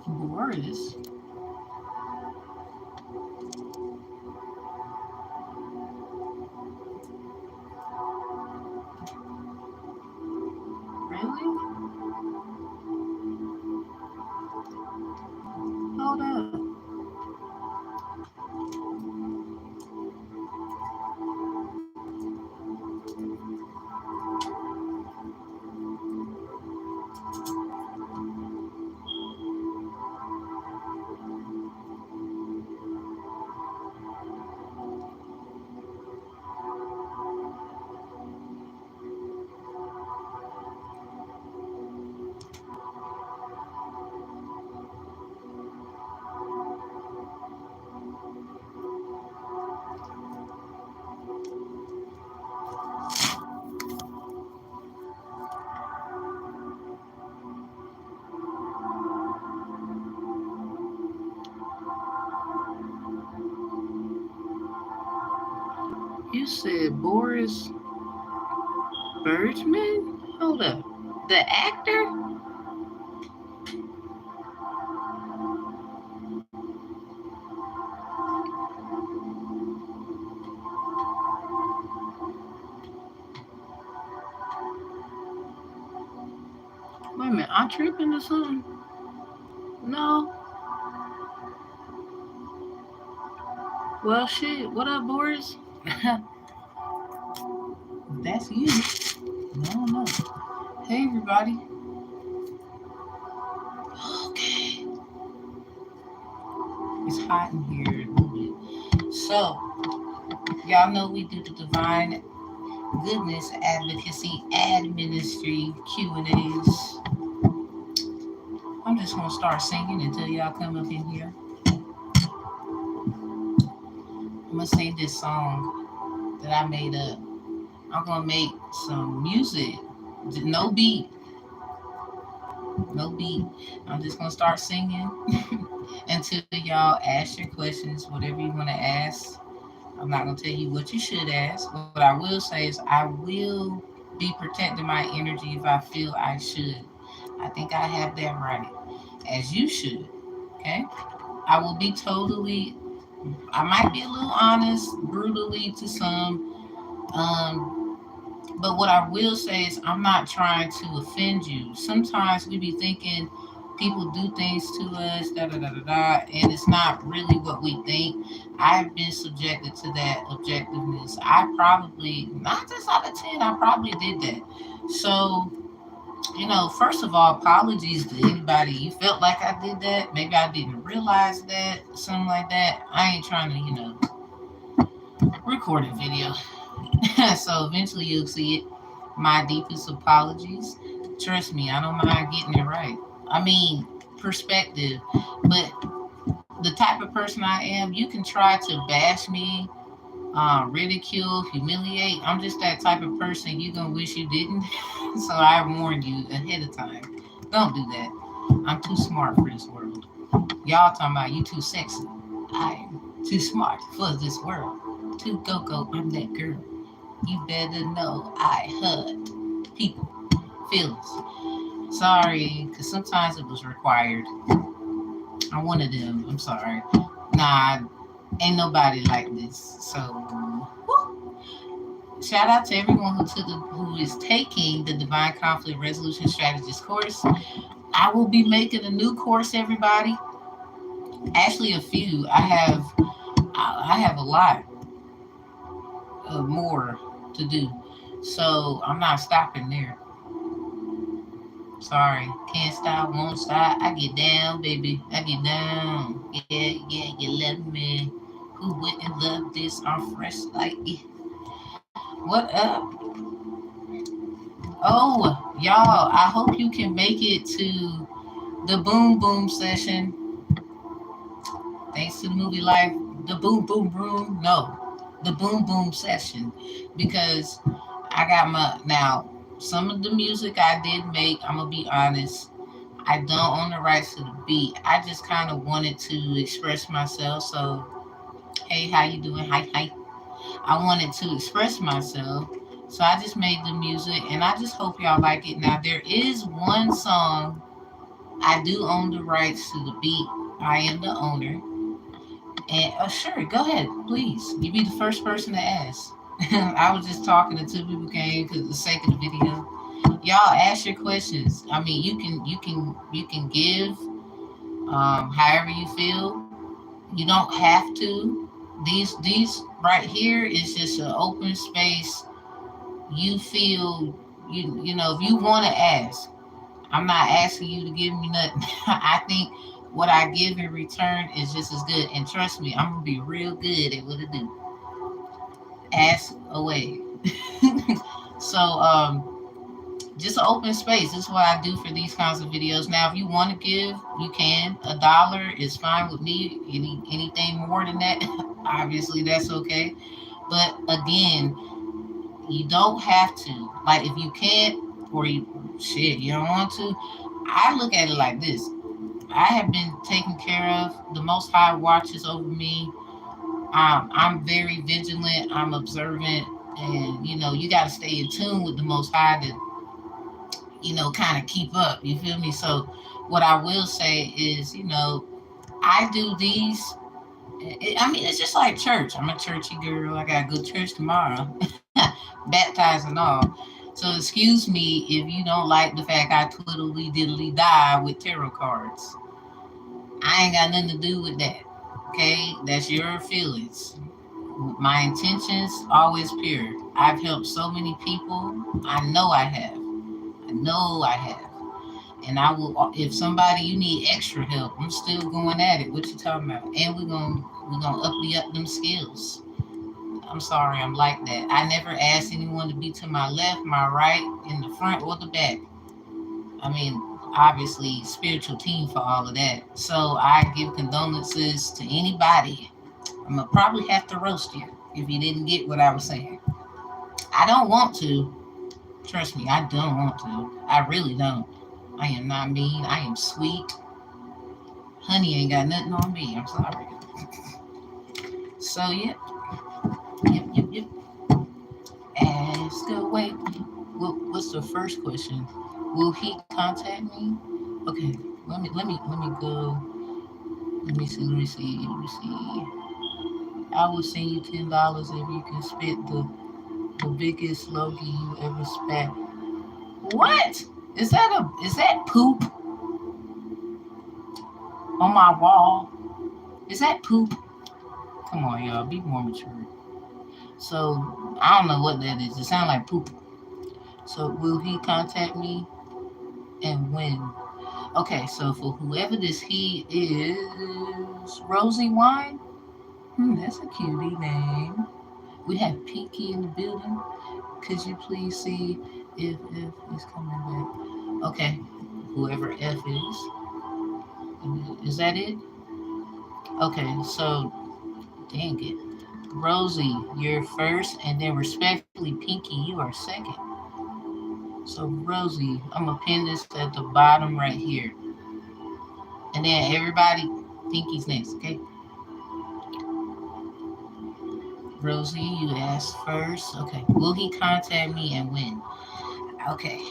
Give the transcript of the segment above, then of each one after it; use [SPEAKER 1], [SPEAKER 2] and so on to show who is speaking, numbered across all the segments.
[SPEAKER 1] Boris. Really? Hold up. You said Boris Bergman? Hold up. The actor? Wait a minute, I'm tripping or something? No. Well, shit. What up, Boris? That's you. No, no. Hey, everybody. Okay. It's hot in here a little bit. So, y'all know we do the divine goodness advocacy ADministries Q and A's. I'm just gonna start singing until y'all come up in here. I'm gonna sing this song that I made up. I'm gonna make some music, no beat, no beat. I'm just gonna start singing until y'all ask your questions, whatever you want to ask. I'm not gonna tell you what you should ask. What I will say is I will be protecting my energy if I feel I should. I think I have that right, as you should. Okay. I will be totally. I might be a little honest, brutally to some. But what I will say is, I'm not trying to offend you. Sometimes we be thinking people do things to us, da da da da da, and it's not really what we think. I've been subjected to that objectiveness. I probably, not just out of 10, I probably did that. So, first of all, apologies to anybody. You felt like I did that. Maybe I didn't realize that, something like that. I ain't trying to, record a video. So eventually you'll see it. My deepest apologies. Trust me, I don't mind getting it right. I mean, perspective. But the type of person I am, you can try to bash me, ridicule, humiliate. I'm just that type of person you're going to wish you didn't. So I warned you ahead of time. Don't do that. I'm too smart for this world. Y'all talking about you too sexy. I'm too smart for this world. Too go-go, I'm that girl. You better know I hurt people feelings. Sorry, because sometimes it was required. I'm one of them. I'm sorry. Nah, ain't nobody like this. So, shout out to everyone who is taking the Divine Conflict Resolution Strategist course. I will be making a new course, everybody. Actually, a few. I have a lot more to do. So I'm not stopping there. Sorry, can't stop, won't stop. I get down, baby. I get down. Yeah, yeah, you love me. Who wouldn't love this? I'm fresh like it. What up? Oh, y'all, I hope you can make it to the Boom Boom session. Thanks to the movie Life, the Boom Boom Boom. No, the Boom Boom session. Because I got now, some of the music I did make, I'm going to be honest, I don't own the rights to the beat. I just kind of wanted to express myself. So, hey, how you doing? Hi, hi. I wanted to express myself. So I just made the music and I just hope y'all like it. Now, there is one song I do own the rights to the beat. I am the owner. And sure, go ahead, please. You be the first person to ask. I was just talking to two people came because the sake of the video. Y'all ask your questions. I mean, you can give however you feel. You don't have to. These right here is just an open space. You feel you know if you want to ask. I'm not asking you to give me nothing. I think what I give in return is just as good. And trust me, I'm gonna be real good at what I do. Ask away. So just an open space. This is what I do for these kinds of videos. Now, if you want to give, you can. $1 is fine with me. Anything more than that, obviously that's okay. But again, you don't have to. Like if you can't or you don't want to. I look at it like this. I have been taken care of. The Most High watches over me. I'm very vigilant. I'm observant, and you got to stay in tune with the Most High to kind of keep up. You feel me? So, what I will say is, I do these. I mean, it's just like church. I'm a churchy girl. I got to go to church tomorrow, baptized and all. So, excuse me if you don't like the fact I twiddly diddly die with tarot cards. I ain't got nothing to do with that. Okay, that's your feelings. My intentions always pure. I've helped so many people. I know I have. I know I have. And I will. If somebody you need extra help, I'm still going at it. What you talking about? And we're gonna up them skills. I'm sorry, I'm like that. I never asked anyone to be to my left, my right, in the front, or the back. I mean, obviously, spiritual team for all of that. So I give condolences to anybody. I'm gonna probably have to roast you if you didn't get what I was saying. I don't want to. Trust me, I don't want to. I really don't. I am not mean. I am sweet. Honey ain't got nothing on me. I'm sorry. So, yep. Ask away. What's the first question? Will he contact me? Okay, let me go. Let me see. I will send you $10 if you can spit the biggest logie you ever spat. What? Is that poop on my wall? Is that poop? Come on, y'all, be more mature. So I don't know what that is. It sounds like poop. So will he contact me and when? Okay, so for whoever this he is, Rosie Wine. That's a cutie name. We have Pinky in the building. Could you please see if F is coming back? Okay, whoever F is. Is that it? Okay, so dang it. Rosie, you're first, and then respectfully, Pinky, you are second. So Rosie, I'm gonna pin this at the bottom right here. And then everybody, Pinky's next, okay? Rosie, you asked first. Okay. Will he contact me and when? Okay.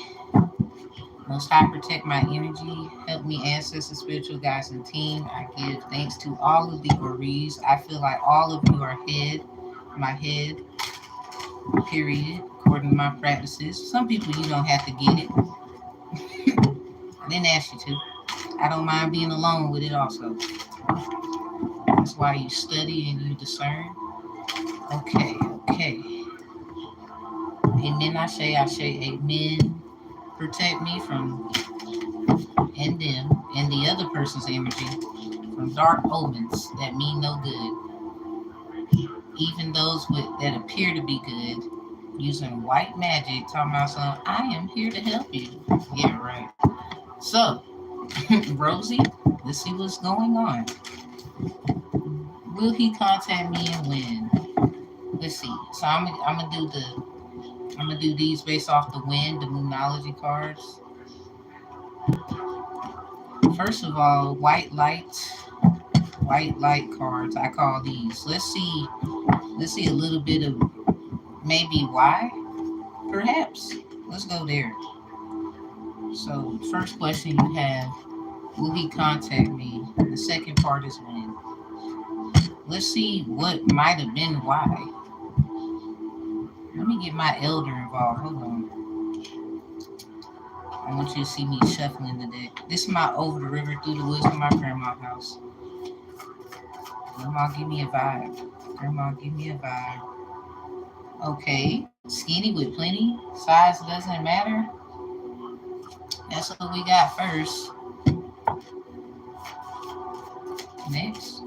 [SPEAKER 1] Most High protect my energy. Help me ancestors, spiritual guides, and team. I give thanks to all of the Aries. I feel like all of you are my head, period, according to my practices. Some people you don't have to get it. I didn't ask you to. I don't mind being alone with it also. That's why you study and you discern. Okay. Amen. I say, amen. Protect me from and them and the other person's energy from dark omens that mean no good. Even those that appear to be good, using white magic, talking about something, I am here to help you. Yeah, right. So, Rosie, let's see what's going on. Will he contact me and when? Let's see. So I'm gonna do these based off the wind, the moonology cards. First of all, white light cards. I call these. Let's see a little bit of maybe why, perhaps. Let's go there. So first question you have: Will he contact me? The second part is when. Let's see what might have been why. Let me get my elder involved. Hold on. I want you to see me shuffling the deck. This is my over the river through the woods from my grandma's house. Grandma, give me a vibe. Grandma, give me a vibe. Okay. Skinny with plenty. Size doesn't matter. That's what we got first. Next.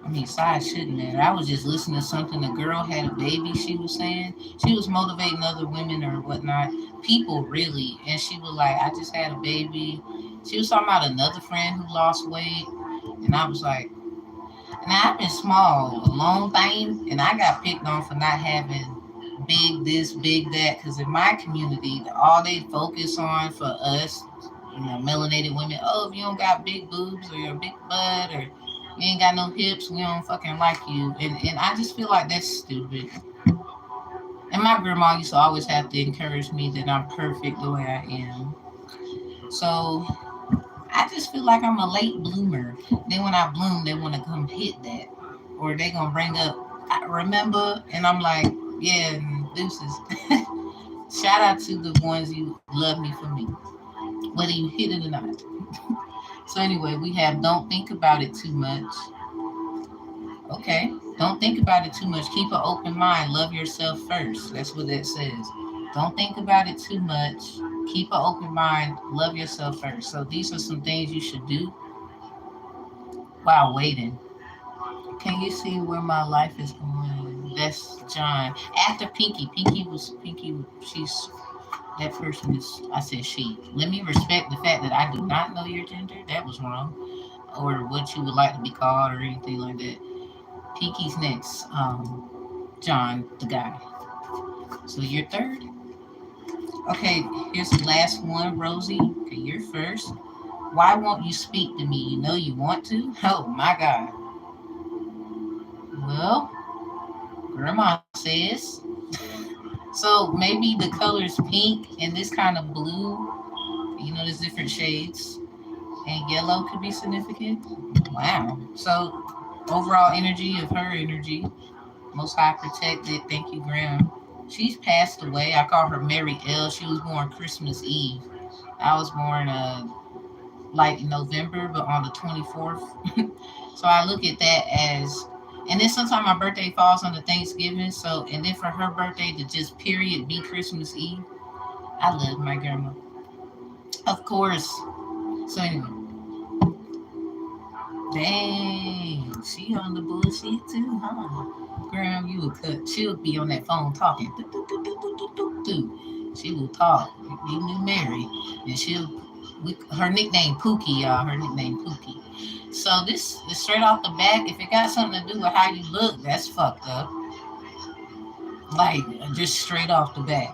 [SPEAKER 1] I mean, size shouldn't matter. I was just listening to something. A girl had a baby, she was saying. She was motivating other women or whatnot. People, really. And she was like, I just had a baby. She was talking about another friend who lost weight. And I was like, now I've been small a long time. And I got picked on for not having big this, big that. Because in my community, all they focus on for us, melanated women, oh, if you don't got big boobs or a big butt or you ain't got no hips, we don't fucking like you. And I just feel like that's stupid. And my grandma used to always have to encourage me that I'm perfect the way I am. So I just feel like I'm a late bloomer. Then when I bloom, they want to come hit that. Or they going to bring up, I remember, and I'm like, yeah, deuces. Shout out to the ones you love me for me, whether you hit it or not. So anyway, we have don't think about it too much. Okay. Don't think about it too much. Keep an open mind. Love yourself first. That's what that says. Don't think about it too much. Keep an open mind. Love yourself first. So these are some things you should do while waiting. Can you see where my life is going? That's John. After Pinky. Pinky. She's that person is. I said she. Let me respect the fact that I do not know your gender. That was wrong, or what you would like to be called, or anything like that. Pinky's next. John, the guy. So you're third. Okay, here's the last one, Rosie. Okay, you're first. Why won't you speak to me? You know you want to? Oh my God. Well, Grandma says. So maybe the color's pink and this kind of blue. There's different shades. And yellow could be significant. Wow. So overall energy of her energy. Most High protected. Thank you, Graham. She's passed away. I call her Mary L. She was born Christmas Eve. I was born like in November, but on the 24th. So I look at that as, and then sometimes my birthday falls on the Thanksgiving. So, and then for her birthday to just period be Christmas Eve. I love my grandma. Of course. So anyway, dang, she on the bullshit too, huh? Graham, you would cut. She'll be on that phone talking. She will talk. You knew Mary, and her nickname Pookie, y'all. Her nickname Pookie. So this is straight off the back. If it got something to do with how you look, that's fucked up. Like just straight off the back.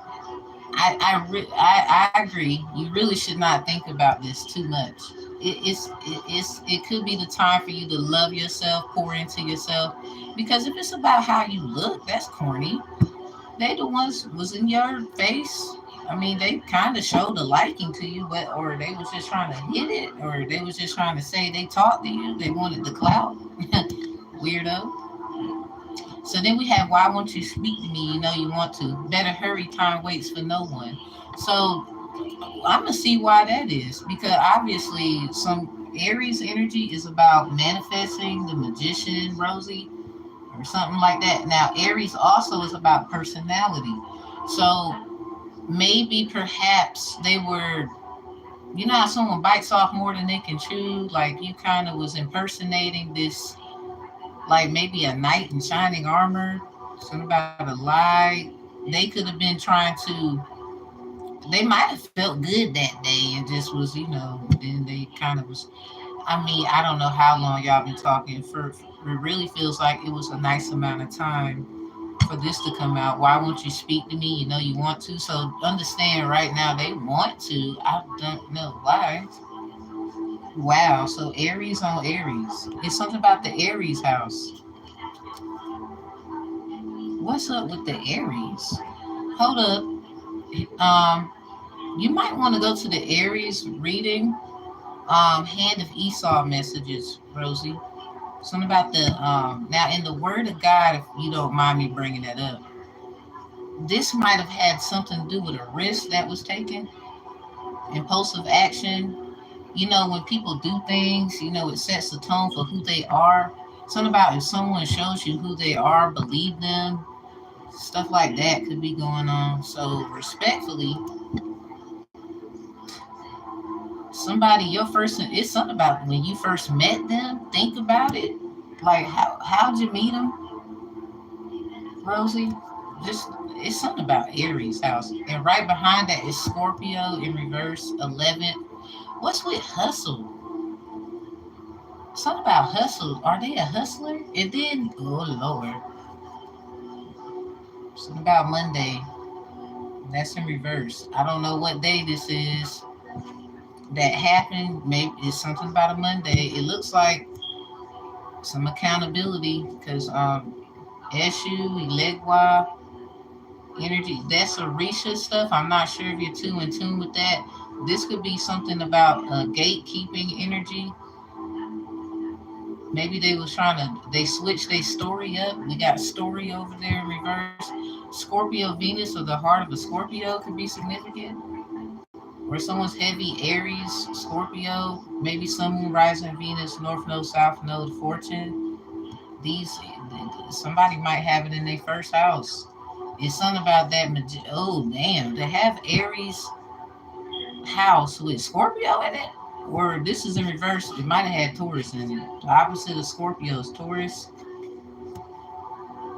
[SPEAKER 1] I agree. You really should not think about this too much. It could be the time for you to love yourself, pour into yourself, because if it's about how you look, that's corny. They the ones was in your face. I mean, they kind of showed a liking to you, but or they was just trying to hit it, or they was just trying to say they talked to you. They wanted the clout. Weirdo. So then we have why won't you speak to me? You know you want to. Better hurry, time waits for no one. So I'm gonna see why that is, because obviously some Aries energy is about manifesting the magician, Rosie, or something like that. Now Aries also is about personality. So maybe perhaps they were, how someone bites off more than they can chew, like you kind of was impersonating this, like maybe a knight in shining armor, something about a lie. They could have been trying to, they might have felt good that day and just was, then they kind of was, I mean, I don't know how long y'all been talking. It really feels like it was a nice amount of time for this to come out. Why won't you speak to me? You know you want to. So understand right now they want to. I don't know why. Wow. So Aries on Aries. It's something about the Aries house. What's up with the Aries? Hold up. You might want to go to the Aries reading, Hand of Esau messages, Rosie. Something about the now in the Word of God, if you don't mind me bringing that up, this might have had something to do with a risk that was taken, impulsive action. You know, when people do things, you know, it sets the tone for who they are. Something about if someone shows you who they are, believe them. Stuff like that could be going on. So respectfully, somebody your first it's something about when you first met them. Think about it. Like how'd you meet them, Rosie? Just it's something about Aries house, and right behind that is Scorpio in reverse 11th. What's with hustle? Something about hustle. Are they a hustler? And then oh Lord, something about Monday. That's in reverse. I don't know what day this is that happened. Maybe it's something about a Monday. It looks like some accountability because Eshu, Ilegwa, energy. That's Orisha stuff. I'm not sure if you're too in tune with that. This could be something about gatekeeping energy. Maybe they was trying to, they switched their story up. We got story over there in reverse. Scorpio Venus or the heart of a Scorpio could be significant. Or someone's heavy Aries, Scorpio, maybe sun, moon, rising Venus, North Node, South Node, Fortune. These, somebody might have it in their first house. It's something about that. Oh, damn. To have Aries house with Scorpio in it, or this is in reverse, it might have had Taurus in it. The opposite of Scorpio is Taurus.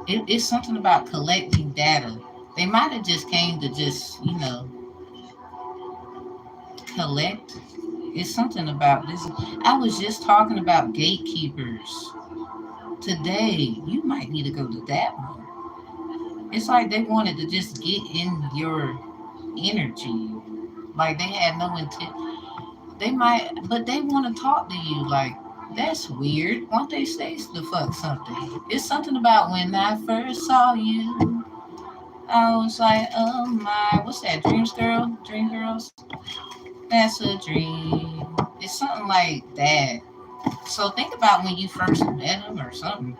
[SPEAKER 1] It's something about collecting data. They might have just came to just, you know, collect. It's something about this. I was just talking about gatekeepers today. You might need to go to that one. It's like they wanted to just get in your energy. Like they had no intent. They might, but they want to talk to you. Like, that's weird. Why don't they say the fuck something? It's something about when I first saw you. I was like, oh my, what's that? Dreams Girl? Dream Girls? That's a dream. It's something like that. So think about when you first met him or something.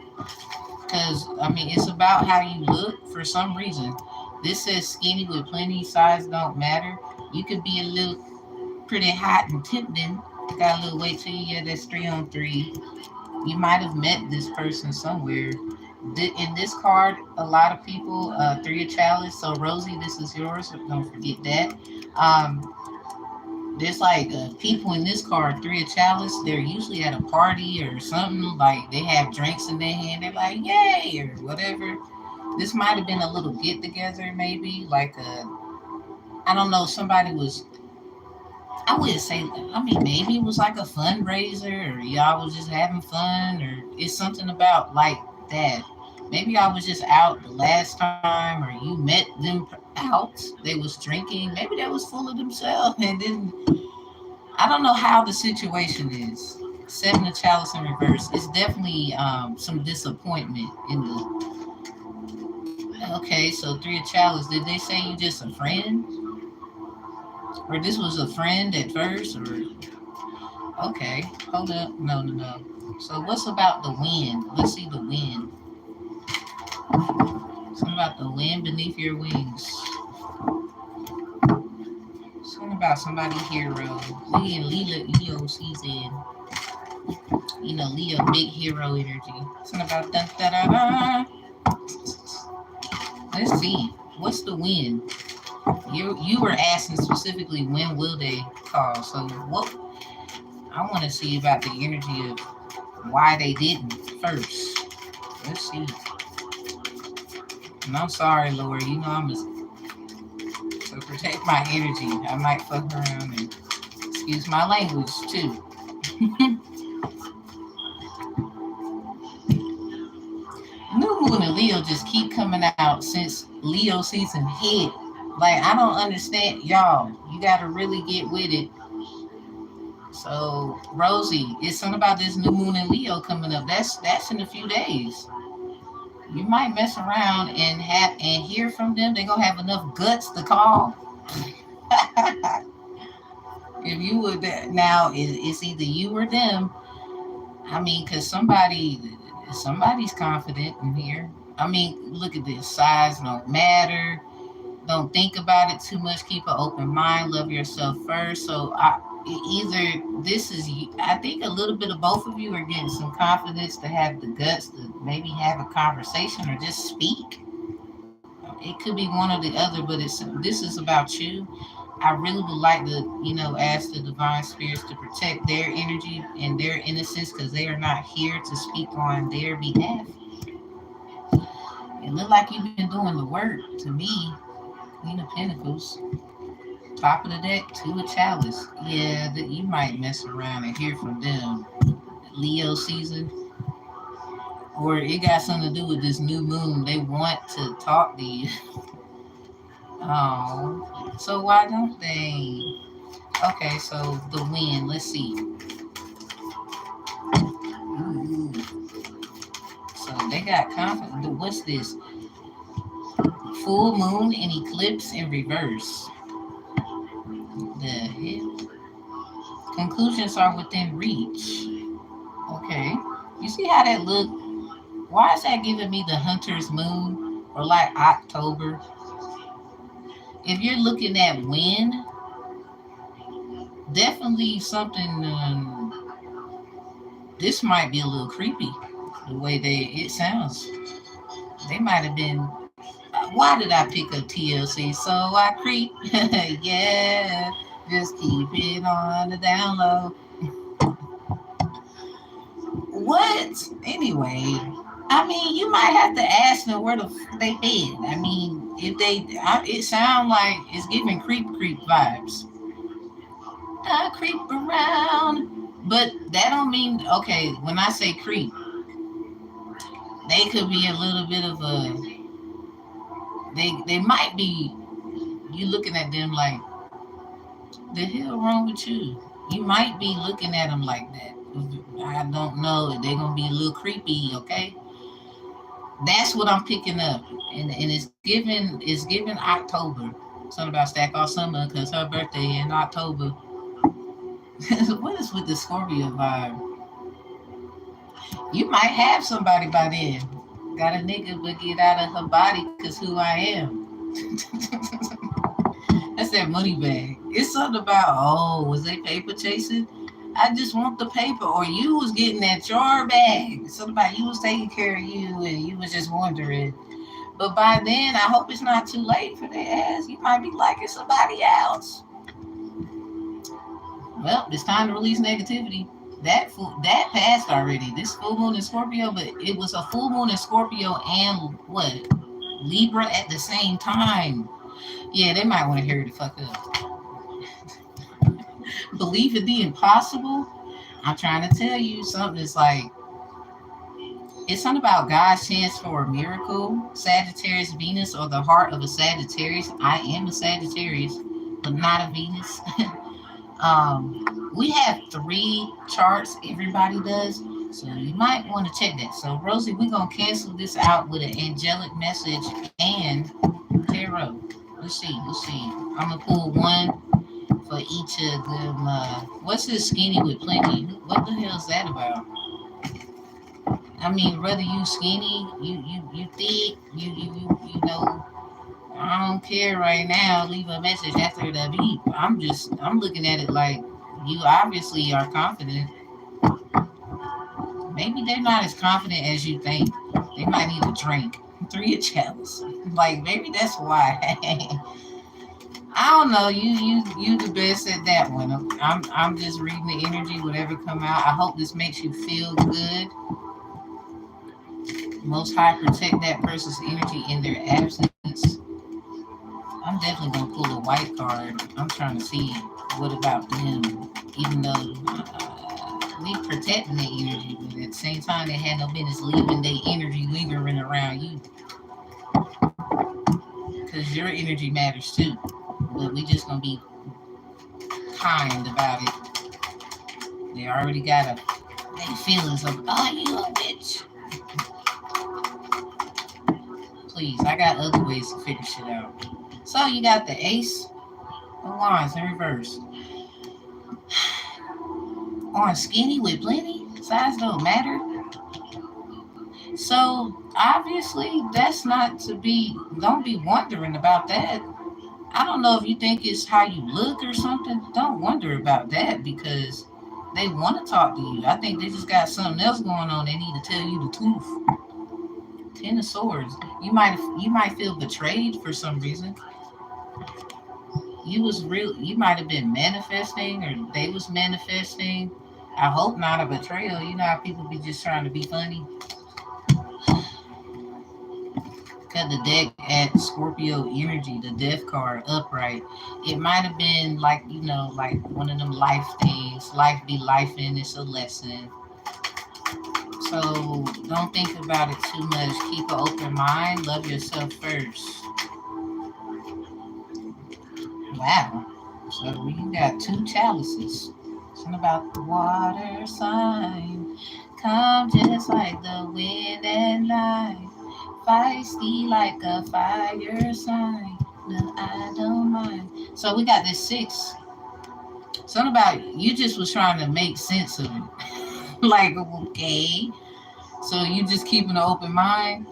[SPEAKER 1] Because, I mean, it's about how you look for some reason. This says skinny with plenty, size don't matter. You could be a little pretty hot and tempting. Got a little weight to you. Yeah, that's 3 on 3. You might have met this person somewhere. In this card, a lot of people, 3 of chalice. So Rosie, this is yours. Don't forget that. There's like people in this card, 3 of chalice. They're usually at a party or something. Like they have drinks in their hand. They're like, yay, or whatever. This might have been a little get together, maybe. Like I don't know. Somebody was I wouldn't say, I mean, maybe it was like a fundraiser or y'all was just having fun or it's something about like that. Maybe I was just out the last time or you met them out. They was drinking. Maybe they was full of themselves and then I don't know how the situation is. 7 of chalice in reverse. It's definitely some disappointment in the. Okay, so 3 of chalice. Did they say you just a friend? Or this was a friend at first? Or okay, hold up. No, no, no. So what's about the wind? Let's see the wind. Something about the wind beneath your wings. Something about somebody hero. Leo season. You know, Leo big hero energy. Something about da da da da. Let's see. What's the wind? You were asking specifically when will they call. So what I want to see about the energy of why they didn't first. Let's see. And I'm sorry, Lord. You know I'm a so protect my energy. I might fuck around and excuse my language too. New Moon and Leo just keep coming out since Leo season hit. Like I don't understand, y'all. You gotta really get with it. So Rosie, it's something about this new moon in Leo coming up. That's in a few days. You might mess around and have and hear from them. They're gonna have enough guts to call. If you would now, it's either you or them. I mean, because somebody's confident in here. I mean, look at this. Size don't matter. Don't think about it too much. Keep an open mind. Love yourself first. So either this is, I think a little bit of both of you are getting some confidence to have the guts to maybe have a conversation or just speak. It could be one or the other, but this is about you. I really would like to, ask the divine spirits to protect their energy and their innocence because they are not here to speak on their behalf. It look like you've been doing the work to me. Queen of Pentacles, top of the deck, two of chalice. Yeah, that you might mess around and hear from them. Leo season, or it got something to do with this new moon. They want to talk to you. Oh, so why don't they? Okay, so the wind. Let's see. Ooh, so they got confidence. What's this? Full moon and eclipse in reverse. The hell? Conclusions are within reach. Okay. You see how that look? Why is that giving me the hunter's moon or like October? If you're looking at wind, definitely something. This might be a little creepy. The way it sounds. They might have been. Why did I pick up TLC? So I creep. Yeah. Just keep it on the down low. What? Anyway, I mean, you might have to ask them where they been. I mean, if it sounds like it's giving creep vibes. I creep around, but that don't mean okay. When I say creep, they could be a little bit of a. They might be. You looking at them like, the hell wrong with you? You might be looking at them like that. I don't know. They're gonna be a little creepy, okay? That's what I'm picking up, and it's given October. Something about stack all summer because her birthday in October. What is with the Scorpio vibe? You might have somebody by then. Got a nigga, but get out of her body because who I am. That's that money bag. It's something about, oh, was they paper chasing? I just want the paper. Or you was getting that your bag. Something about you was taking care of you and you was just wondering. But by then, I hope it's not too late for their ass. You might be liking somebody else. Well, it's time to release negativity. That passed already. This full moon in Scorpio, but it was a full moon in Scorpio and what? Libra at the same time. Yeah, they might want to hurry the fuck up. Believe it be impossible. I'm trying to tell you something. It's something about God's chance for a miracle. Sagittarius, Venus, or the heart of a Sagittarius. I am a Sagittarius, but not a Venus. We have 3 charts. Everybody does. So you might want to check that. So Rosie, we're going to cancel this out with an angelic message and tarot. Let's see. I'm going to pull one for each of them. What's this skinny with plenty? What the hell is that about? I mean, whether you skinny, you thick, you know, I don't care right now. Leave a message after the beep. I'm looking at it like you obviously are confident. Maybe they're not as confident as you think. They might need a drink. 3 of chalice. Like maybe that's why. I don't know. You the best at that one. I'm just reading the energy, whatever come out. I hope this makes you feel good. Most High protect that person's energy in their absence. I'm definitely gonna pull a white card. I'm trying to see what about them, even though we protecting their energy, but at the same time they had no business leaving their energy lingering around you, because your energy matters too. But we just gonna be kind about it. They already got their feelings of, oh, you a bitch. Please, I got other ways to figure shit out. So you got the ace The Wands in reverse. On skinny with plenty. Size don't matter. So obviously that's not to be, don't be wondering about that. I don't know if you think it's how you look or something. Don't wonder about that because they want to talk to you. I think they just got something else going on. They need to tell you the truth. Ten of Swords. You might feel betrayed for some reason. You might have been manifesting or they was manifesting. I hope not a betrayal. You know how people be just trying to be funny. Cut the deck at Scorpio energy, the death card upright. It might have been like, like one of them life things. Life be life and it's a lesson. So don't think about it too much. Keep an open mind. Love yourself first. Wow. So we got two chalices. Something about the water sign. Come just like the wind at night. Feisty like a fire sign. No, I don't mind. So we got this 6. Something about you just was trying to make sense of it. Like, okay. So you just keeping an open mind.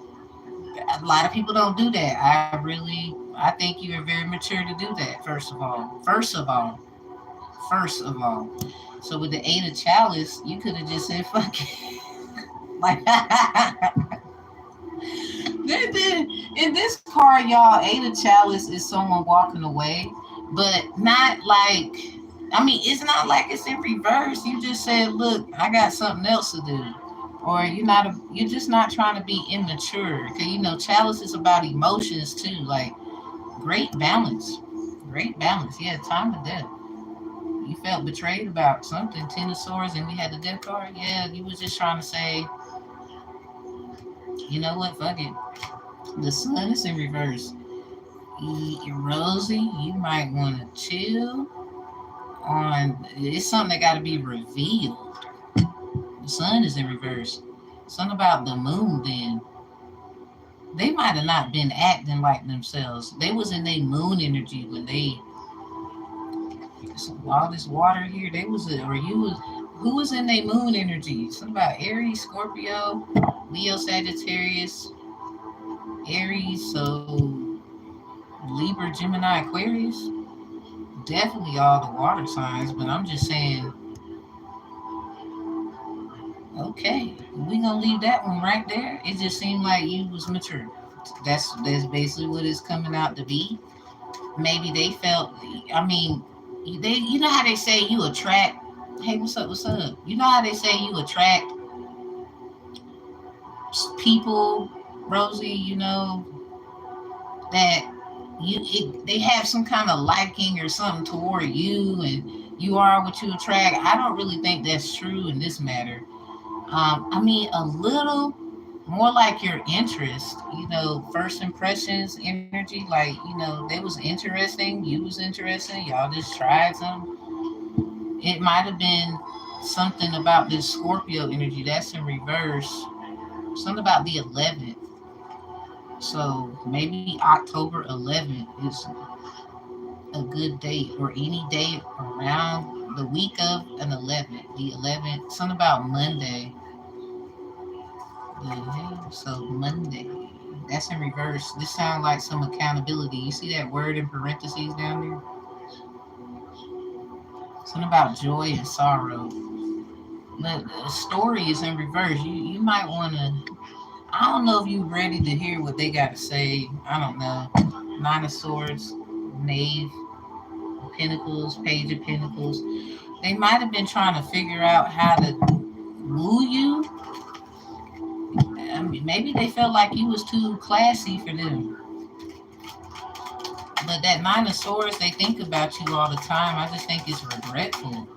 [SPEAKER 1] A lot of people don't do that. I think you are very mature to do that. First of all. So with the 8 of Chalice, you could have just said fuck it. Like in this card, y'all, 8 of Chalice is someone walking away, but not like, it's not like it's in reverse. You just said, look, I got something else to do. Or you're just not trying to be immature. Because Chalice is about emotions too. Like great balance. Yeah, time of death. You felt betrayed about something. 10 of Swords, and we had the death card. Yeah, you was just trying to say, you know what, fuck it. The Sun is in reverse. Rosie, you might want to chill on. It's something that got to be revealed. The Sun is in reverse. Something about the Moon. Then they might have not been acting like themselves. They was in their Moon energy when they. So all this water here, they was, or you was. Who was in their Moon energy? Something about Aries, Scorpio, Leo, Sagittarius, Aries, so Libra, Gemini, Aquarius. Definitely all the water signs, but I'm just saying, okay, we gonna leave that one right there. It just seemed like you was mature. That's basically what it's coming out to be. Maybe they felt, you know how they say you attract, hey, what's up? You know how they say you attract people, Rosie, that they have some kind of liking or something toward you, and you are what you attract. I don't really think that's true in this matter. A little more like your interest, first impressions energy, like, they was interesting, you was interesting, y'all just tried something. It might have been something about this Scorpio energy that's in reverse, something about the 11th. So maybe October 11th is a good date, or any date around the week of an 11th. The 11th, something about Monday. Yeah, so Monday. That's in reverse. This sounds like some accountability. You see that word in parentheses down there? Something about joy and sorrow. But the story is in reverse. You might want to. I don't know if you're ready to hear what they got to say. I don't know. 9 of Swords, Knave, Pentacles, Page of Pentacles. They might have been trying to figure out how to woo you. Maybe they felt like you was too classy for them. But that 9 of Swords, they think about you all the time. I just think it's regretful.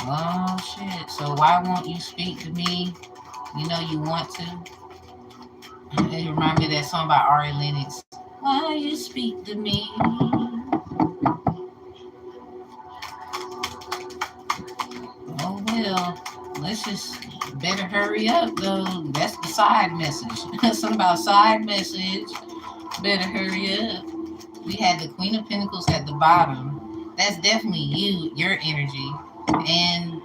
[SPEAKER 1] Oh, shit. So why won't you speak to me? You want to. It reminds me of that song by Ari Lennox. Why you speak to me? Oh, well. Let's just better hurry up, though. That's the side message. Something about side message. Better hurry up. We had the Queen of Pentacles at the bottom. That's definitely you, your energy, and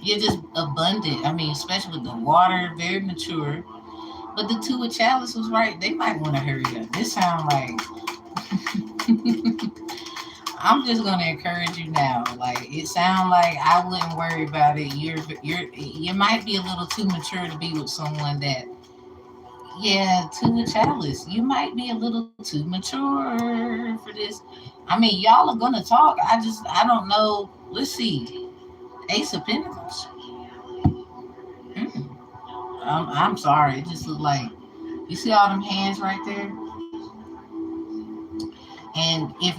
[SPEAKER 1] you're just abundant. I mean, especially with the water, very mature. But the two of chalice was right. They might want to hurry up. This sound like I'm just gonna encourage you now. Like it sounds like I wouldn't worry about it. You might be a little too mature to be with someone that yeah, two of chalice. You might be a little too mature for this. I mean, y'all are gonna talk. I don't know. Let's see. Ace of Pentacles. Mm. I'm sorry. It just looked like you see all them hands right there. And if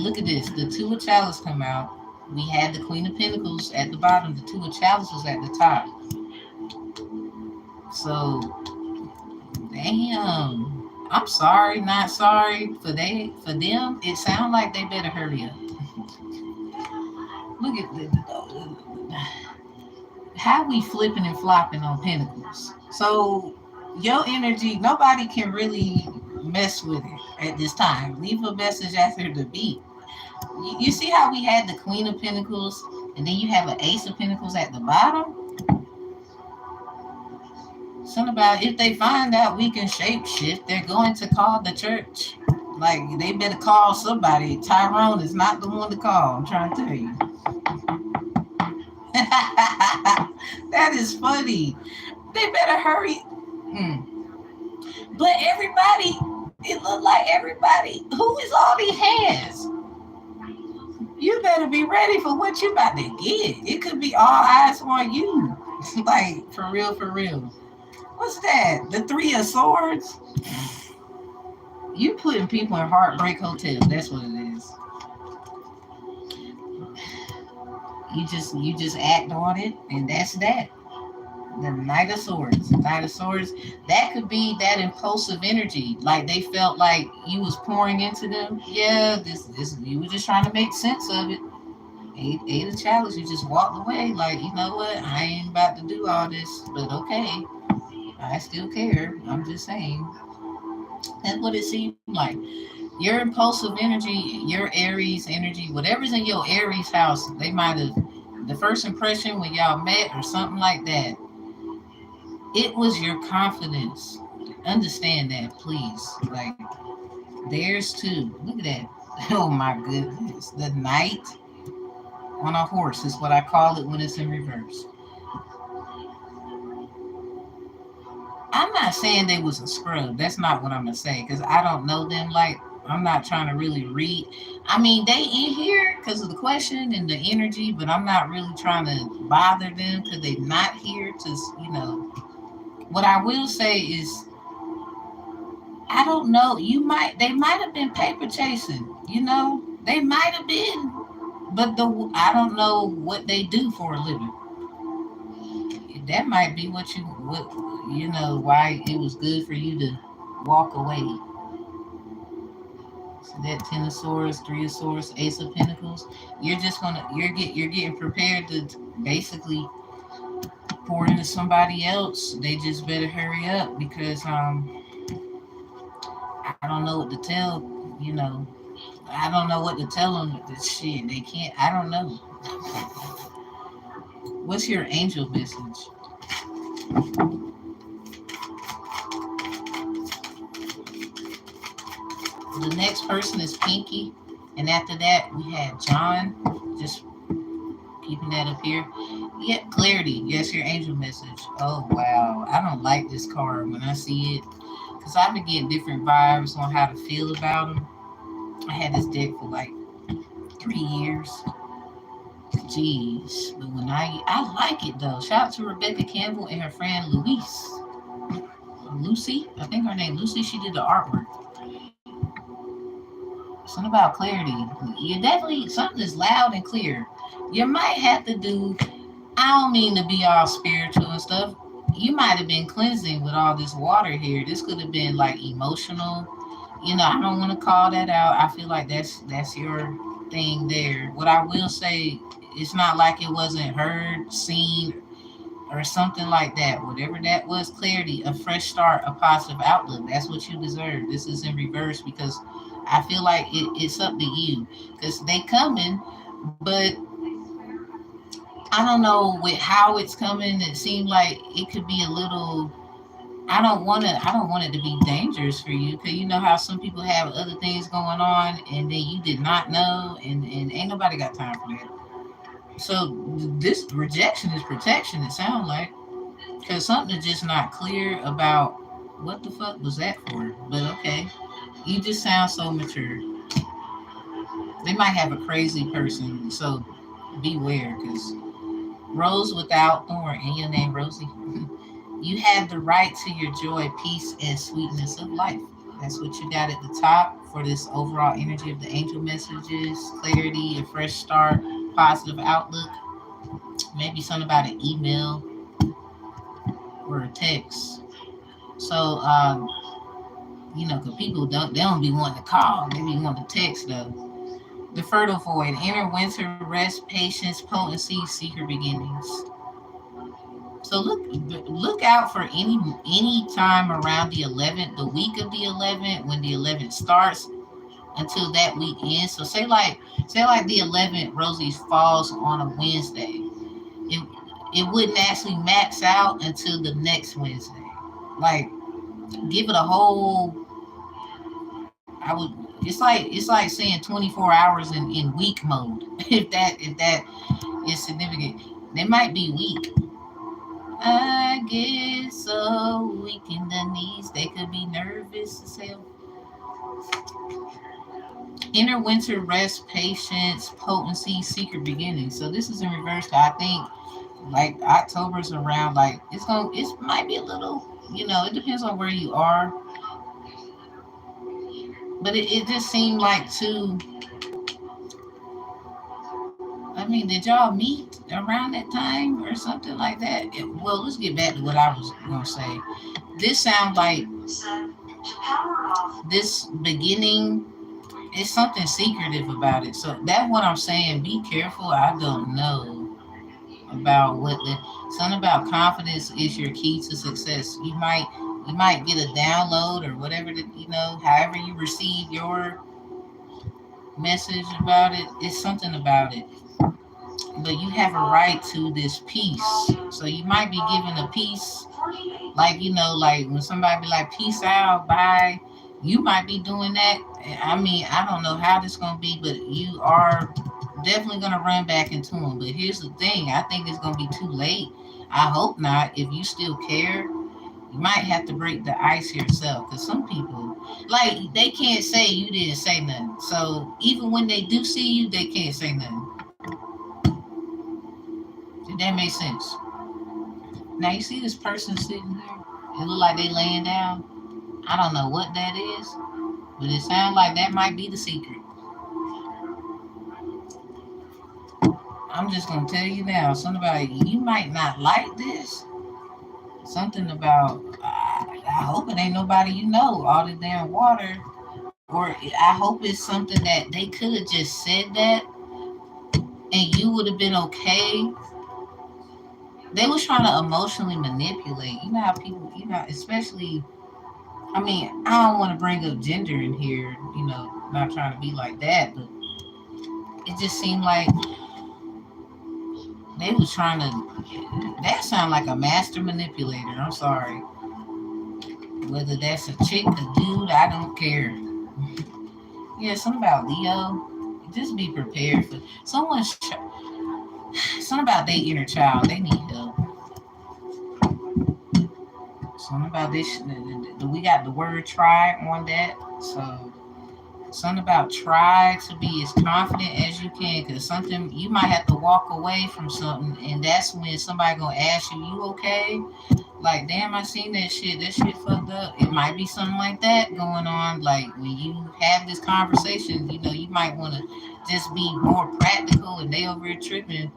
[SPEAKER 1] look at this, the two of chalice come out. We had the Queen of Pentacles at the bottom. The two of chalice was at the top. So, damn. I'm sorry, not sorry for them. It sounds like they better hurry up. Look at how we flipping and flopping on Pentacles. So your energy, nobody can really mess with it at this time. Leave a message after the beep. You see how we had the Queen of Pentacles and then you have an Ace of Pentacles at the bottom? Something about if they find out we can shape shift, they're going to call the church. Like they better call somebody. Tyrone is not the one to call. I'm trying to tell you. That is funny. They better hurry. But everybody, it looked like everybody. Who is all these hands? You better be ready for what you about to get. It could be all eyes on you. Like for real, for real. What's that? The Three of Swords? You putting people in heartbreak hotels. That's what it is. You just act on it, and that's that. The Knight of Swords. Knight of Swords. That could be that impulsive energy. Like they felt like you was pouring into them. Yeah, this you were just trying to make sense of it. Eight of chalice, you just walked away. Like, you know what? I ain't about to do all this, but okay. I still care. I'm just saying. That's what it seemed like. Your impulsive energy, your Aries energy, whatever's in your Aries house, they might have the first impression when y'all met or something like that. It was your confidence. Understand that, please. Like, there's two. Look at that. Oh my goodness. The knight on a horse is what I call it when it's in reverse. I'm not saying they was a scrub. That's not what I'm gonna say because I don't know them. Like I'm not trying to really read. I mean, they in here because of the question and the energy, but I'm not really trying to bother them because they're not here to, you know. What I will say is, I don't know. They might have been paper chasing. You know, they might have been, but I don't know what they do for a living. That might be what you know why it was good for you to walk away. So that Ten of Swords, Three of Swords, Ace of Pentacles. You're getting prepared to basically pour into somebody else. They just better hurry up because I don't know what to tell. You know, I don't know what to tell them. This shit they can't. I don't know. What's your angel message? The next person is Pinky, and after that we had John. Just keeping that up here. Yeah, clarity. Yes, your angel message. Oh wow, I don't like this card when I see it because I've been getting different vibes on how to feel about them. I had this deck for like 3 years. Jeez, but when I like it though. Shout out to Rebecca Campbell and her friend Lucy. I think her name Lucy. She did the artwork. Something about clarity. You definitely something is loud and clear. You might have to do. I don't mean to be all spiritual and stuff. You might have been cleansing with all this water here. This could have been like emotional. You know, I don't want to call that out. I feel like that's your thing there. What I will say, it's not like it wasn't heard, seen, or something like that. Whatever that was, clarity, a fresh start, a positive outlook. That's what you deserve. This is in reverse because I feel like it's up to you because they coming, but I don't know with how it's coming. It seemed like it could be a little. I don't want it to be dangerous for you because you know how some people have other things going on and then you did not know, and ain't nobody got time for that. So this rejection is protection. It sounds like because something is just not clear about what the fuck was that for. But okay, you just sound so mature. They might have a crazy person, so beware because rose without thorn in your name, Rosie. You have the right to your joy, peace, and sweetness of life. That's what you got at the top for this overall energy of the angel messages, clarity, a fresh start, positive outlook, maybe something about an email or a text. So, because people don't be wanting to call, they be wanting to text though. The fertile void, inner winter, rest, patience, potency, secret beginnings. So look out for any time around the 11th, the week of the 11th, when the 11th starts until that week ends. So say like the 11th, Rosie falls on a Wednesday. It it wouldn't actually max out until the next Wednesday. Like give it a whole. I would. It's like saying 24 hours in week mode. If that is significant, they might be weak. I get so weak in the knees, they could be nervous as hell. Inner winter rest, patience, potency, secret beginnings. So this is in reverse. I think like October's around. Like it might be a little. It depends on where you are, but it just seemed like too. I mean, did y'all meet around that time or something like that? Well, let's get back to what I was gonna say. This sounds like this beginning it's something secretive about it. So that's what I'm saying. Be careful. I don't know about what the something about confidence is your key to success. You might get a download or whatever however you receive your message about it. It's something about it. But you have a right to this peace. So you might be given a peace, like when somebody be like, peace out, bye. You might be doing that. I mean, I don't know how this gonna be, but you are definitely gonna run back into them. But here's the thing, I think it's gonna be too late. I hope not. If you still care, you might have to break the ice yourself. Because some people, like, they can't say you didn't say nothing. So even when they do see you, they can't say nothing. Did that make sense? Now you see this person sitting here. It look like they laying down. I don't know what that is, but it sounds like that might be the secret. I'm just gonna tell you now. Something about you might not like this. Something about I hope it ain't nobody you know. All the damn water, or I hope it's something that they could have just said that, and you would have been okay. They was trying to emotionally manipulate. You know how people, especially. I mean, I don't want to bring up gender in here. Not trying to be like that, but it just seemed like they was trying to. That sound like a master manipulator. I'm sorry. Whether that's a chick, a dude, I don't care. Yeah, something about Leo. Just be prepared for something about their inner child. They need help. Something about this. We got the word try on that. So something about try to be as confident as you can, because something you might have to walk away from something, and that's when somebody gonna ask you, "You okay?" Like, damn, I seen that shit. That shit fucked up. It might be something like that going on. Like when you have this conversation, you might want to just be more practical, and they over here tripping.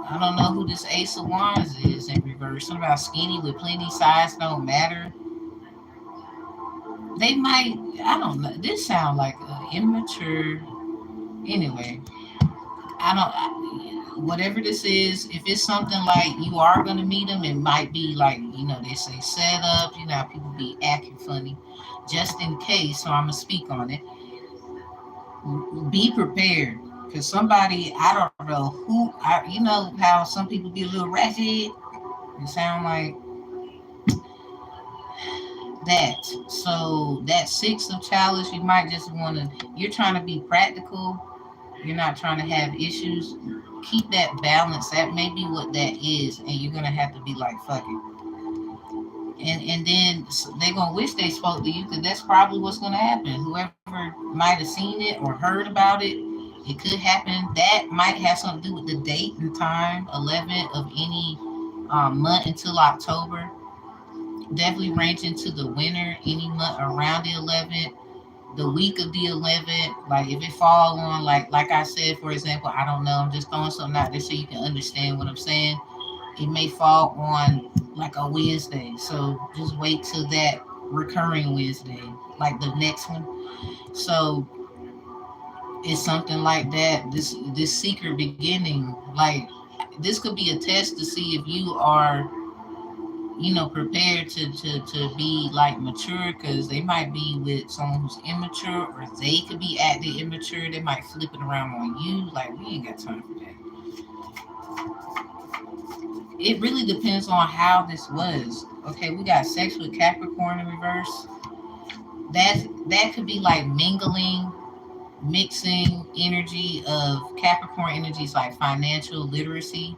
[SPEAKER 1] I don't know who this Ace of Wands is in reverse. Something about skinny with plenty size don't matter. They might. I don't know. This sound like immature. Anyway, I don't. Whatever this is, if it's something like you are gonna meet them, it might be like they say set up. How people be acting funny, just in case. So I'm gonna speak on it. Be prepared. Because somebody, I don't know you know how some people be a little ratchet? It sound like that. So that six of chalice, you might just want to, you're trying to be practical. You're not trying to have issues. Keep that balance. That may be what that is. And you're going to have to be like, fuck it. And then they're going to wish they spoke to you because that's probably what's going to happen. Whoever might have seen it or heard about it, it could happen. That might have something to do with the date and time, 11th of any month until October. Definitely range into the winter, any month around the 11th, the week of the 11th. Like if it fall on, like I said, for example, I don't know, I'm just throwing something out there so you can understand what I'm saying. It may fall on like a Wednesday, so just wait till that recurring Wednesday, like the next one. So it's something like that. This secret beginning, like this could be a test to see if you are, you know, prepared to be like mature, because they might be with someone who's immature, or they could be acting immature. They might flip it around on you. Like, we ain't got time for that. It really depends on how this was. Okay, we got sex with Capricorn in reverse. That could be like mingling, mixing energy of Capricorn energies, like financial literacy.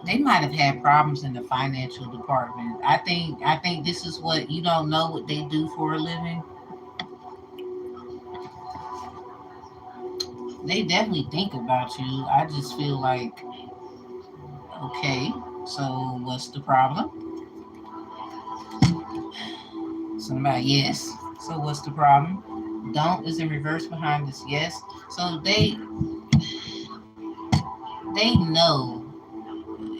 [SPEAKER 1] They might have had problems in the financial department. I think this is what, you don't know what they do for a living. They definitely think about you. I just feel like, okay, so what's the problem? Somebody, yes. So what's the problem? Don't is in reverse behind this yes. So they know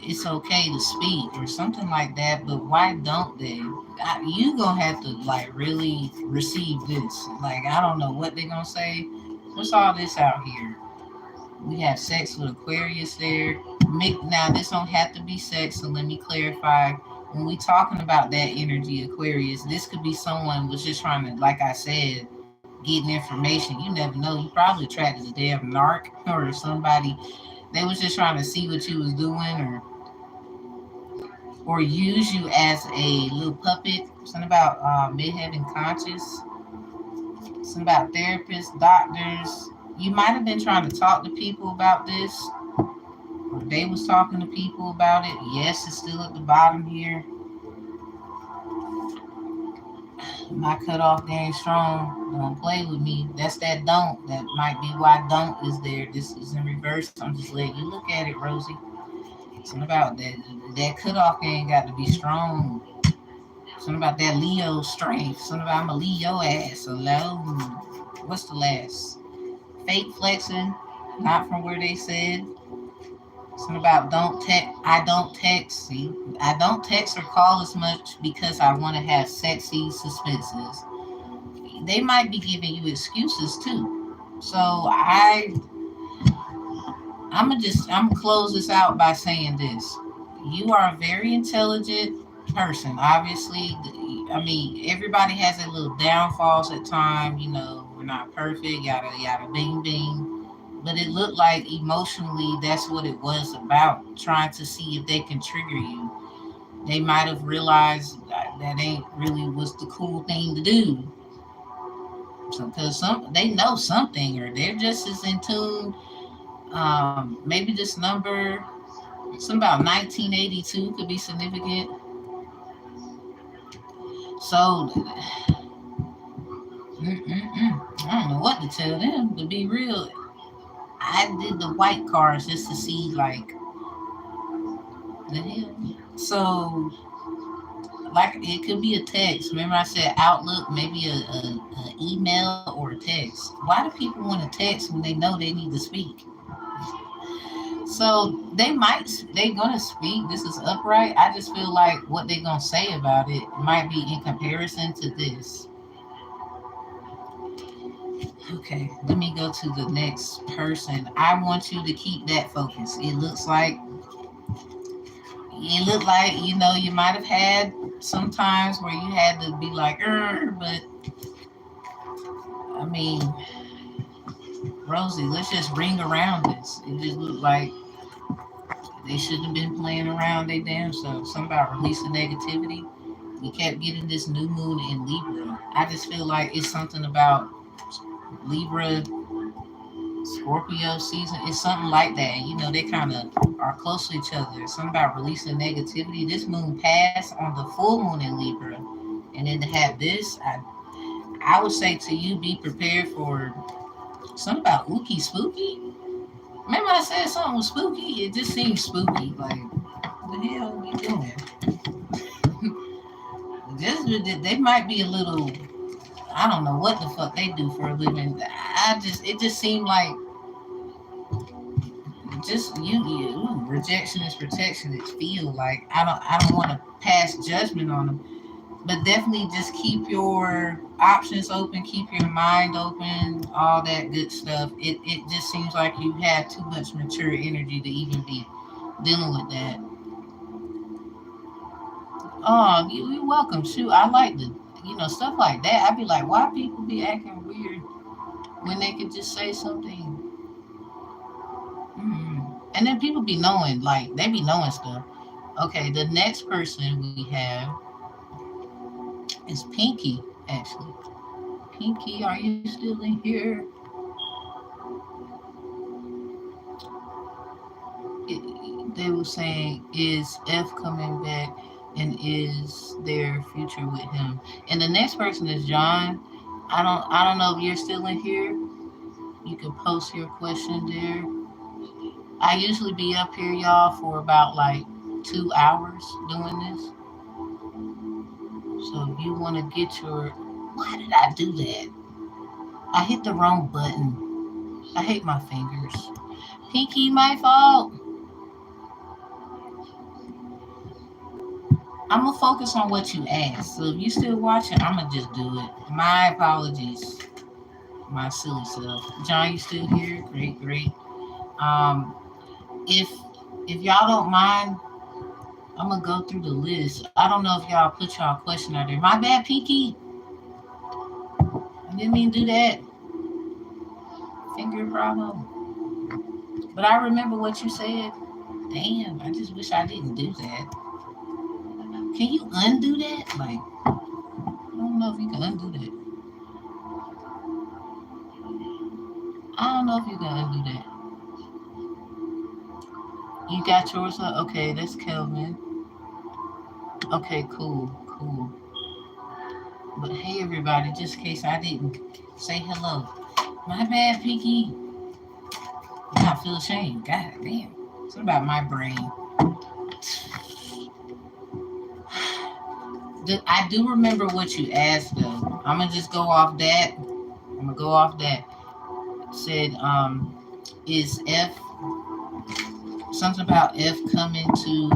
[SPEAKER 1] it's okay to speak or something like that, but why don't they? You gonna have to like really receive this. Like, I don't know what they gonna say. What's all this out here? We have sex with Aquarius there. Now this don't have to be sex, so let me clarify. When we talking about that energy, Aquarius, this could be someone was just trying to, like I said, getting information. You never know. You probably attracted a damn narc or somebody. They was just trying to see what you was doing, or use you as a little puppet. Something about midheaven conscious. Something about therapists, doctors. You might have been trying to talk to people about this, or they was talking to people about it. Yes, it's still at the bottom here. My cutoff game strong. Don't play with me. That's that don't. That might be why don't is there. This is in reverse. I'm just letting you look at it, Rosie. Something about that. That cutoff game got to be strong. Something about that Leo strength. Something about I'm a Leo ass alone. What's the last? Fake flexing. Not from where they said. Something about don't text. I don't text. See, I don't text or call as much because I want to have sexy suspenses. They might be giving you excuses too. So I'm gonna close this out by saying this. You are a very intelligent person. Obviously, I mean, everybody has their little downfalls at times. You know, we're not perfect. Yada yada, bing bing. But it looked like emotionally, that's what it was about. Trying to see if they can trigger you. They might have realized that ain't really was the cool thing to do. So, because they know something, or they're just as in tune. Maybe this number, something about 1982 could be significant. So, I don't know what to tell them. To be real, I did the white cards just to see, like, the hell. So, like, it could be a text. Remember, I said Outlook, maybe a email or a text. Why do people want to text when they know they need to speak? So they gonna speak. This is upright. I just feel like what they gonna say about it might be in comparison to this. Okay, let me go to the next person. I want you to keep that focus. It looked like, you know, you might have had sometimes where you had to be like, but I mean, Rosie, let's just ring around this. It just looked like they shouldn't have been playing around they damn self. Something about releasing negativity. We kept getting this new moon in Libra. I just feel like it's something about Libra, Scorpio season. It's something like that. You know, they kind of are close to each other. Something about releasing negativity. This moon passed on the full moon in Libra. And then to have this, I would say to you, be prepared for something about ookie spooky. Remember I said something was spooky? It just seems spooky. Like, what the hell are you doing? Just they might be a little. I don't know what the fuck they do for a living. It just seemed like just rejection is protection. It feel like I don't want to pass judgment on them, but definitely just keep your options open, keep your mind open, all that good stuff. It just seems like you have too much mature energy to even be dealing with that. Oh, you're welcome. Shoot, I like the stuff like that. I'd be like, why people be acting weird when they could just say something. And then people be knowing, like they be knowing stuff. Okay, the next person we have is Pinky. Actually, Pinky, are you still in here? They were saying, is F coming back, and is there future with him? And the next person is John. I don't know if you're still in here. You can post your question there. I usually be up here, y'all, for about like 2 hours doing this. So if you want to get your, why did I do that? I hit the wrong button. I hate my fingers. Pinky, my fault. I'm gonna focus on what you asked. So if you still watching, I'm gonna just do it. My apologies, my silly self. John, you still here? Great, great. Um, if y'all don't mind, I'm gonna go through the list. I don't know if y'all put y'all question out there. My bad, Pinky. I didn't mean to do that. Finger problem. But I remember what you said. Damn, I just wish I didn't do that. Can you undo that? Like, I don't know if you can undo that. I don't know if you can undo that. You got yours up? Okay, that's Kelvin. Okay, cool, cool. But hey, everybody, just in case I didn't say hello. My bad, Pinky. I feel ashamed. God damn. It's about my brain. I do remember what you asked, though. I'm going to just go off that. It said, is F, something about F coming to,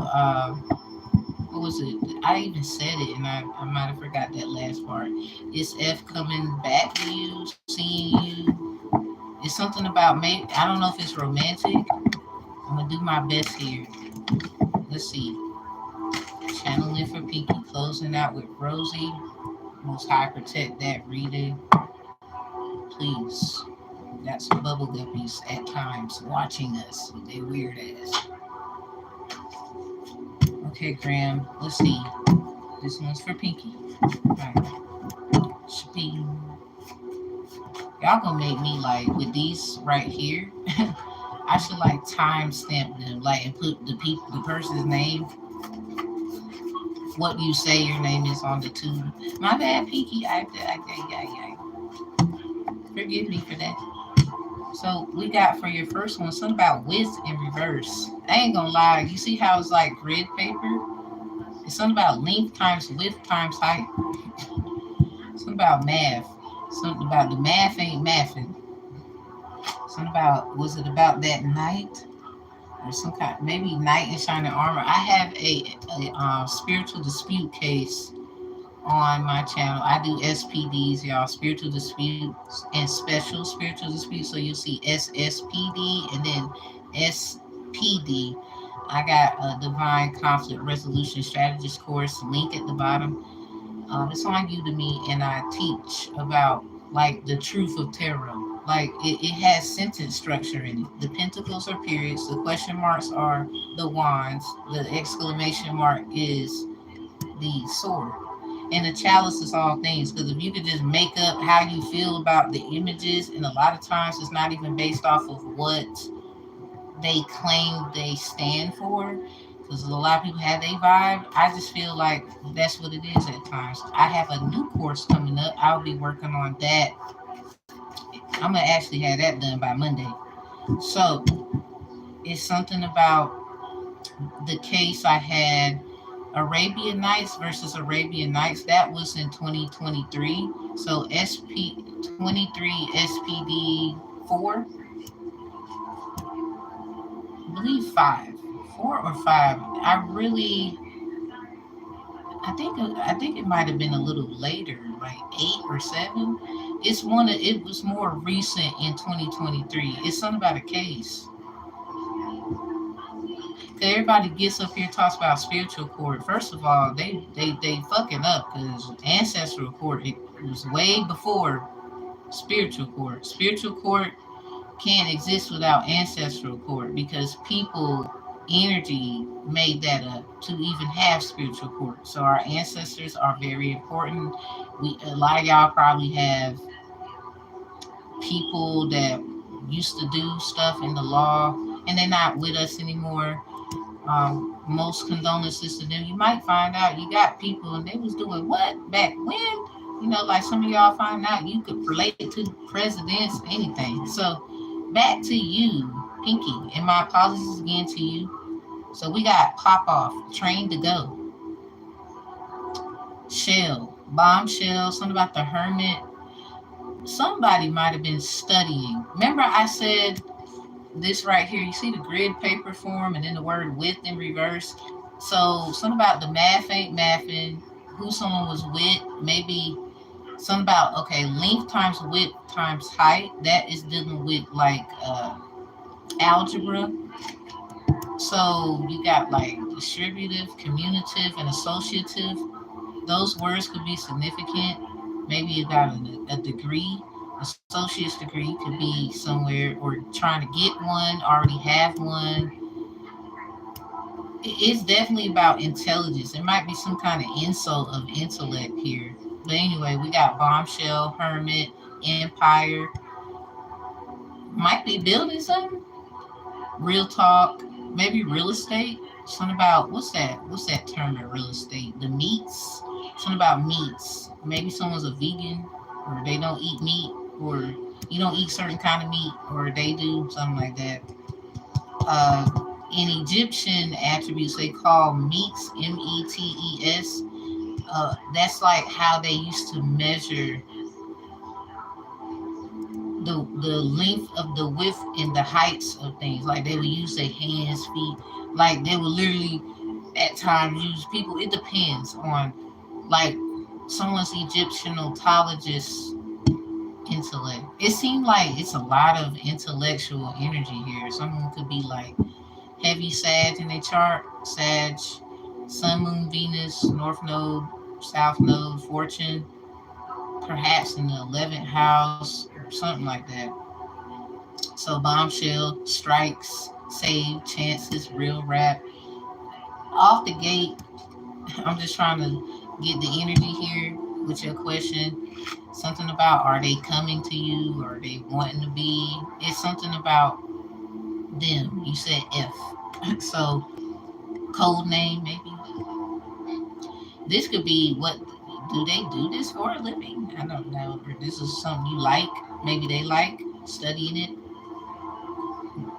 [SPEAKER 1] what was it? I even said it, and I might have forgot that last part. Is F coming back to you, seeing you? It's something about, maybe, I don't know if it's romantic. I'm going to do my best here. Let's see. Channeling for Pinky, closing out with Rosie. Most High protect that reading. Please. Got some bubble guppies at times watching us with their weird ass. Okay, Graham. Let's see. This one's for Pinky. Alright. Y'all gonna make me like with these right here. I should like time stamp them, like, and put the person's name. What you say your name is on the tube. My bad, Pinky. I forgive me for that. So we got for your first one something about width in reverse. I ain't gonna lie. You see how it's like grid paper? It's something about length times width times height. Something about math. Something about the math ain't mathing. Something about, was it about that night? Or some kind, maybe knight in shining armor. I have a spiritual dispute case on my channel. I do SPDs, y'all, spiritual disputes and special spiritual disputes. So you'll see SSPD and then SPD. I got a divine conflict resolution strategist course, link at the bottom. It's on Udemy, and I teach about like the truth of tarot. Like it has sentence structure in it. The pentacles are periods, the question marks are the wands, the exclamation mark is the sword, and the chalice is all things. Because if you could just make up how you feel about the images, and a lot of times it's not even based off of what they claim they stand for, because a lot of people have their vibe. I just feel like that's what it is at times. I have a new course coming up. I'll be working on that. I'm gonna actually have that done by Monday. So it's something about the case I had, Arabian Nights versus Arabian Nights. That was in 2023. So SP 23 SPD 4, I believe 5, 4 or 5. I think it might have been a little later, like 8 or 7. It was more recent in 2023. It's something about a case. Everybody gets up here talks about spiritual court. First of all, they fucking up, because ancestral court, it was way before spiritual court. Spiritual court can't exist without ancestral court, because people energy made that up to even have spiritual court. So our ancestors are very important. A lot of y'all probably have people that used to do stuff in the law, and they're not with us anymore. Most condolences to them. You might find out you got people and they was doing what back when. Like some of y'all find out you could relate to presidents, anything. So back to you, Pinky, and my apologies again to you. So we got pop off, train to go, shell, bombshell, something about the hermit. Somebody might have been studying. Remember I said this right here, you see the grid paper form and then the word with in reverse. So something about the math ain't mathing, who someone was with, maybe something about, okay, length times width times height. That is dealing with like algebra. So you got like distributive, commutative, and associative. Those words could be significant. Maybe you got a degree, associate's degree could be somewhere, or trying to get one, already have one. It's definitely about intelligence. There might be some kind of insult of intellect here. But anyway, we got bombshell, hermit, empire. Might be building something. Real talk, maybe real estate. Something about what's that? What's that term in real estate? The meats. Something about meats. Maybe someone's a vegan, or they don't eat meat, or you don't eat certain kind of meat, or they do something like that. In Egyptian attributes, they call meats METES. That's like how they used to measure the length of the width and the heights of things. Like they would use their hands, feet. Like they would literally at times use people. It depends on like someone's Egyptologist intellect. It seemed like it's a lot of intellectual energy here. Someone could be like heavy Sag in their chart. Sag, Sun, Moon, Venus, North Node, South Node, Fortune, perhaps in the 11th house or something like that. So bombshell, strikes, save, chances, real rap. Off the gate, I'm just trying to get the energy here with your question. Something about, are they coming to you? Or are they wanting to be? It's something about them. You said F. So code name maybe. This could be what, do they do this for a living? I don't know. Or this is something you like. Maybe they like studying it.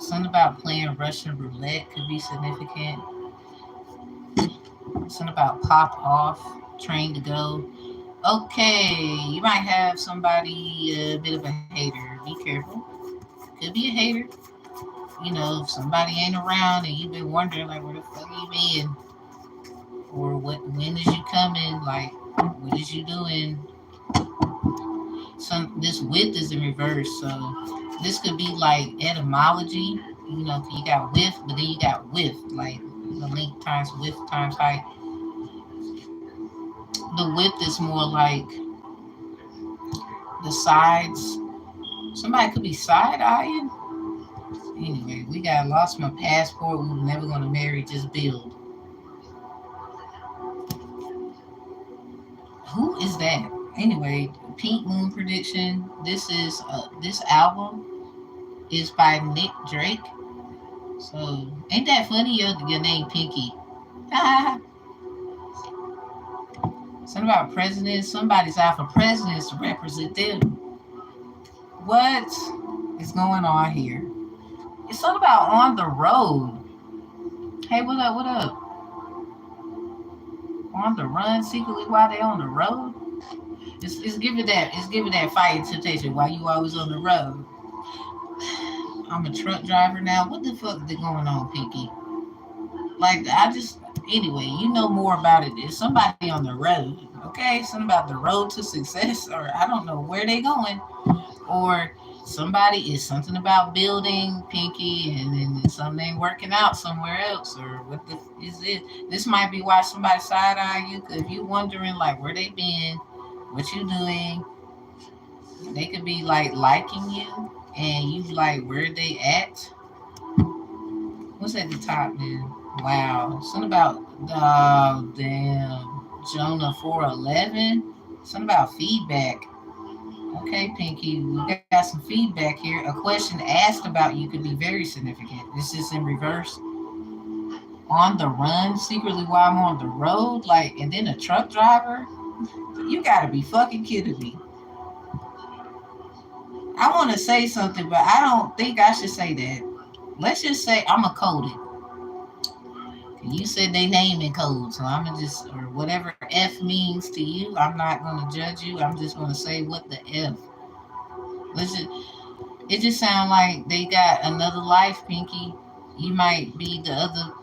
[SPEAKER 1] Something about playing Russian roulette could be significant. Something about pop off, train to go. Okay, you might have somebody a bit of a hater. Be careful. Could be a hater. If somebody ain't around and you've been wondering like where the fuck you been, or when is you coming, like what is you doing. This width is in reverse, so this could be like etymology. You got width, but then you got width, like the length times width times height. The width is more like the sides. Somebody could be side-eyeing. Anyway, we got lost my passport. We were never going to marry, just build. Who is that? Anyway, Pink Moon prediction. This album is by Nick Drake. So ain't that funny? Your name Pinky. Something about presidents. Somebody's out for presidents to represent them. What is going on here? It's something about on the road. Hey, what up? What up? On the run secretly while they on the road. It's giving that. It's giving that fire temptation. Why you always on the road? I'm a truck driver now. What the fuck is going on, Pinky? Like anyway, you know more about it. It's somebody on the road, okay? Something about the road to success, or I don't know where they going, or somebody is something about building, Pinky, and then something ain't working out somewhere else, or what the is it? This might be why somebody side eye you, if you wondering like where they been, what you doing. They could be like liking you, and you like where they at. What's at the top, man? Wow. Something about, oh, damn. Jonah 411. Something about feedback. Okay, Pinky, we got some feedback here. A question asked about you could be very significant. This is in reverse. On the run, secretly while I'm on the road, like, and then a truck driver? You gotta be fucking kidding me. I want to say something, but I don't think I should say that. Let's just say I'm a coded. You said they name in code, so I'm gonna just, or whatever F means to you, I'm not gonna judge you. I'm just gonna say what the F. Listen, it just sounds like they got another life, Pinky. You might be the other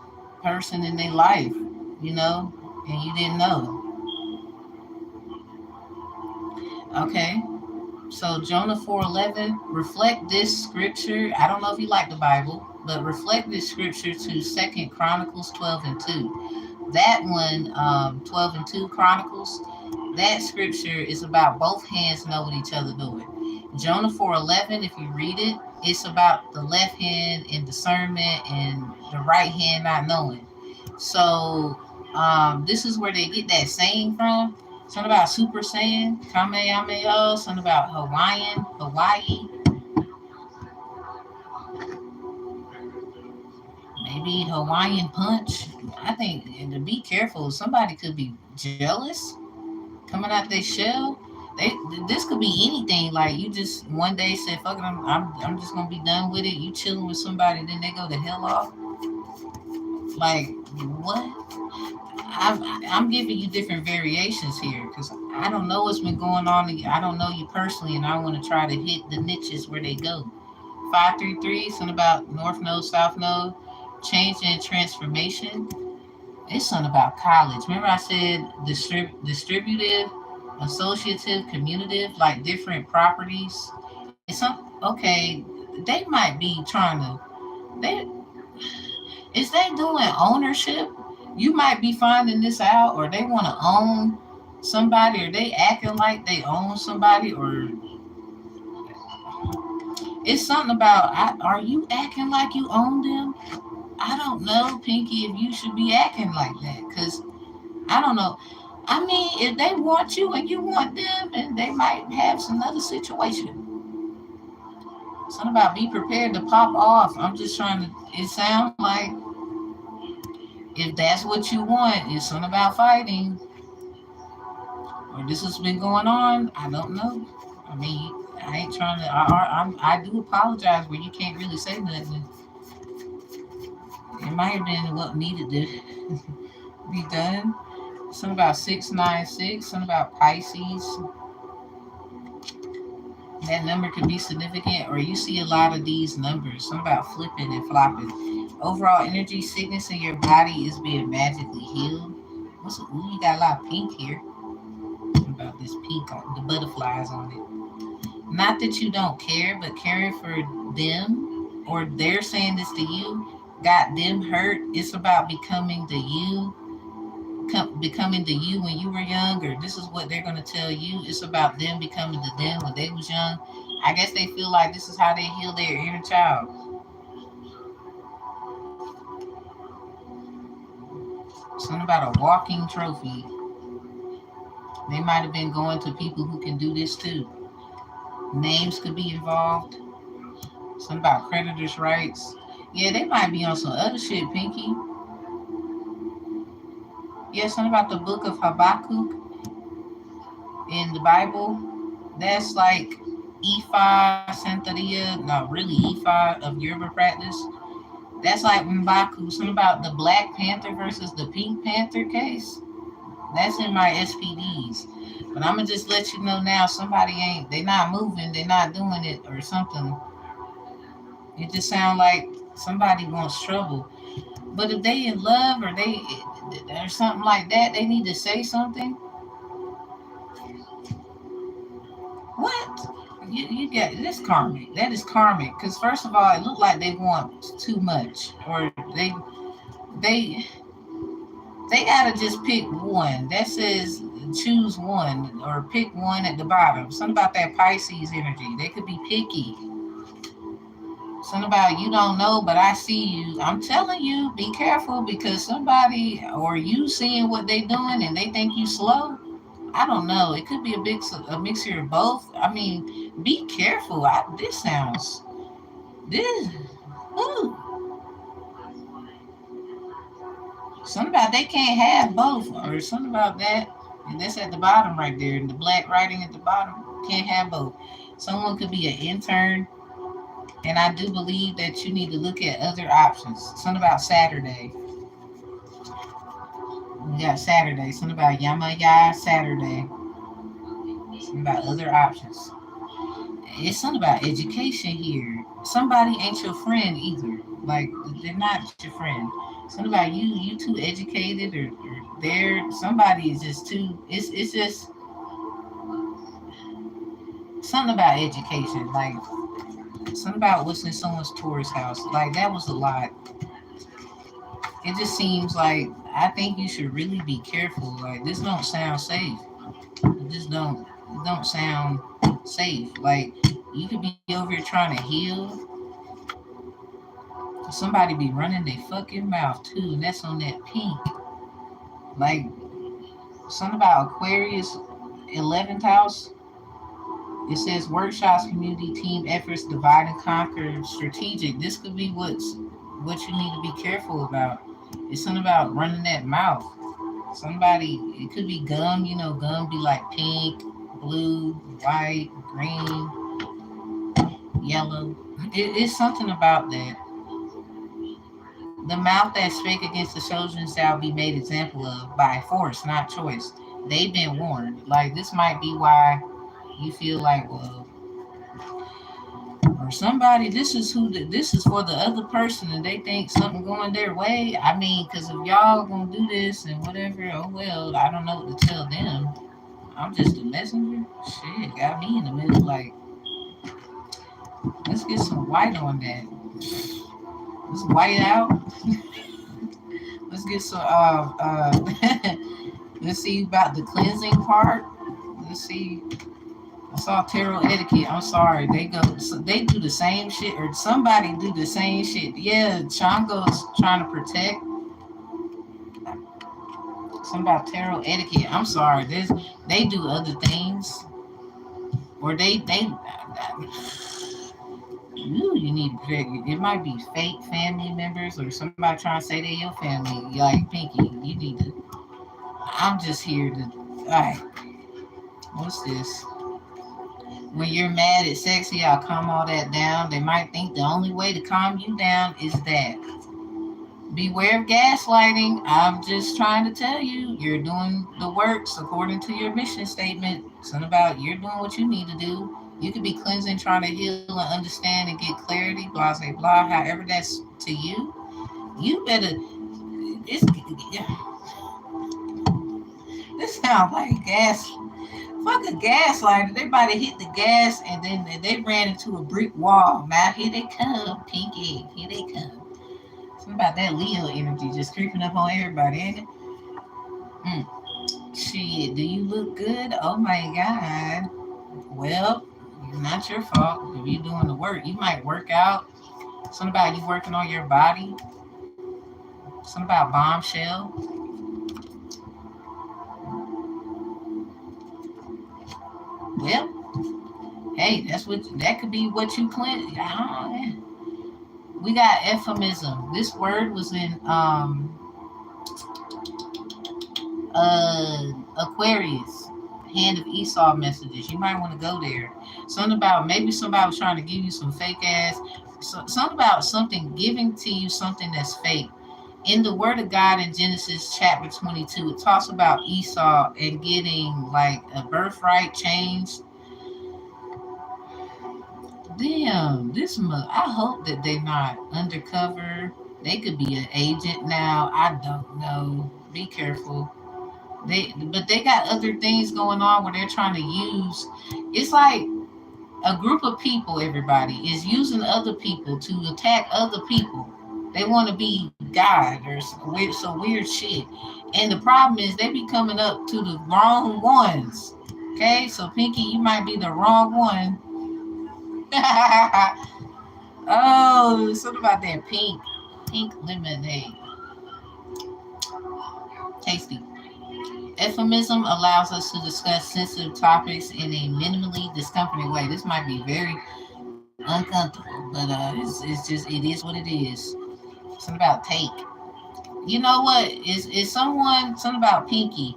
[SPEAKER 1] person in their life, you know, and you didn't know. Okay. So Jonah 4:11, reflect this scripture. I don't know if you like the Bible, but reflect this scripture to 2 Chronicles 12:2. That one, 12:2 Chronicles, that scripture is about both hands know what each other doing. Jonah 4:11, if you read it, it's about the left hand and discernment and the right hand not knowing. So this is where they get that saying from. Something about Super Saiyan, Kamehameha, something about Hawaii. Maybe Hawaiian Punch. I think, and to be careful, somebody could be jealous coming out their shell. They this could be anything. Like you just one day said, "Fuck it, I'm just gonna be done with it." You chilling with somebody, then they go the hell off. Like what? I'm giving you different variations here because I don't know what's been going on. I don't know you personally, and I want to try to hit the niches where they go. 533, something about North Node, South Node, change and transformation. It's something about college. Remember I said distributive, associative, commutative, like different properties. It's some okay. They might be trying to. They is they doing ownership? You might be finding this out, or they want to own somebody, or they acting like they own somebody, or it's something about. Are you acting like you own them? I don't know, Pinky, if you should be acting like that, because I don't know. I mean, if they want you and you want them, and they might have some other situation. Something about be prepared to pop off. I'm just trying to. It sounds like if that's what you want, it's something about fighting, or this has been going on. I don't know. I mean, I ain't trying to. I do apologize where you can't really say nothing. It might have been what needed to be done. Something about 696. Something about Pisces. That number could be significant, or you see a lot of these numbers. Something about flipping and flopping. Overall energy sickness in your body is being magically healed. Ooh, you got a lot of pink here. Something about this pink on the butterflies on it. Not that you don't care, but caring for them, or they're saying this to you, got them hurt. It's about becoming the you becoming the you when you were younger. This is what they're going to tell you. It's about them becoming the them when they was young. I guess they feel like this is how they heal their inner child. Something about a walking trophy. They might have been going to people who can do this too. Names could be involved. Something about creditors' rights. Yeah, they might be on some other shit, Pinky. Yeah, something about the book of Habakkuk in the Bible. That's like Ifa Santeria, no, really Ifa of Yoruba practice. That's like Mbaku. Something about the Black Panther versus the Pink Panther case. That's in my SPDs. But I'm gonna just let you know now. Somebody ain't. They not moving. They not doing it or something. It just sound like somebody wants trouble. But if they in love or they or something like that, they need to say something. What? You get this karmic. That is karmic. Because first of all, it looked like they want too much, or they they gotta just pick one. That says choose one or pick one at the bottom. Something about that Pisces energy. They could be picky. Something about you don't know, but I see you. I'm telling you, be careful because somebody or you seeing what they doing and they think you slow. I don't know. It could be a mixture of both. I mean, be careful. This sounds this. Ooh, something about they can't have both, or something about that. And that's at the bottom right there. And the black writing at the bottom can't have both. Someone could be an intern, and I do believe that you need to look at other options. Something about Saturday. We got Saturday. Something about Yamaya Saturday. Something about other options. It's something about education here. Somebody ain't your friend either. Like they're not your friend. Something about you too educated or they're somebody is just too it's just something about education. Like something about what's in someone's tourist house. Like that was a lot. It just seems like I think you should really be careful. Like this don't sound safe. It just don't sound safe. Like you could be over here trying to heal. Somebody be running their fucking mouth too, and that's on that pink. Like something about Aquarius 11th house. It says workshops, community team efforts, divide and conquer, strategic. This could be what you need to be careful about. It's something about running that mouth. Somebody, it could be gum. You know, gum be like pink, blue, white, green, yellow. It's something about that. The mouth that spake against the children shall be made example of by force, not choice. They've been warned. Like this might be why you feel like, well, or somebody. This is for the other person, and they think something going their way. I mean, because if y'all gonna do this and whatever, oh well, I don't know what to tell them. I'm just a messenger. Shit, got me in the middle. Like, let's get some white on that. Let's white out. Let's get some. Let's see about the cleansing part. Let's see. I saw tarot etiquette. I'm sorry. They do the same shit, or somebody do the same shit. Yeah, Chango's trying to protect. Something about tarot etiquette. I'm sorry. They do other things, or they. Ooh, you need it might be fake family members or somebody trying to say they're your family. Like Pinky, you need to. I'm just here to. All right, what's this? When you're mad at sexy, I'll calm all that down. They might think the only way to calm you down is that. Beware of gaslighting. I'm just trying to tell you, you're doing the works according to your mission statement. Something about you're doing what you need to do. You could be cleansing, trying to heal and understand and get clarity, blah, blah, blah. However that's to you, you better. This, this sounds like gas. Fuck a gaslighter. They about to hit the gas and then they ran into a brick wall. Now here they come, Pinky. Here they come. Something about that Leo energy just creeping up on everybody, ain't it? Shit, do you look good? Oh my god. Well, Not your fault if you're doing the work. You might work out. Something about you working on your body. Something about bombshell. Well, hey, that could be what you cleanse. We got euphemism. This word was in Aquarius, hand of Esau messages. You might want to go there. Something about maybe somebody was trying to give you some fake ass. Something about something giving to you something that's fake. In the Word of God in Genesis chapter 22, it talks about Esau and getting like a birthright changed. Damn, I hope that they're not undercover. They could be an agent now. I don't know. Be careful. But they got other things going on where they're trying to use. It's like a group of people. Everybody is using other people to attack other people. They want to be God or some weird shit. And the problem is they be coming up to the wrong ones. Okay, so Pinky, you might be the wrong one. Oh, something about that pink lemonade. Tasty. Euphemism allows us to discuss sensitive topics in a minimally discomforting way. This might be very uncomfortable, but it is what it is. Something about take. You know what? Is someone something about pinky?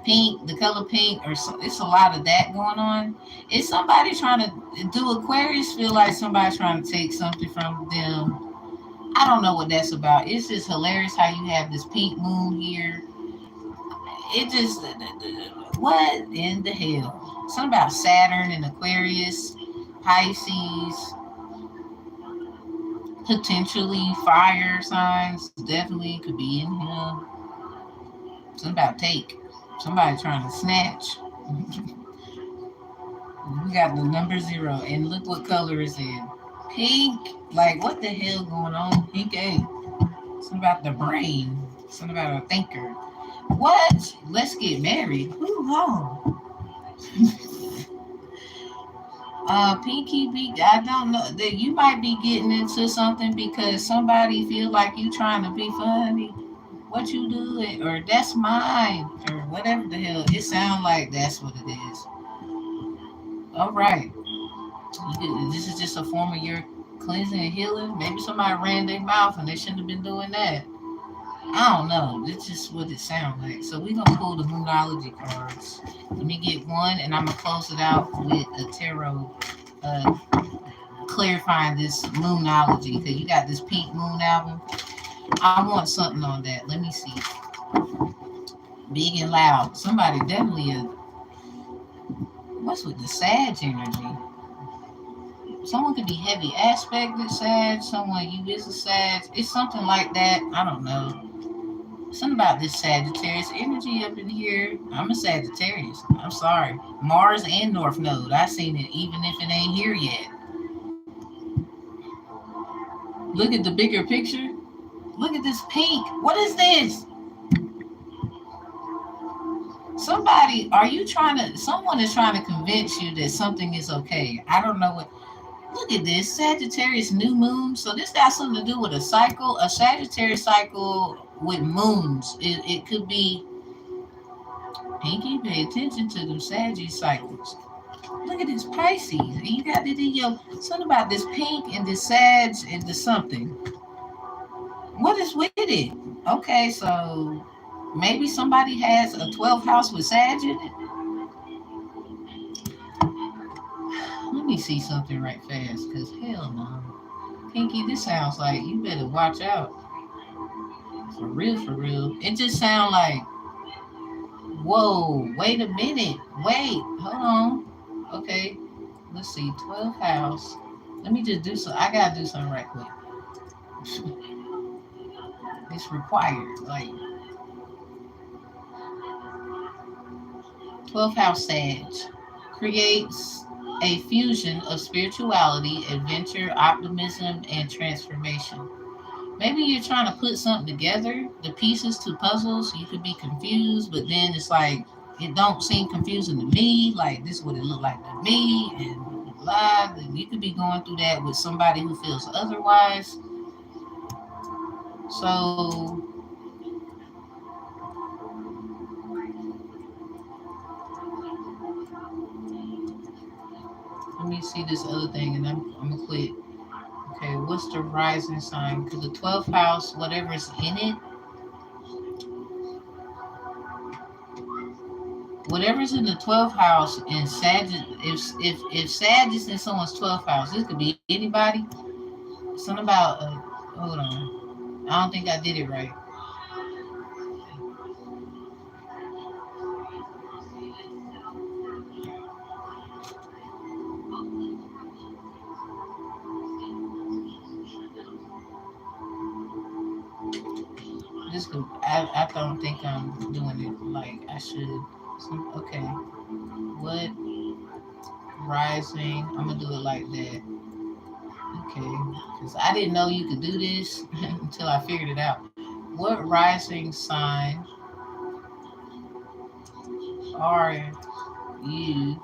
[SPEAKER 1] Pink, the color pink, or it's a lot of that going on. Is somebody trying to do Aquarius feel like somebody trying to take something from them? I don't know what that's about. It's just hilarious how you have this pink moon here. It just what in the hell? Something about Saturn and Aquarius, Pisces, potentially fire signs. Definitely could be in here. Something about take. Somebody trying to snatch. We got the number 0, and look what color is in. Pink. Like, what the hell going on? Pink A. Something about the brain. Something about a thinker. What? Let's get married. Who home? Pinky B, I don't know that you might be getting into something because somebody feel like you trying to be funny. What you do it or that's mine or whatever the hell. It sounds like that's what it is. All right. This is just a form of your cleansing and healing. Maybe somebody ran their mouth and they shouldn't have been doing that. I don't know. It's just what it sounds like. So we're gonna pull the Moonology cards. Let me get one, and I'm gonna close it out with a tarot, clarifying this Moonology because you got this Pink Moon album. I want something on that. Let me see. Big and loud. Somebody definitely what's with the Sag energy? Someone could be heavy aspected Sag. Someone you is a Sag. It's something like that. I don't know. Something about this Sagittarius energy up in here. I'm a Sagittarius. I'm sorry. Mars and North Node. I seen it even if it ain't here yet. Look at the bigger picture. Look at this pink. What is this? Someone is trying to convince you that something is okay. I don't know what. Look at this Sagittarius new moon. So this got something to do with a cycle, a Sagittarius cycle with moons. It could be. Pinky, pay attention to them Sagittarius cycles. Look at this Pisces. And you got it in your something about this pink and this Sag and this something. What is with it? Okay, so maybe somebody has a 12th house with Sag in it. Let me see something right fast, because hell no. Pinky, this sounds like you better watch out. For real, for real. It just sounds like, whoa, wait a minute. Wait, hold on. Okay, let's see, 12th house. Let me just do some, I gotta do something right quick. It's required, like 12th house Sag creates a fusion of spirituality, adventure, optimism, and transformation. Maybe you're trying to put something together, the pieces to puzzles. You could be confused, but then it's like it don't seem confusing to me. Like this is what it looked like to me, and You could be going through that with somebody who feels otherwise. So let me see this other thing, and I'm gonna quit. Okay, what's the rising sign? Because the 12th house, whatever's in it, whatever's in the 12th house and Sag, if Sag is in someone's 12th house, this could be anybody. Something about hold on, I don't think I did it right. This could I don't think I'm doing it like I should. Okay, what rising? I'm gonna do it like that. Okay, because I didn't know you could do this until I figured it out. What rising sign are you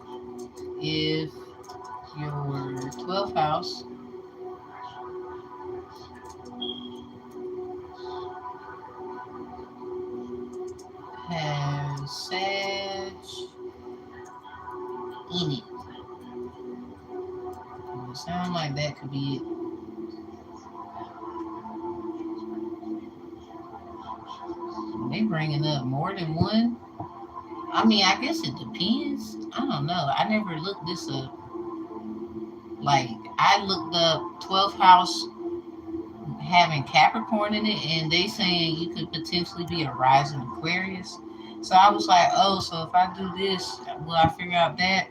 [SPEAKER 1] if your 12th house has Sag in it? It sounds like that could be it. They bringing up more than one. I mean, I guess it depends. I don't know. I never looked this up. Like, I looked up 12th house having Capricorn in it, and they saying you could potentially be a rising Aquarius. So I was like, oh, so if I do this, will I figure out that?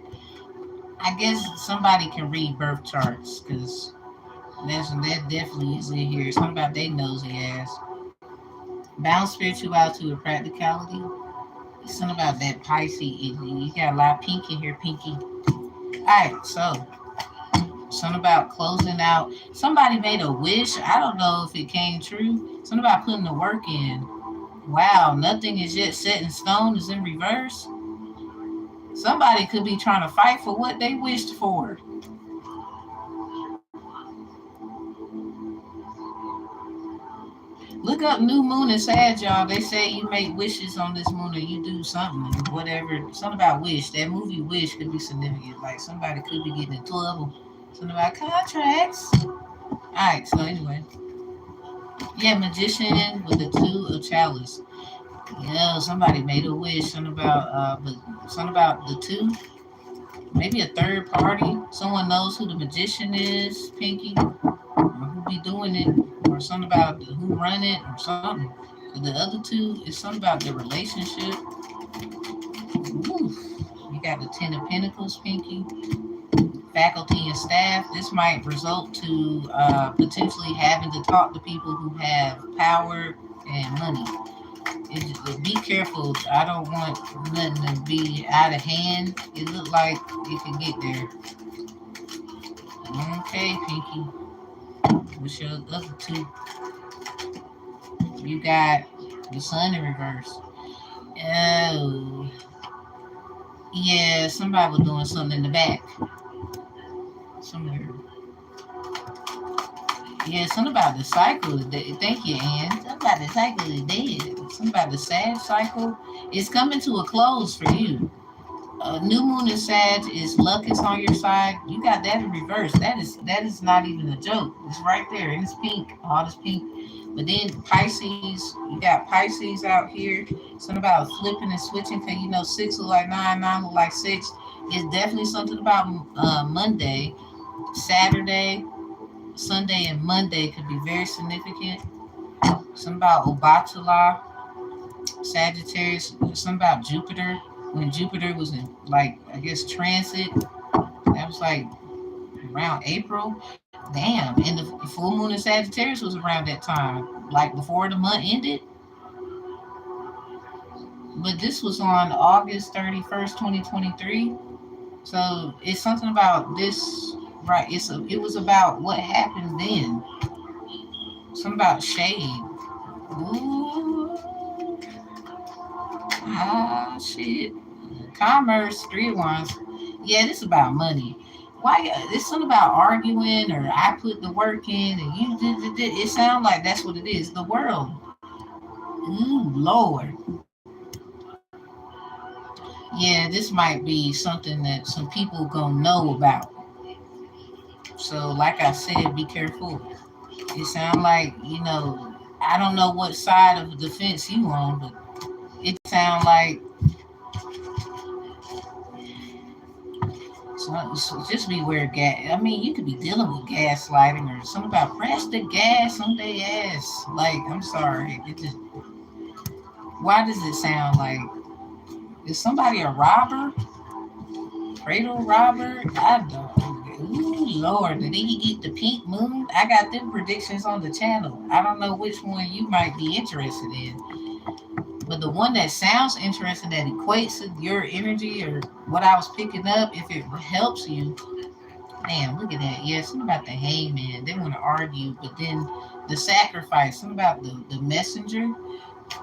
[SPEAKER 1] I guess somebody can read birth charts because that definitely is in here. Something about they nosy ass. Balance spirituality with practicality. Something about that Pisces. You got a lot of pink in here, pinky. Alright, so something about closing out. Somebody made a wish. I don't know if it came true. Something about putting the work in. Wow, nothing is yet set in stone is in reverse. Somebody could be trying to fight for what they wished for. Look up new moon and Sag, y'all. They say you make wishes on this moon or you do something, whatever. Something about wish. That movie Wish could be significant. Like somebody could be getting in trouble. Something about contracts. Alright, so anyway. Yeah, magician with the 2 of chalice. Yeah, somebody made a wish. Something about the 2. Maybe a third party. Someone knows who the magician is, Pinky, or who be doing it, or something about who run it, or something. The other 2 is something about the relationship. Ooh, you got the 10 of Pentacles, Pinky. Faculty and staff. This might result to potentially having to talk to people who have power and money. Be careful. I don't want nothing to be out of hand. It looked like it could get there. Okay, Pinky. What's your other 2? You got the sun in reverse. Oh. Yeah, somebody was doing something in the back. Somewhere. Yeah, something about the cycle. Thank you, Ann. Something about the cycle is dead. Something about the Sag cycle. It's coming to a close for you. New moon in Sag is luck is on your side. You got that in reverse. That is not even a joke. It's right there, and it's pink. All this pink. But then Pisces, you got Pisces out here. Something about flipping and switching. Cause 6 look like 9, 9 look like 6. It's definitely something about Monday, Saturday, Sunday, and Monday could be very significant. Something about Obatala, Sagittarius. Something about Jupiter. When Jupiter was in, like, I guess, transit. That was like around April. Damn. And the full moon in Sagittarius was around that time, like before the month ended. But this was on August 31st, 2023. So it's something about this, right? It was about what happened then. Something about shade. Ooh. Shit. Commerce, 3 of Wands. Yeah, this is about money. Why? It's something about arguing, or I put the work in and you did. It sounds like that's what it is. The world. Ooh, Lord. Yeah, this might be something that some people gonna know about. So, like I said, be careful. It sounds like, I don't know what side of the fence you on, but it sounds like, so just beware gas. I mean, you could be dealing with gaslighting or something about press the gas on their ass. Like, I'm sorry. Why does it sound like, is somebody a robber? Cradle robber? I don't. Ooh, Lord. Did he get the pink moon? I got them predictions on the channel. I don't know which one you might be interested in. But the one that sounds interesting, that equates to your energy or what I was picking up, if it helps you, damn, look at that. Yeah, something about the hangman. They want to argue, but then the sacrifice, something about the messenger.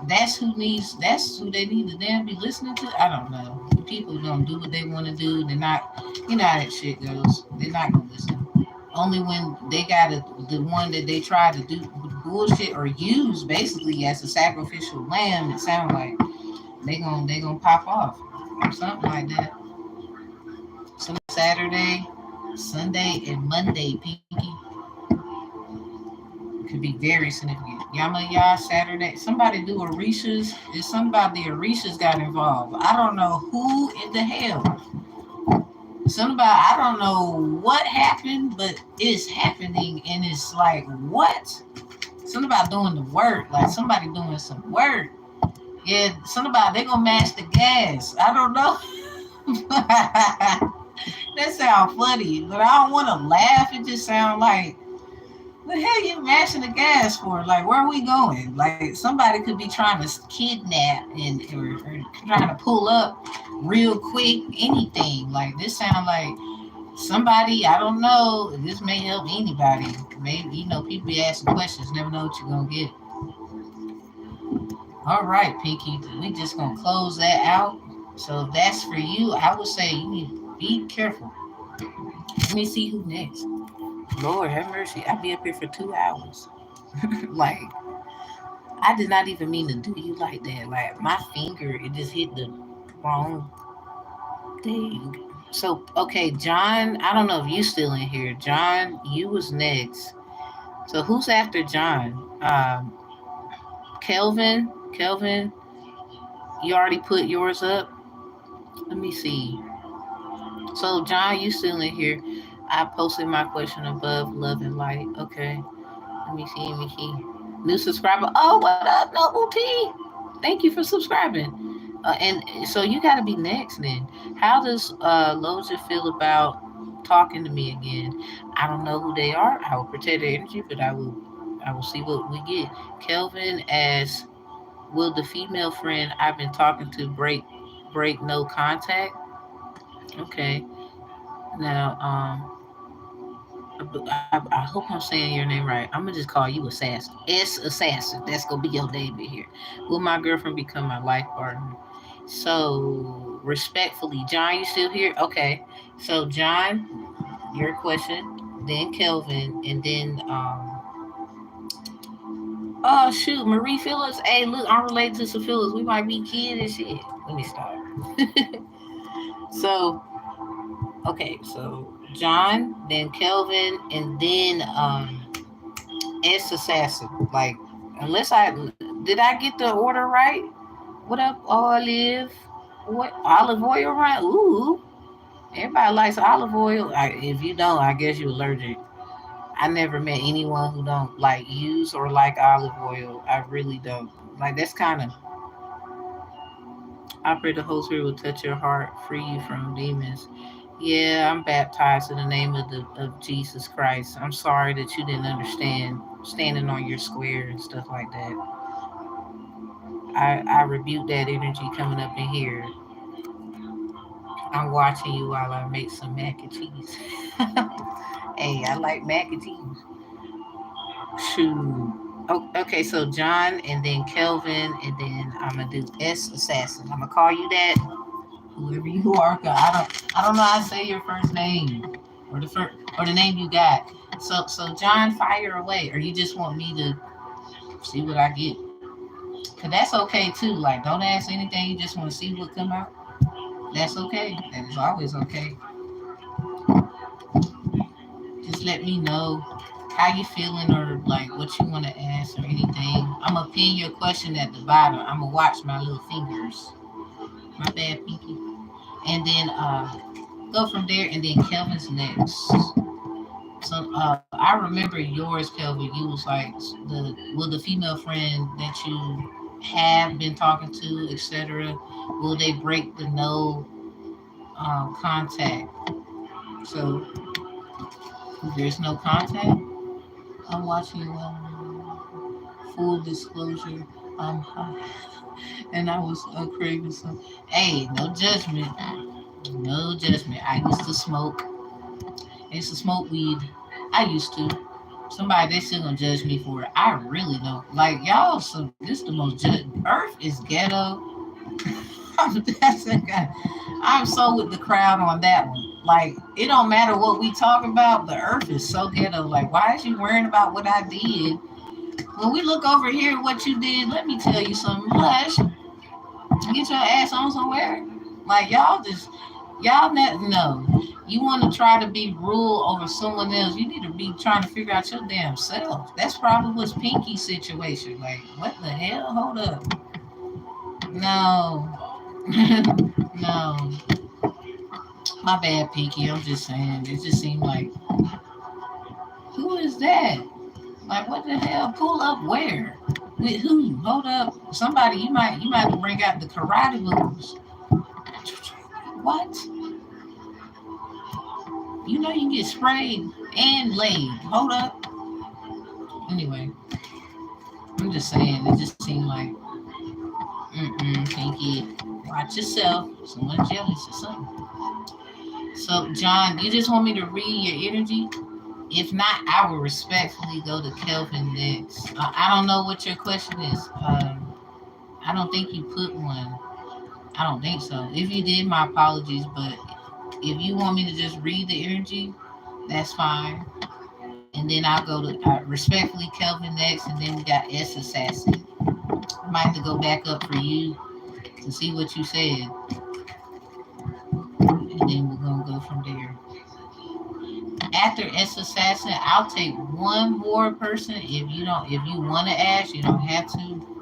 [SPEAKER 1] That's who they need to damn be listening to. I don't know. People gonna do what they want to do. They're not, how that shit goes. They're not gonna listen. Only when they got the one that they try to do bullshit or use basically as a sacrificial lamb. It sounds like they gonna pop off or something like that. So Saturday, Sunday, and Monday, Pinky, could be very significant. Yama Ya Saturday. Somebody do Orishas. If somebody Orishas got involved, I don't know who in the hell. Somebody, I don't know what happened, but it's happening, and it's like what? Something about doing the work, like somebody doing some work. Yeah, something about they gonna match the gas. I don't know. That sounds funny, but I don't want to laugh. It just sounds like, the hell you mashing the gas for? Like, where are we going? Like, somebody could be trying to kidnap or trying to pull up real quick, anything. Like, this sounds like somebody, I don't know. This may help anybody. Maybe, people be asking questions, never know what you're going to get. All right, Pinky, we just going to close that out. So, if that's for you, I would say you need to be careful. Let me see who next. Lord have mercy. I'd be up here for 2 hours. Like, I did not even mean to do you like that. Like, my finger, it just hit the wrong thing. So, okay, John, I don't know if you still in here. John, you was next. So who's after John? Kelvin? Kelvin, you already put yours up? Let me see. So, John, you still in here. I posted my question above, love and light. Okay. Let me see. Let me see. New subscriber. Oh, what up, Noble T? Thank you for subscribing. And so you got to be next then. How does Loja feel about talking to me again? I don't know who they are. I will protect their energy, but I will see what we get. Kelvin as, will the female friend I've been talking to break no contact? Okay. Now, I hope I'm saying your name right. I'm gonna just call you Assassin. Assassin. That's gonna be your name in here. Will my girlfriend become my life partner? So respectfully, John, you still here? Okay. So John, your question, then Kelvin, and then oh shoot, Marie Phillips. Hey, look, I'm related to some Phillips. We might be kids and shit. Let me stop. So okay, so John, then Kelvin, and then S Assassin. Like, unless did I get the order right? What up, Olive? What olive oil, right? Ooh, everybody likes olive oil. If you don't, I guess you're allergic. I never met anyone who don't like use or like olive oil. I really don't. Like, that's kind of. I pray the Holy Spirit will touch your heart, free you from demons. Yeah, I'm baptized in the name of Jesus Christ. I'm sorry that you didn't understand standing on your square and stuff like that. I rebuke that energy coming up in here. I'm watching you while I make some mac and cheese. Hey, I like mac and cheese. Shoot. Oh, okay, so John and then Kelvin and then I'm gonna do S Assassin. I'm gonna call you that. Whoever you are, 'cause I don't know how to say your first name. or the first, or the name you got. So John, fire away, or you just want me to see what I get? Cause that's okay too. Like, don't ask anything. You just want to see what come out. That's okay. That is always okay. Just let me know how you feeling or like what you want to ask or anything. I'm gonna pin your question at the bottom. I'm gonna watch my little fingers. My bad, Pinky. And then go from there. And then Kelvin's next. So I remember yours, Kelvin. You was like the female friend that you have been talking to, etc. Will they break the no contact? So there's no contact. I'm watching you. Full disclosure, I'm high, and I was craving some. Hey, no judgment. No judgment. I used to smoke. I used to smoke weed. I used to. Somebody they still gonna judge me for it. I really don't. Like y'all, so this the most Earth is ghetto. I'm so with the crowd on that one. Like it don't matter what we talk about. The Earth is so ghetto. Like why is you worrying about what I did? When we look over here, what you did, let me tell you something. Hush, get your ass on somewhere. Like y'all not no. You want to try to be rule over someone else. You need to be trying to figure out your damn self. That's probably what's Pinky's situation. Like, what the hell? Hold up. No. No. My bad, Pinky. I'm just saying. It just seemed like, who is that? Like, what the hell? Pull up where? With who? Hold up. Somebody, you might have to bring out the karate moves. What? You know you can get sprayed and laid. Hold up. Anyway, I'm just saying, it just seemed like, Pinky, watch yourself. Someone's jealous or something. So, John, you just want me to read your energy? If not, I will respectfully go to Kelvin next. I don't know what your question is. I don't think you put one. I don't think so. If you did, my apologies. But if you want me to just read the energy, that's fine. And then I'll go to respectfully Kelvin next, and then we got S Assassin. I might have to go back up for you to see what you said, and then we're gonna go from there. After S Assassin, I'll take one more person. If you don't, if you want to ask, you don't have to.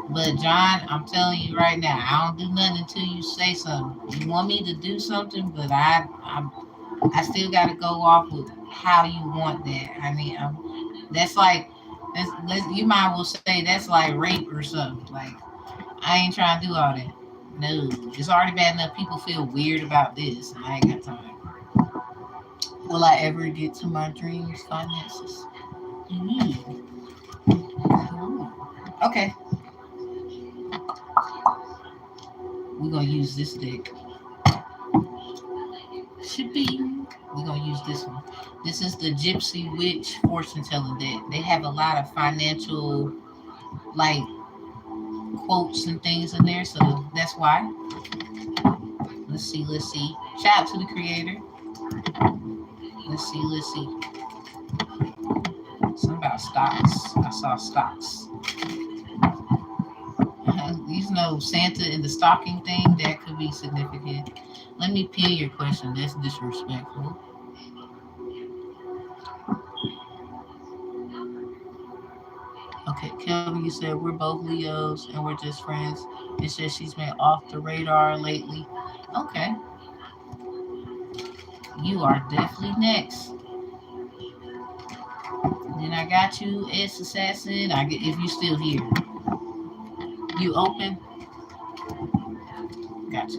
[SPEAKER 1] But John, I'm telling you right now, I don't do nothing until you say something. You want me to do something, but I still got to go off with how you want that. I mean, that's like you might well say that's like rape or something. Like I ain't trying to do all that. No, it's already bad enough people feel weird about this. I ain't got time. Will I ever get to my dreams finances? Mm. Okay, we're gonna use this deck. Should be. We're gonna use this one. This is the Gypsy Witch fortune telling deck. They have a lot of financial like quotes and things in there, so that's why. Let's see, let's see. Shout out to the creator. Let's see, let's see. Something about stocks. I saw stocks. You know, Santa and the stocking thing, that could be significant. Let me pin your question. That's disrespectful. Okay, Kelvin, you said we're both Leos and we're just friends. It says she's been off the radar lately. Okay, you are definitely next. Then I got you, S Assassin. I get if you still here. You open? Gotcha.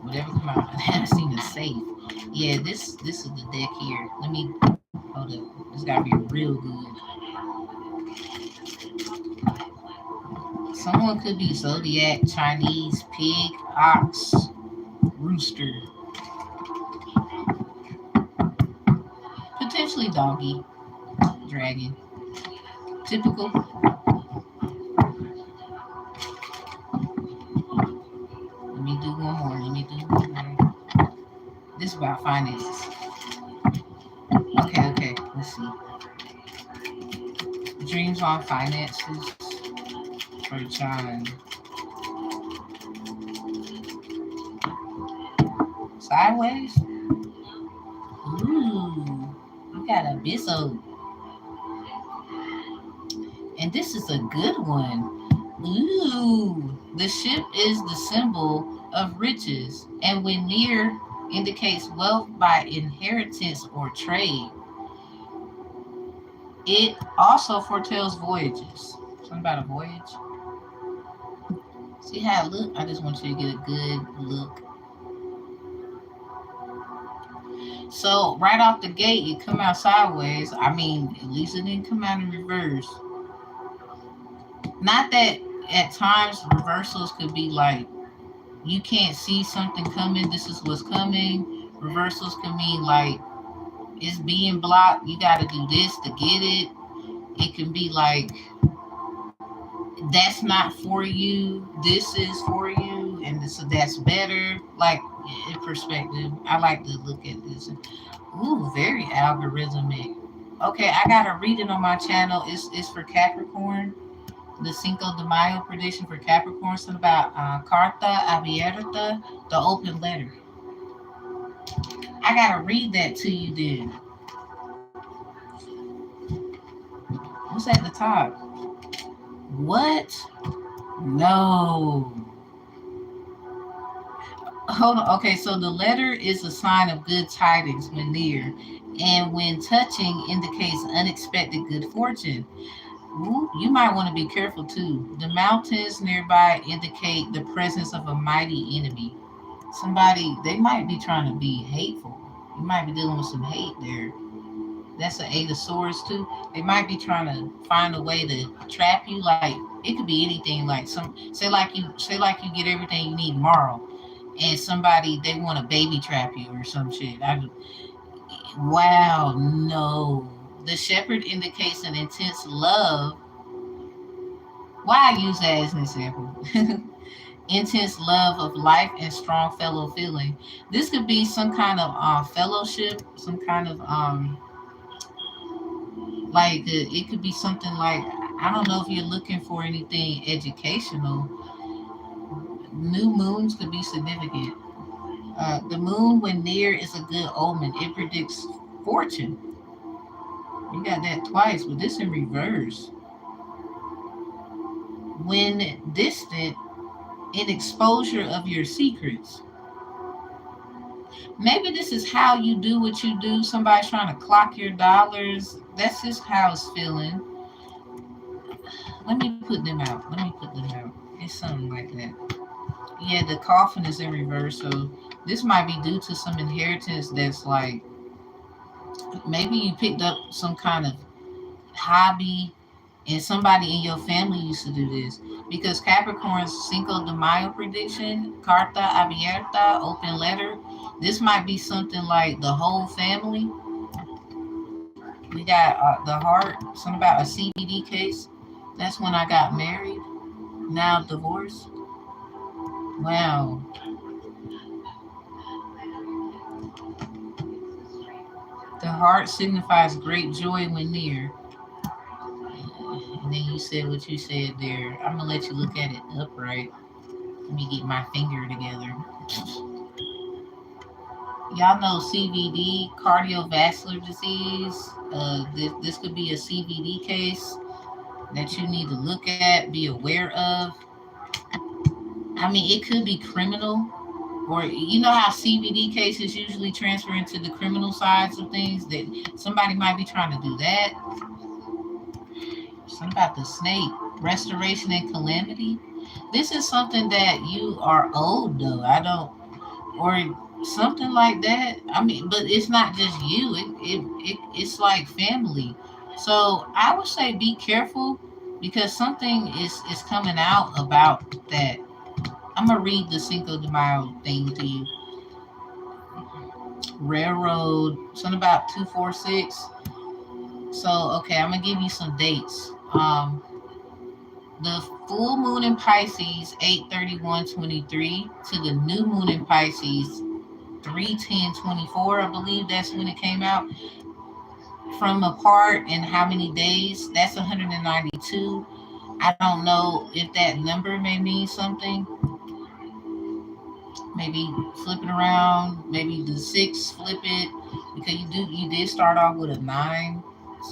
[SPEAKER 1] Whatever come out. I seen the safe. Yeah, this is the deck here. Let me hold up. This gotta be real good. Someone could be zodiac, Chinese, pig, ox, rooster, potentially doggy, dragon. Typical. Let me do one more. This about finances. Okay. Let's see. Dreams on finances for John. Sideways? Ooh, you got a bizzle. And this is a good one. Ooh, the ship is the symbol of riches, and when near indicates wealth by inheritance or trade. It also foretells voyages. Something about a voyage. See how it look? I just want you to get a good look. So right off the gate, it come out sideways. I mean, at least it didn't come out in reverse. Not that at times reversals could be like you can't see something coming. This is what's coming. Reversals can mean like it's being blocked. You got to do this to get it. It can be like that's not for you. This is for you, and so that's better. Like in perspective, I like to look at this. Ooh, very algorithmic. Okay, I got a reading on my channel. It's for Capricorn. The Cinco de Mayo prediction for Capricorn. Something about Carta Abierta, the open letter. I gotta read that to you then. What's at the top? What? No. Hold on. Okay, so the letter is a sign of good tidings when near, and when touching indicates unexpected good fortune. Ooh, you might want to be careful too. The mountains nearby indicate the presence of a mighty enemy. Somebody, they might be trying to be hateful. You might be dealing with some hate there. That's an Eight of Swords too. They might be trying to find a way to trap you. Like it could be anything. Like say like you get everything you need tomorrow, and somebody they want to baby trap you or some shit. Wow, no. The shepherd indicates an intense love. Why I use that as an example? Intense love of life and strong fellow feeling. This could be some kind of fellowship, some kind of like it could be something like I don't know if you're looking for anything educational. New moons could be significant. The moon, when near, is a good omen. It predicts fortune. You got that twice, but this in reverse. When distant, in exposure of your secrets. Maybe this is how you do what you do. Somebody's trying to clock your dollars. That's just how it's feeling. Let me put them out. It's something like that. Yeah, the coffin is in reverse, so this might be due to some inheritance that's like maybe you picked up some kind of hobby and somebody in your family used to do this. Because Capricorn's Cinco de Mayo prediction, Carta Abierta, open letter, this might be something like the whole family. We got the heart, something about a CBD case. That's when I got married, now divorced. Wow. The heart signifies great joy when near. And then you said what you said there. I'm going to let you look at it upright. Let me get my finger together. Y'all know CVD, cardiovascular disease. This could be a CVD case that you need to look at, be aware of. I mean, it could be criminal, or you know how CVD cases usually transfer into the criminal sides of things. That somebody might be trying to do that. Something about the snake, restoration and calamity. This is something that you are owed, though. I don't, or something like that. I mean, but it's not just you. It's like family. So I would say be careful because something is coming out about that. I'm gonna read the Cinco de Mayo thing to you. Railroad, something about 246. So okay, I'm gonna give you some dates. The full moon in Pisces 8/31/23 to the new moon in Pisces 3/10/24, I believe that's when it came out. From apart and how many days? That's 192. I don't know if that number may mean something. Maybe flip it around. Maybe the six, flip it, because you did start off with a nine,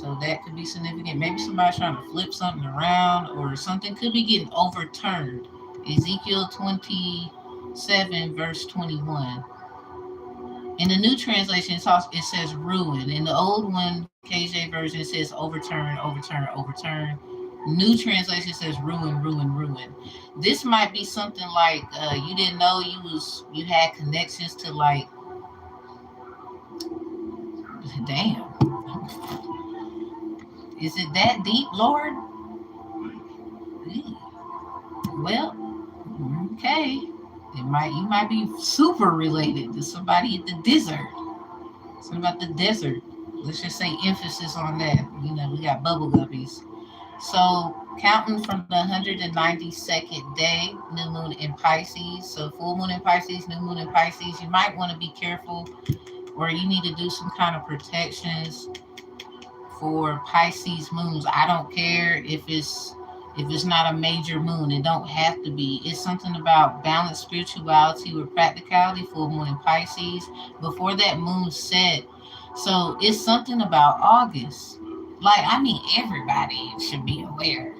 [SPEAKER 1] so that could be significant. Maybe somebody's trying to flip something around, or something could be getting overturned. Ezekiel 27 verse 21. In the new translation, it says ruin. In the old one, KJ version, it says overturn, overturn, overturn. New translation says ruin, ruin, ruin. This might be something like you didn't know you had connections to, like, damn. Is it that deep, Lord? Well, okay. You might be super related to somebody at the desert. Something about the desert. Let's just say emphasis on that. We got bubble guppies. So counting from the 192nd day, new moon in Pisces. So full moon in Pisces, new moon in Pisces. You might want to be careful, or you need to do some kind of protections for Pisces moons. I don't care if it's not a major moon. It don't have to be. It's something about balanced spirituality with practicality. Full moon in Pisces before that moon set. So it's something about August. Like, I mean, everybody should be aware.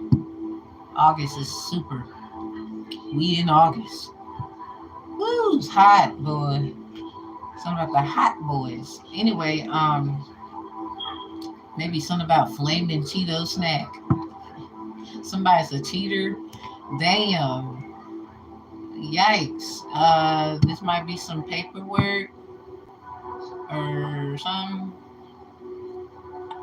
[SPEAKER 1] August is super. We in August. Woo, it's hot, boy. Something about the hot boys. Anyway, maybe something about flaming Cheeto snack. Somebody's a cheater. Damn. Yikes. This might be some paperwork or something.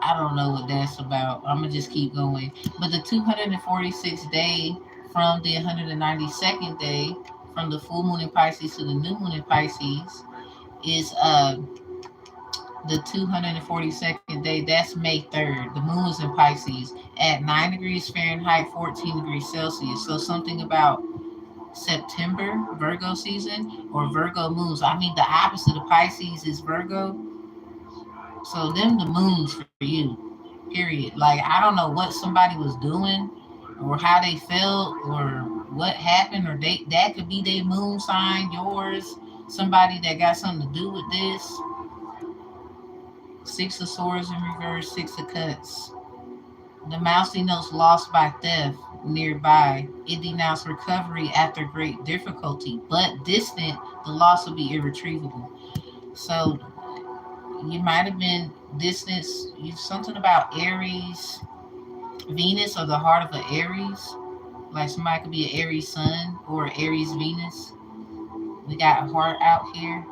[SPEAKER 1] I don't know what that's about. I'm gonna just keep going. But the 246th day from the 192nd day, from the full moon in Pisces to the new moon in Pisces, is the 242nd day. That's May 3rd. The moon is in Pisces at 9 degrees Fahrenheit, 14 degrees Celsius. So something about September, Virgo season, or Virgo moons. I mean, the opposite of Pisces is Virgo. So them the moons for you. Period. Like, I don't know what somebody was doing, or how they felt, or what happened, or that could be their moon sign, yours, somebody that got something to do with this. Six of Swords in reverse, Six of Cups. The mouse denotes lost by theft nearby. It denounces recovery after great difficulty, but distant, the loss will be irretrievable. So you might have been distance. Something about Aries, Venus, or the heart of an Aries. Like, somebody could be an Aries sun or Aries Venus. We got a heart out here.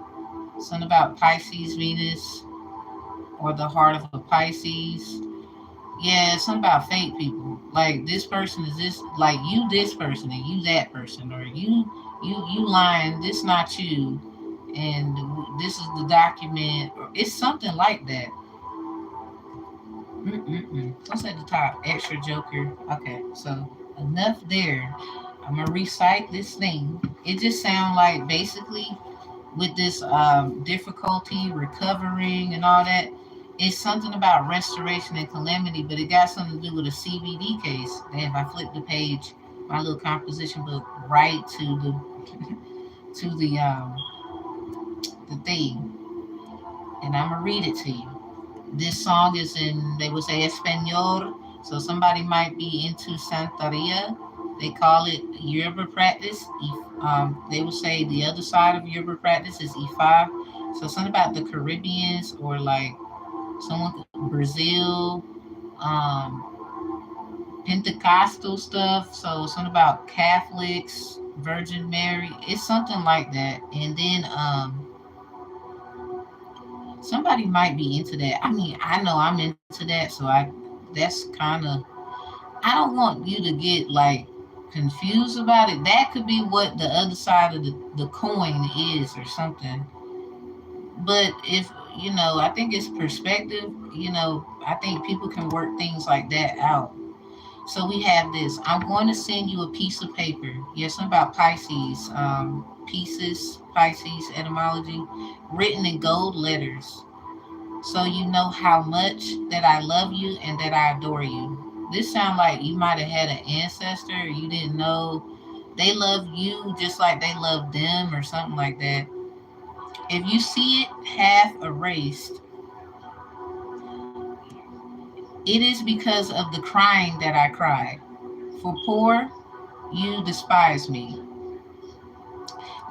[SPEAKER 1] Something about Pisces Venus, or the heart of a Pisces. Yeah, something about fake people. Like, this person is this, like, you this person and you that person, or you lying. This not you, and this is the document. Or it's something like that. What's at the top? Extra Joker. Okay, so enough there. I'm gonna recite this thing. It just sounds like, basically, with this difficulty recovering and all that, it's something about restoration and calamity, but it got something to do with a CBD case. And if I flip the page, my little composition book, right to the thing, and I'm gonna read it to you. This song is in, they would say, Espanol, so somebody might be into Santeria. They call it Yoruba practice. They would say the other side of Yoruba practice is Ifa. So something about the Caribbeans, or like someone, Brazil, Pentecostal stuff. So something about Catholics, Virgin Mary. It's something like that. And then somebody might be into that. I mean, I know I'm into that, so that's kind of, I don't want you to get, like, confused about it. That could be what the other side of the coin is, or something. But if, I think it's perspective. I think people can work things like that out. So we have this. I'm going to send you a piece of paper. Yes, something about Pisces. Pieces, Pisces etymology, written in gold letters. So you know how much that I love you and that I adore you. This sounds like you might have had an ancestor. You didn't know they love you just like they love them or something like that. If you see it half erased, it is because of the crying that I cried. For poor, you despise me.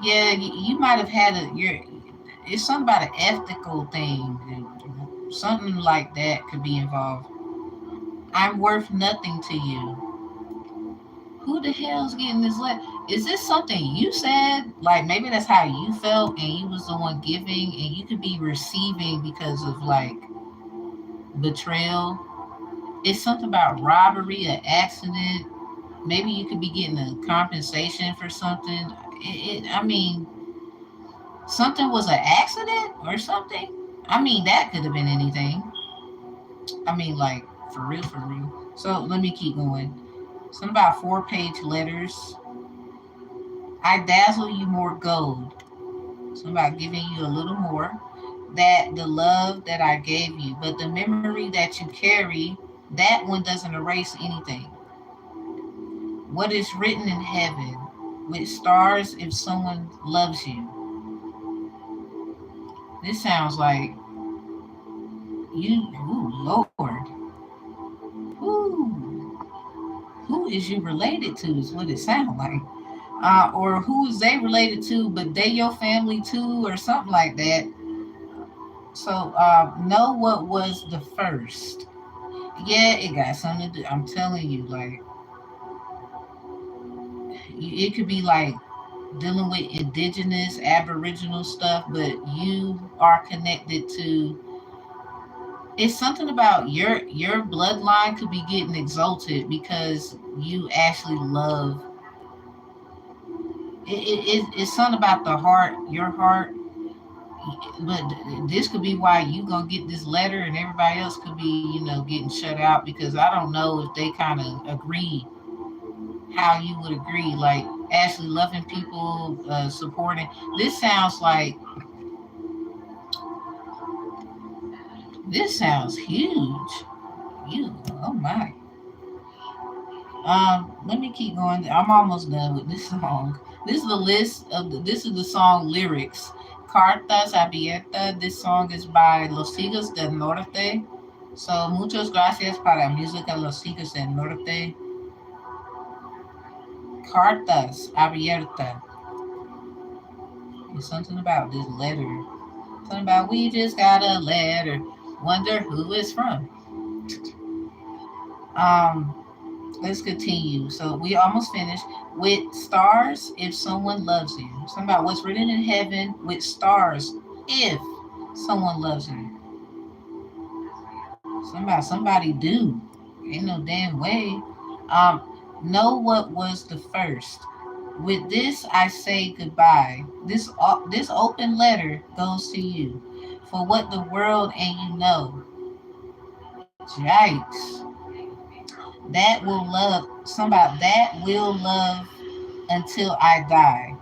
[SPEAKER 1] Yeah, you might have had it's something about an ethical thing. Something like that could be involved. I'm worth nothing to you. Who the hell's getting this letter? Is this something you said? Like maybe that's how you felt and you was the one giving and you could be receiving because of like betrayal. It's something about robbery, an accident. Maybe you could be getting a compensation for something. I mean, something was an accident or something. I mean, that could have been anything. I mean, like, for real, for real. So let me keep going. Some about 4-page letters. I dazzle you more gold. Some about giving you a little more. That the love that I gave you, but the memory that you carry, that one doesn't erase anything. What is written in heaven with stars if someone loves you? This sounds like you, ooh, Lord. Ooh, who is you related to is what it sounds like. Or who is they related to, but they your family too, or something like that. So, know what was the first. Yeah, it got something to do. I'm telling you, like, it could be like dealing with indigenous, aboriginal stuff, but you are connected to. It's something about your bloodline could be getting exalted because you actually love. It's something about the heart, your heart. But this could be why you gonna get this letter, and everybody else could be, getting shut out because I don't know if they kind of agree how you would agree, like actually loving people, supporting. This sounds like this sounds huge. You, oh my. Let me keep going. I'm almost done with this song. This is the list of this is the song lyrics. Cartas Abiertas. This song is by Los Hijos del Norte. So muchas gracias para música Los Hijos del Norte. Cartas Abiertas. There's something about this letter. Something about we just got a letter. Wonder who it's from. Um, let's continue. So we almost finished with stars if someone loves you. Something about what's written in heaven with stars if someone loves you. Something about somebody do. Ain't no damn way. Know what was the first. With this I say goodbye. This open letter goes to you. For what the world and you know. Yikes. That will love somebody that will love until I die.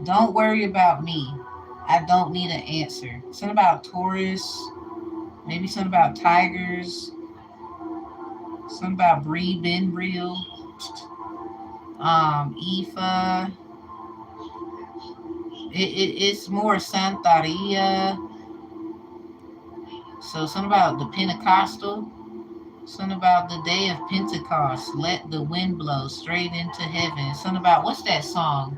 [SPEAKER 1] Don't worry about me. I don't need an answer. Something about Taurus, maybe something about tigers, something about Bree Ben Real, Ifa. It's more Santaria. So something about the Pentecostal. Something about the day of Pentecost. Let the wind blow straight into heaven. Something about what's that song?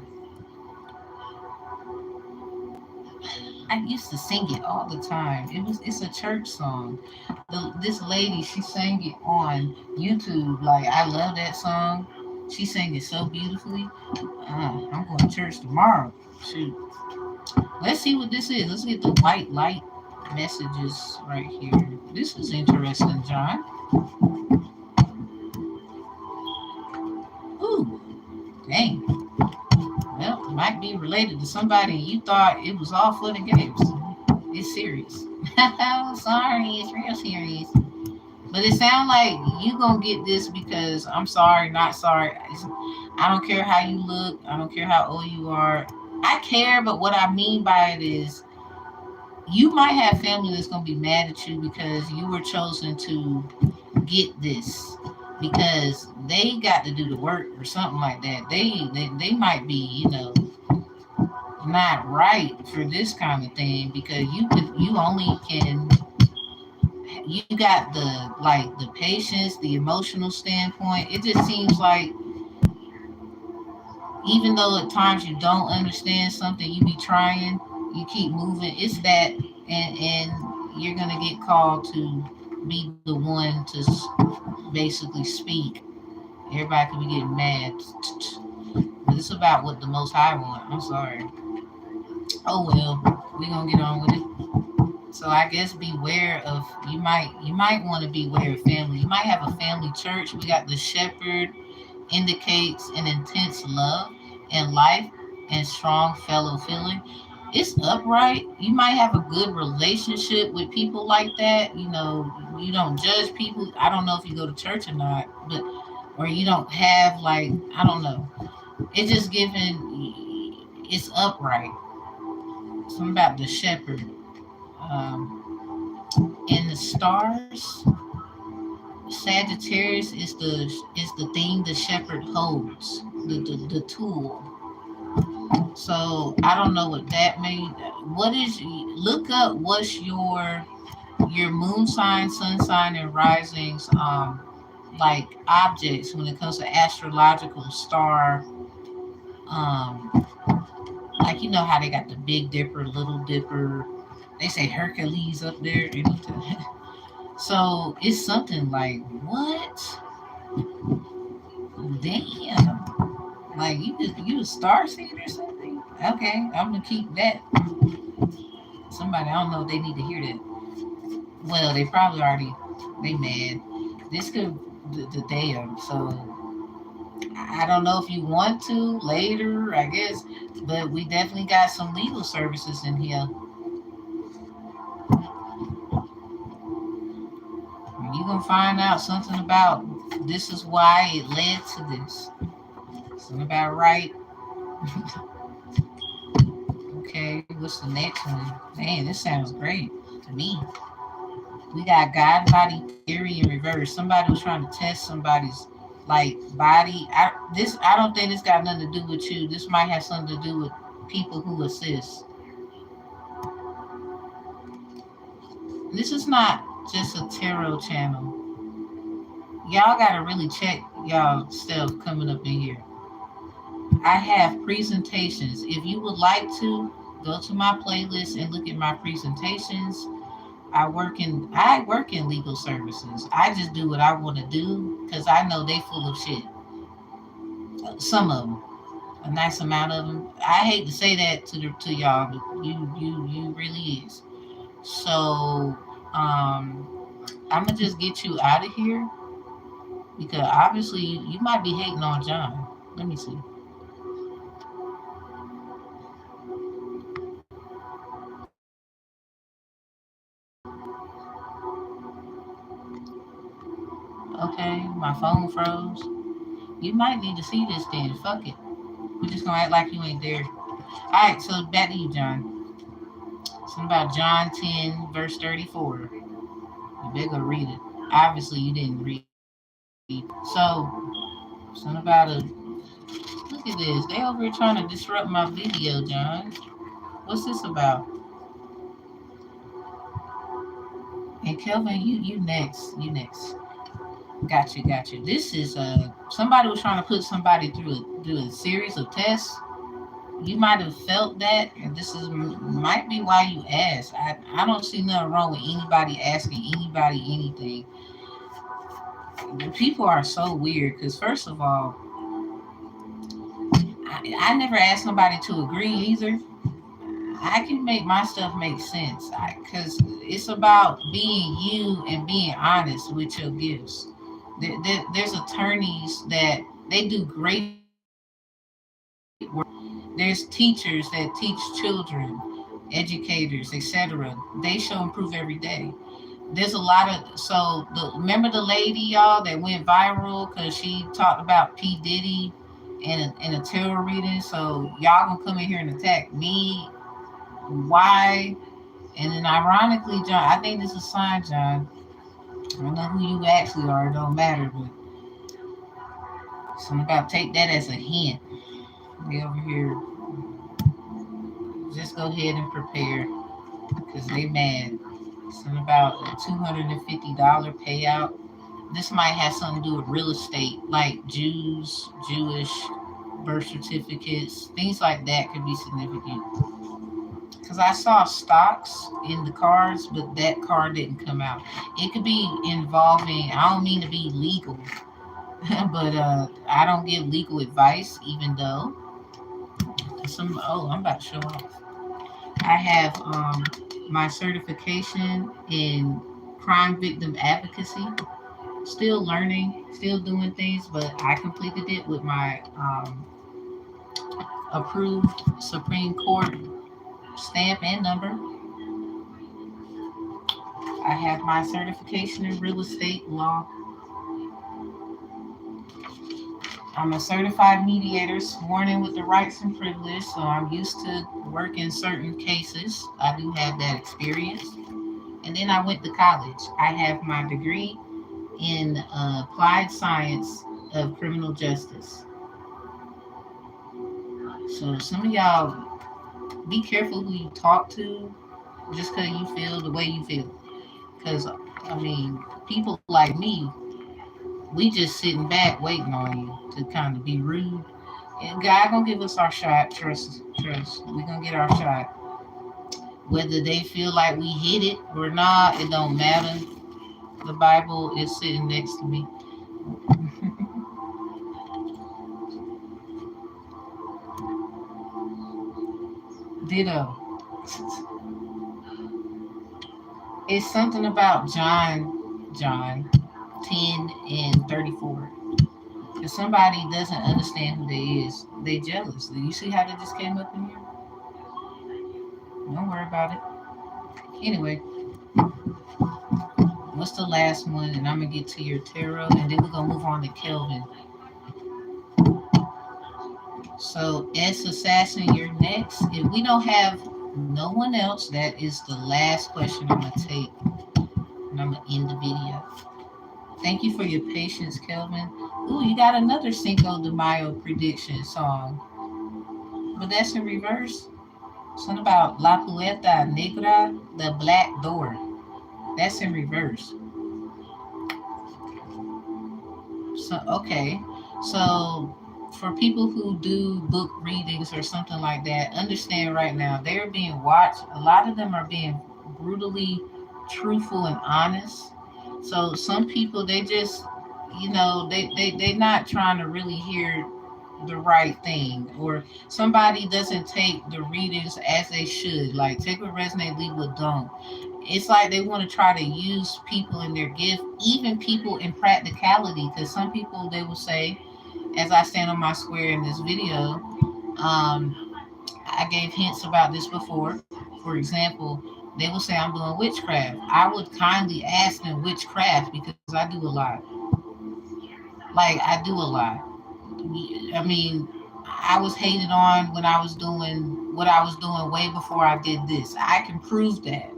[SPEAKER 1] I used to sing it all the time. It's a church song. This lady, she sang it on YouTube. Like I love that song. She sang it so beautifully. I'm going to church tomorrow. Shoot. Let's see what this is. Let's get the white light messages right here. This is interesting, John. Ooh, dang. Well, it might be related to somebody you thought it was all fun and games. It's serious. Sorry, it's real serious. But it sounds like you gonna get this because I'm sorry, not sorry. I don't care how you look. I don't care how old you are. I care, but what I mean by it is you might have family that's gonna be mad at you because you were chosen to get this because they got to do the work or something like that. They might be, not right for this kind of thing because you only can you got the patience, the emotional standpoint. It just seems like even though at times you don't understand something, you be trying, you keep moving. It's that, and you're gonna get called to be the one to basically speak. Everybody could be getting mad, but it's about what the Most High want. I'm sorry. Oh well, we gonna get on with it. So I guess beware of you might want to beware of family. You might have a family church. We got the shepherd indicates an intense love and life and strong fellow feeling. It's upright. You might have a good relationship with people like that. You don't judge people. I don't know if you go to church or not, but or you don't have like I don't know. It's just given. It's upright. Something about the shepherd. And the stars. Sagittarius is the thing the shepherd holds, the tool. So I don't know what that means. What is look up what's your moon sign, sun sign, and risings like objects when it comes to astrological star like how they got the Big Dipper, Little Dipper. They say Hercules up there. So it's something like what? Damn. Like you a star seed or something? Okay, I'm gonna keep that. Somebody I don't know if they need to hear that. Well, they probably already they mad. This could the damn. So I don't know if you want to later, I guess, but we definitely got some legal services in here. You gonna find out something about this is why it led to this. Something about right. Okay, what's the next one? Man, this sounds great to me. We got God body theory in reverse. Somebody was trying to test somebody's like body. I don't think this got nothing to do with you. This might have something to do with people who assist. This is not just a tarot channel. Y'all gotta really check y'all stuff coming up in here. I have presentations. If you would like to go to my playlist and look at my presentations, I work in legal services. I just do what I want to do because I know they full of shit. Some of them, a nice amount of them. I hate to say that to y'all, but you really is. So I'm gonna just get you out of here because obviously you might be hating on John. Let me see. Okay, my phone froze. You might need to see this then. Fuck it. We're just gonna act like you ain't there. All right, so back to you, John. Something about John 10, verse 34. You better go read it. Obviously, you didn't read. So, something about a. Look at this. They over here trying to disrupt my video, John. What's this about? And Kelvin, you next. You next. Got you. This is somebody was trying to put somebody through a series of tests. You might have felt that, and this is might be why you asked. I don't see nothing wrong with anybody asking anybody anything. People are so weird because first of all, I never asked somebody to agree either. I can make my stuff make sense because it's about being you and being honest with your gifts. There's attorneys that they do great work. There's teachers that teach children, educators, etc. They show and prove every day. There's a lot of remember the lady, y'all, that went viral because she talked about P Diddy and a tarot reading. So y'all gonna come in here and attack me? Why? And then ironically, John, I think this is a sign, John. I don't know who you actually are. It don't matter, but something about take that as a hint. They over here, just go ahead and prepare because they mad. Something about a $250 payout. This might have something to do with real estate, like Jewish birth certificates, things like that could be significant. Because I saw stocks in the cards, but that card didn't come out. It could be involving, I don't mean to be legal, but I don't give legal advice, even though I'm about to show off. I have my certification in crime victim advocacy. Still learning, still doing things, but I completed it with my approved Supreme Court stamp and number. I have my certification in real estate law. I'm a certified mediator, sworn in with the rights and privilege, so I'm used to working certain cases. I do have that experience. And then I went to college. I have my degree in applied science of criminal justice. So some of y'all, be careful who you talk to, just because you feel the way you feel. Because I mean, people like me, we just sitting back waiting on you to kind of be rude. And God gonna give us our shot. Trust. We gonna get our shot. Whether they feel like we hit it or not, it don't matter. The Bible is sitting next to me. Ditto. It's something about John 10 and 34. If somebody doesn't understand who they is, they jealous. Do you see how they just came up in here? Don't worry about it. Anyway, what's the last one? And I'm gonna get to your tarot, and then we're gonna move on to Kelvin. So, S Assassin, you're next. If we don't have no one else, that is the last question I'm gonna take, and I'm gonna end the video. Thank you for your patience, Kelvin. Ooh, you got another Cinco de Mayo prediction song, but that's in reverse. Something about La Puerta Negra, the black door. That's in reverse. So okay, so for people who do book readings or something like that, understand right now they're being watched. A lot of them are being brutally truthful and honest. So some people they just, they're not trying to really hear the right thing, or somebody doesn't take the readings as they should. Like take what resonate, leave what don't. It's like they want to try to use people in their gift, even people in practicality, because some people they will say, as I stand on my square in this video, I gave hints about this before. For example, they will say I'm doing witchcraft. I would kindly ask them witchcraft because I do a lot. Like I do a lot. I mean, I was hated on when I was doing what I was doing way before I did this. I can prove that.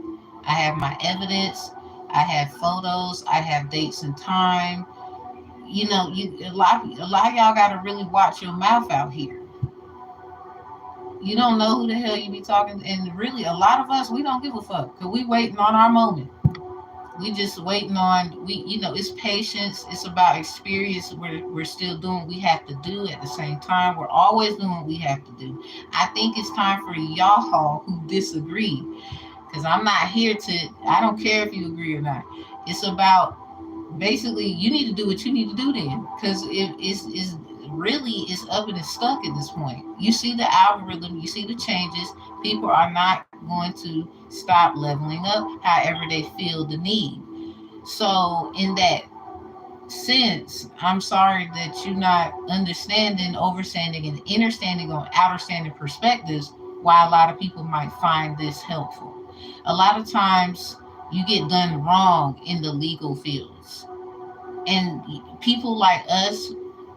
[SPEAKER 1] I have my evidence. I have photos. I have dates and time. A lot of y'all got to really watch your mouth out here. You don't know who the hell you be talking, and really, a lot of us we don't give a fuck because we waiting on our moment. We just waiting on it's patience. It's about experience. We're still doing what we have to do at the same time. We're always doing what we have to do. I think it's time for y'all who disagree, because I'm not here to. I don't care if you agree or not. It's about basically you need to do what you need to do then, because it's really it's up and it's stuck at this point. You see the algorithm, you see the changes. People are not going to stop leveling up, however they feel the need. So in that sense, I'm sorry that you're not understanding, overstanding, and understanding on outerstanding perspectives, why a lot of people might find this helpful. A lot of times You get done wrong in the legal fields. And people like us,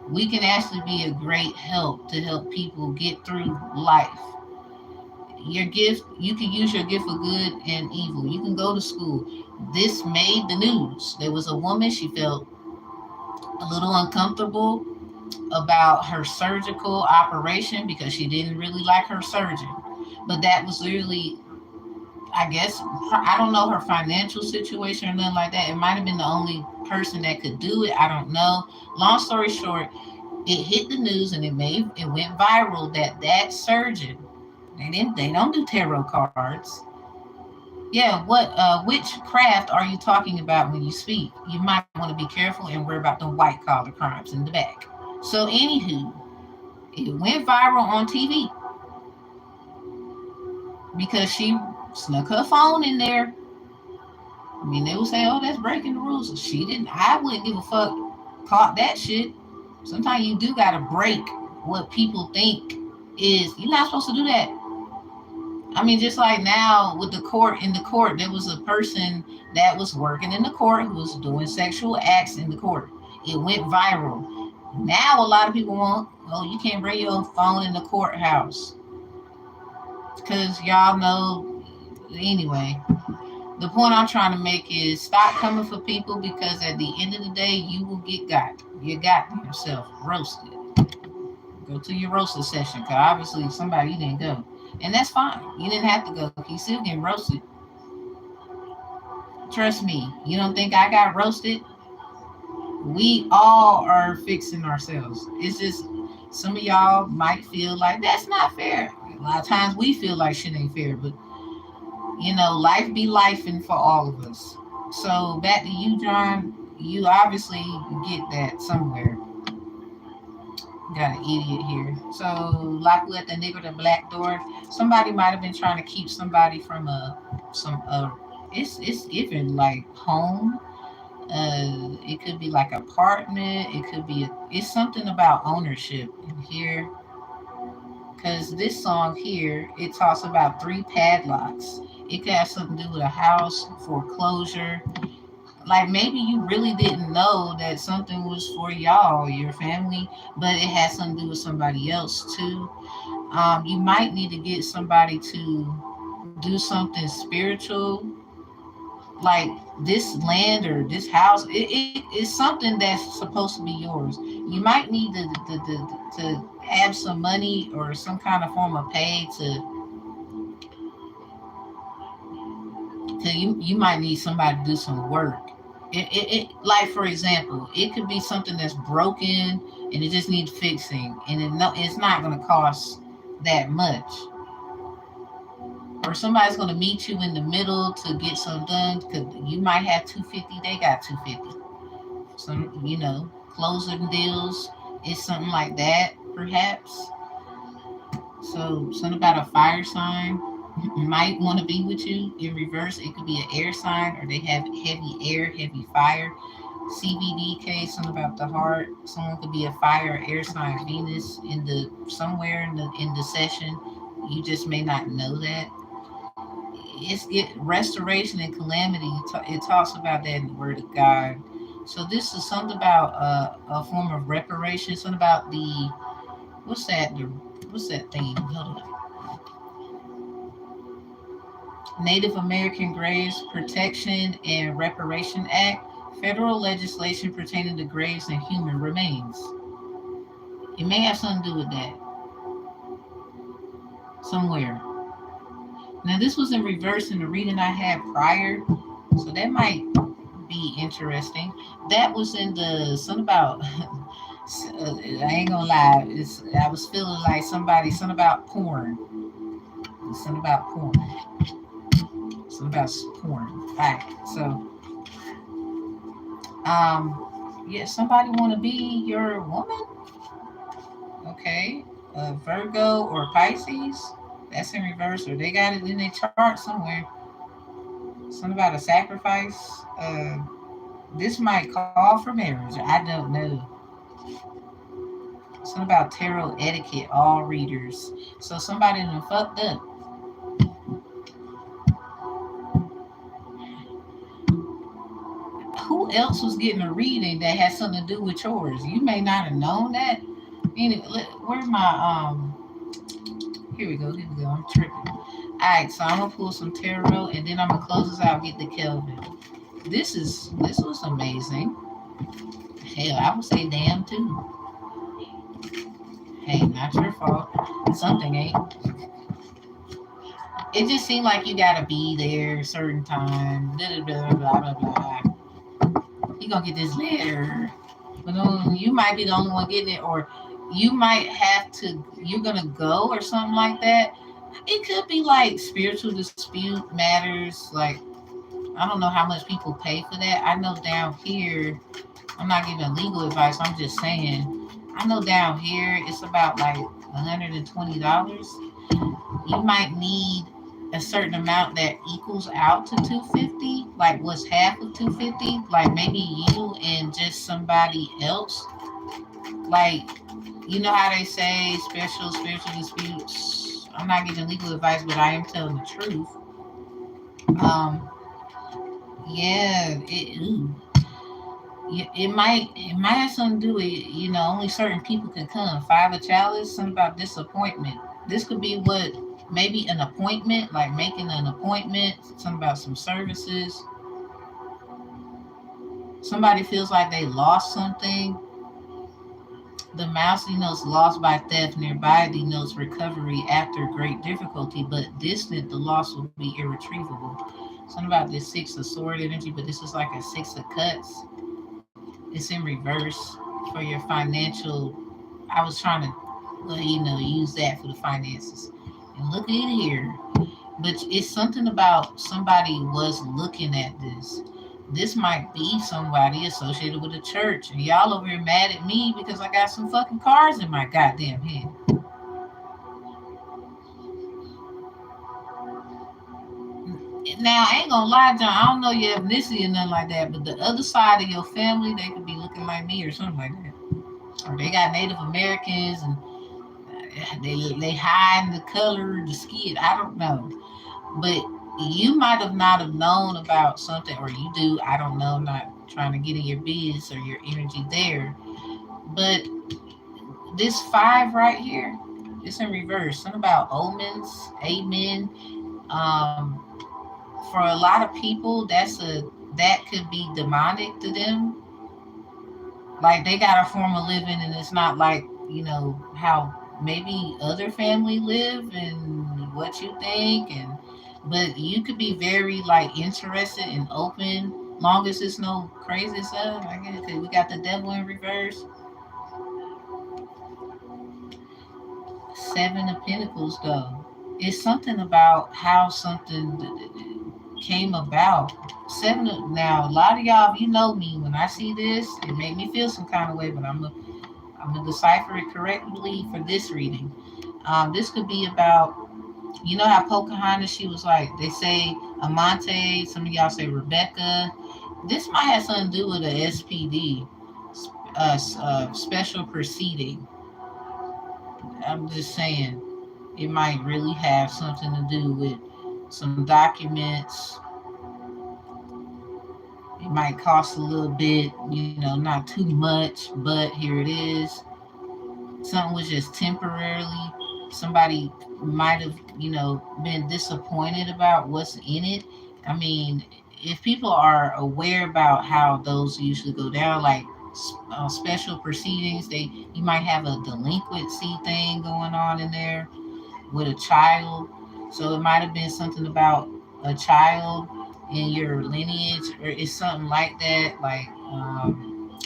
[SPEAKER 1] we can actually be a great help to help people get through life. Your gift, you can use your gift for good and evil. You can go to school. This made the news. There was a woman, she felt a little uncomfortable about her surgical operation because she didn't really like her surgeon. But that was really, I guess, I don't know her financial situation or nothing like that. It might have been the only person that could do it. I don't know. Long story short, it hit the news and it went viral that that surgeon, they don't do tarot cards. Yeah, what which craft are you talking about when you speak? You might want to be careful and worry about the white collar crimes in the back. So anywho, it went viral on TV because she snuck her phone in there. I mean, they would say, "Oh, that's breaking the rules." She didn't. I wouldn't give a fuck. Caught that shit. Sometimes you do gotta break what people think is. You're not supposed to do that. I mean, just like now with the court, in the court, there was a person that was working in the court who was doing sexual acts in the court. It went viral. Now a lot of people want, oh, you can't bring your phone in the courthouse because y'all know. Anyway, the point I'm trying to make is stop coming for people because at the end of the day, you will get got. You got yourself roasted. Go to your roaster session because obviously somebody you didn't go. And that's fine. You didn't have to go. You still getting roasted. Trust me. You don't think I got roasted? We all are fixing ourselves. It's just some of y'all might feel like that's not fair. A lot of times we feel like shit ain't fair, but life be lifing for all of us. So back to you, John. You obviously get that somewhere. Got an idiot here. So, like we at the nigger the black door. Somebody might have been trying to keep somebody from it's given like home. It could be like apartment. It could be it's something about ownership in here. Because this song here, it talks about three padlocks. It could have something to do with a house, foreclosure. Like maybe you really didn't know that something was for y'all, your family, but it had something to do with somebody else too. You might need to get somebody to do something spiritual, like this land or this house. It's something that's supposed to be yours. You might need to have some money or some kind of form of pay you might need somebody to do some work. It like for example, it could be something that's broken and it just needs fixing, and it's not going to cost that much. Or somebody's going to meet you in the middle to get some done because you might have 250, they got 250. Some closing deals is something like that perhaps. So something about a fire sign might want to be with you in reverse. It could be an air sign or they have heavy air, heavy fire. CBDK, something about the heart. Someone could be a fire or air sign, Venus in the somewhere in the session. You just may not know that. It's restoration and calamity. It talks about that in the Word of God. So this is something about a form of reparation. Something about what's that? What's that thing? Hold on. Native American Graves Protection and Reparation Act, federal legislation pertaining to graves and human remains. It may have something to do with that somewhere. Now, this was in reverse in the reading I had prior, so that might be interesting. That was in the something about. I ain't gonna lie. I was feeling like something about porn. Something about porn. Something about porn. All right. So, yeah, somebody want to be your woman? Okay. Virgo or Pisces? That's in reverse, or they got it in their chart somewhere. Something about a sacrifice. This might call for marriage. I don't know. Something about tarot etiquette, all readers. So somebody done fucked up. else was getting a reading that had something to do with yours. You may not have known that. Anyway, where's my here we go, I'm tripping. Alright, so I'm gonna pull some tarot and then I'm gonna close this out and get the Kelvin. This was amazing. Hell, I would say damn too. Hey, not your fault. Something ain't. It just seemed like you gotta be there a certain time. Blah blah blah blah blah. You gonna get this letter. But you might be the only one getting it, or you might have to. You're gonna go or something like that. It could be like spiritual dispute matters. Like I don't know how much people pay for that. I know down here, I'm not giving legal advice. I'm just saying. I know down here it's about like $120. You might need a certain amount that equals out to 250. Like what's half of 250? Like maybe you and just somebody else. Like you know how they say spiritual disputes. I'm not giving legal advice, but I am telling the truth. Um, yeah, it might have something to do with only certain people can come. Five of Chalice, something about disappointment. This could be what maybe an appointment, like making an appointment. Something about some services. Somebody feels like they lost something. The mouse denotes loss by theft. Nearby denotes recovery after great difficulty, but distant, the loss will be irretrievable. Something about this Six of Sword energy, but this is like a Six of Cups. It's in reverse for your financial. I was trying to, use that for the finances. And look at it here. But it's something about somebody was looking at this. This might be somebody associated with a church. And y'all over here mad at me because I got some fucking cards in my goddamn hand. Now, I ain't gonna lie, John, I don't know your ethnicity or nothing like that, but the other side of your family, they could be looking like me or something like that. Or they got Native Americans and they hide in the color, the skin. I don't know. But you might have not have known about something, or you do. I don't know. I'm not trying to get in your biz or your energy there. But this five right here, it's in reverse. Something about omens, amen. Um, for a lot of people, that could be demonic to them. Like they got a form of living, and it's not like how maybe other family live and what you think, and but you could be very like interested and open, long as it's no crazy stuff. I guess 'cause we got the devil in reverse. Seven of Pentacles, though. It's something about how something came about. Now, a lot of y'all, if you know me, when I see this, it made me feel some kind of way, but I'm gonna decipher it correctly for this reading. This could be about, how Pocahontas, she was like, they say Amante, some of y'all say Rebecca. This might have something to do with a SPD, special proceeding. I'm just saying, it might really have something to do with some documents. It might cost a little bit, not too much, but here it is. Something was just temporarily. Somebody might have, been disappointed about what's in it. I mean, if people are aware about how those usually go down, like special proceedings, you might have a delinquency thing going on in there with a child. So it might have been something about a child in your lineage, or it's something like that, like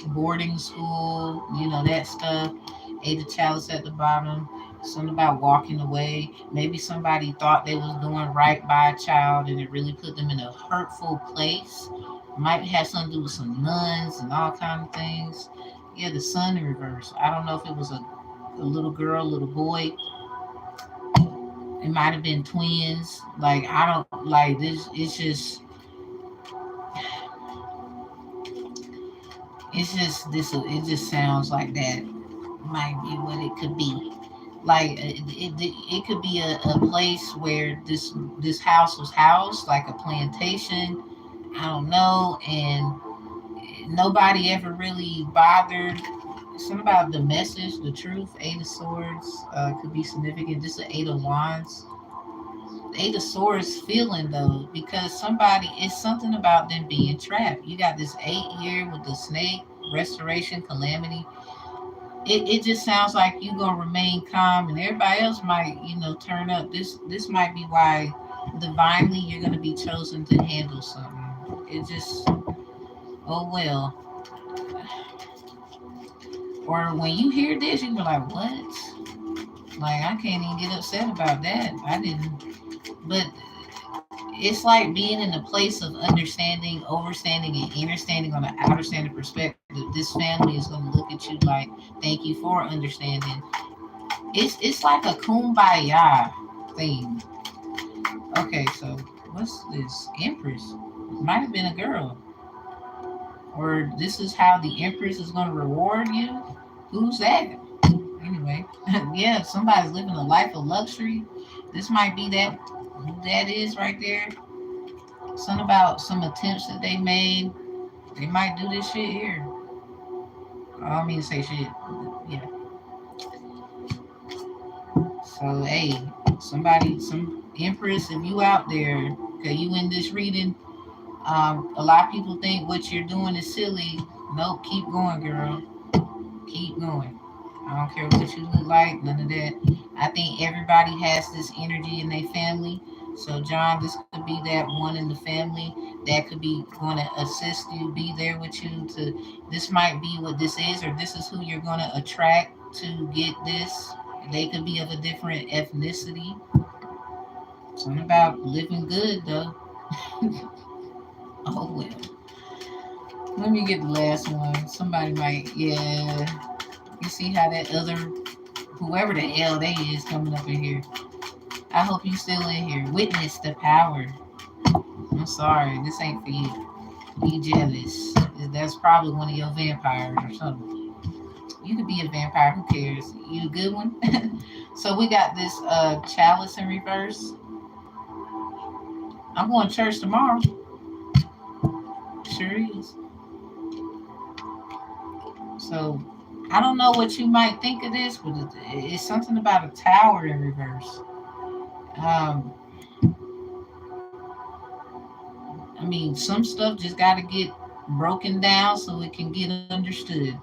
[SPEAKER 1] boarding school, that stuff. Eight of Chalice at the bottom. Something about walking away. Maybe somebody thought they was doing right by a child and it really put them in a hurtful place. Might have something to do with some nuns and all kind of things. Yeah, the sun in reverse. I don't know if it was a little girl, little boy. It might have been twins. Like I don't like this. It's just this. It just sounds like that might be what it could be. Like it could be a place where this house was housed, like a plantation. I don't know, and nobody ever really bothered. Something about the message, the truth. Eight of Swords could be significant. Just the Eight of Wands. The Eight of Swords feeling though, because somebody, it's something about them being trapped. You got this 8 year with the snake, restoration, calamity. It just sounds like you gonna remain calm, and everybody else might, turn up. This might be why divinely you're gonna be chosen to handle something. It just, oh well. Or when you hear this, you be like, what? Like, I can't even get upset about that. I didn't. But it's like being in a place of understanding, overstanding, and understanding on the outer standing perspective. This family is going to look at you like, thank you for understanding. It's like a kumbaya thing. Okay, so what's this? Empress. Might have been a girl. Or this is how the Empress is going to reward you. Who's that? Anyway, yeah, somebody's living a life of luxury. This might be that who that is right there. Something about some attempts that they made. They might do this shit here. I don't mean to say shit. Yeah. So hey, somebody, some Empress, if you out there, okay, you in this reading, a lot of people think what you're doing is silly. Nope, keep going, girl. Keep going. I don't care what you look like, none of that. I think everybody has this energy in their family. So, John, this could be that one in the family that could be going to assist you, be there with you. This might be what this is, or this is who you're going to attract to get this. They could be of a different ethnicity. Something about living good, though. Oh well. Let me get the last one. Somebody might, yeah. You see how that other, whoever the hell they is coming up in here. I hope you still in here. Witness the power. I'm sorry, this ain't for you. You jealous. That's probably one of your vampires or something. You could be a vampire, who cares? You a good one? So we got this chalice in reverse. I'm going to church tomorrow. Sure is. So I don't know what you might think of this, but it's something about a tower in reverse. Um, I mean, some stuff just got to get broken down so it can get understood.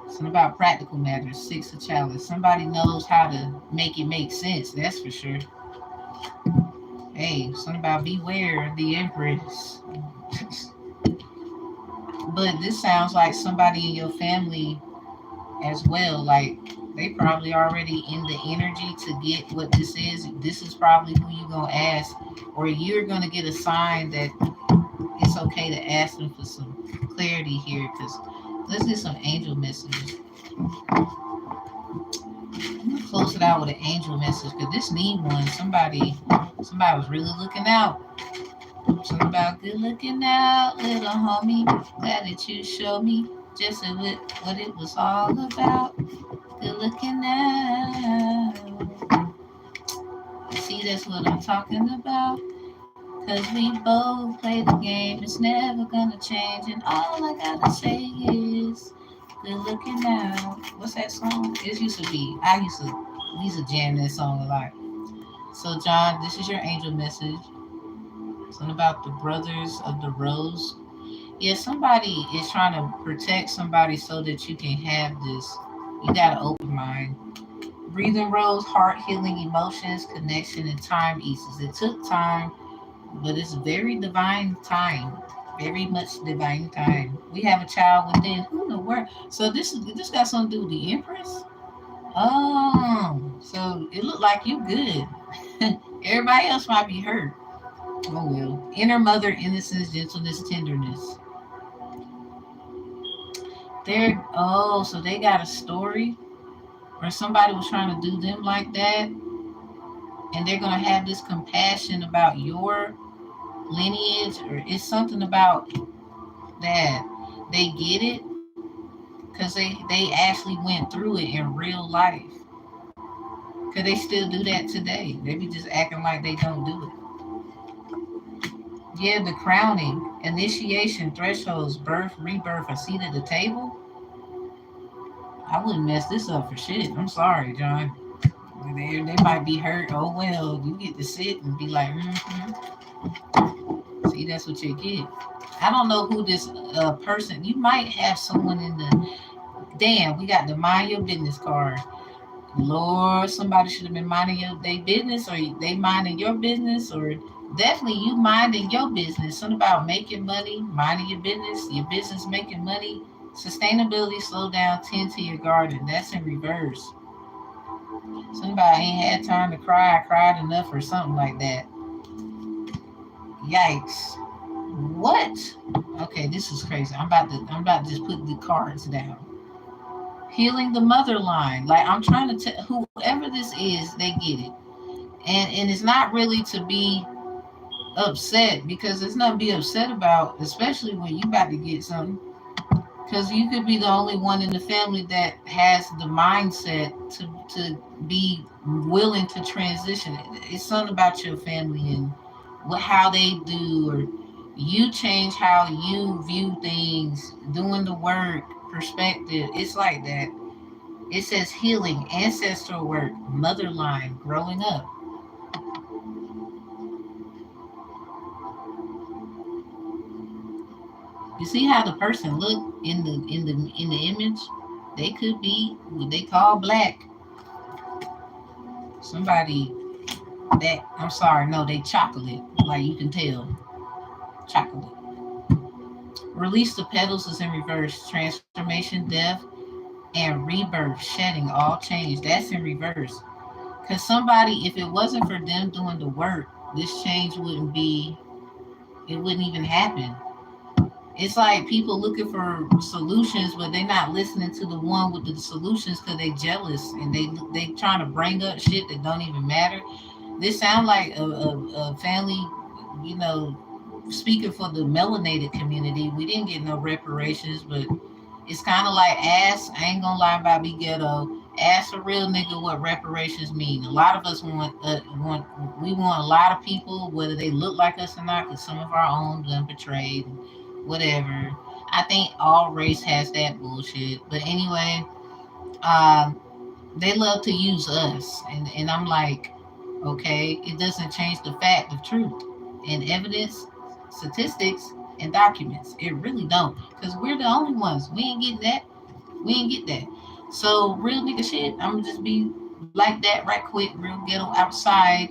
[SPEAKER 1] Something about practical matters. Six of chalice. Somebody knows how to make it make sense. That's for sure. Hey, something about beware the Empress. But this sounds like somebody in your family as well. Like they probably already in the energy to get what this is. This is probably who you gonna ask, or you're gonna get a sign that it's okay to ask them for some clarity here. Because let's get some angel messages. I'm gonna close it out with an angel message because this need one. Somebody was really looking out. Something about good looking out, little homie. Glad that you showed me just what it was all about. Good looking out. See, that's what I'm talking about. Cause we both play the game. It's never gonna change. And all I gotta say is good looking out. What's that song? It used to be. We used to jam that song a lot. So, John, this is your angel message. Something about the brothers of the rose. Yeah, somebody is trying to protect somebody so that you can have this. You got an open mind. Breathing rose, heart healing, emotions, connection, and time eases. It took time, but it's very divine time. Very much divine time. We have a child within. Who in the world? So this got something to do with the Empress? Oh, so it looked like you good. Everybody else might be hurt. Oh well. Inner mother, innocence, gentleness, tenderness. So they got a story, or somebody was trying to do them like that, and they're gonna have this compassion about your lineage, or it's something about that. They get it because they actually went through it in real life. Cause they still do that today. They be just acting like they don't do it. Yeah, the crowning, initiation, thresholds, birth, rebirth, a seat at the table. I wouldn't mess this up for shit. I'm sorry, John. They might be hurt. Oh well, you get to sit and be like, see, that's what you get. I don't know who this person. You might have someone in the. Damn, we got the mind your business card. Lord, somebody should have been minding their business, or they minding your business, or definitely you minding your business. Something about making money, minding your business making money. Sustainability, slow down, tend to your garden. That's in reverse. Somebody ain't had time to cry, I cried enough, or something like that. Yikes. What? Okay, this is crazy. I'm about to just put the cards down. Healing the mother line. Like I'm trying to tell whoever this is, they get it. And it's not really to be upset because there's nothing to be upset about, especially when you about to get something. Because you could be the only one in the family that has the mindset to be willing to transition. It's something about your family and what how they do, or you change how you view things, doing the work, perspective. It's like that. It says healing, ancestral work, mother line, growing up. You see how the person look in the image? They could be what they call black. Somebody that I'm sorry, no, they chocolate. Like you can tell, chocolate. Release the petals is in reverse. Transformation, death, and rebirth, shedding, all change. That's in reverse. Cause somebody, if it wasn't for them doing the work, this change wouldn't be. It wouldn't even happen. It's like people looking for solutions, but they not listening to the one with the solutions because they jealous and they trying to bring up shit that don't even matter. This sound like a family, you know, speaking for the melanated community. We didn't get no reparations, but it's kind of like ask. I ain't gonna lie about be ghetto. Ask a real nigga what reparations mean. A lot of us want we want a lot of people, whether they look like us or not, because some of our own done betrayed, whatever. I think all race has that bullshit. But anyway, um, they love to use us, and I'm like, okay, it doesn't change the fact of truth and evidence, statistics, and documents. It really don't, because we're the only ones. We ain't getting that. We ain't get that. So real nigga shit. I'm gonna just be like that right quick, real ghetto outside.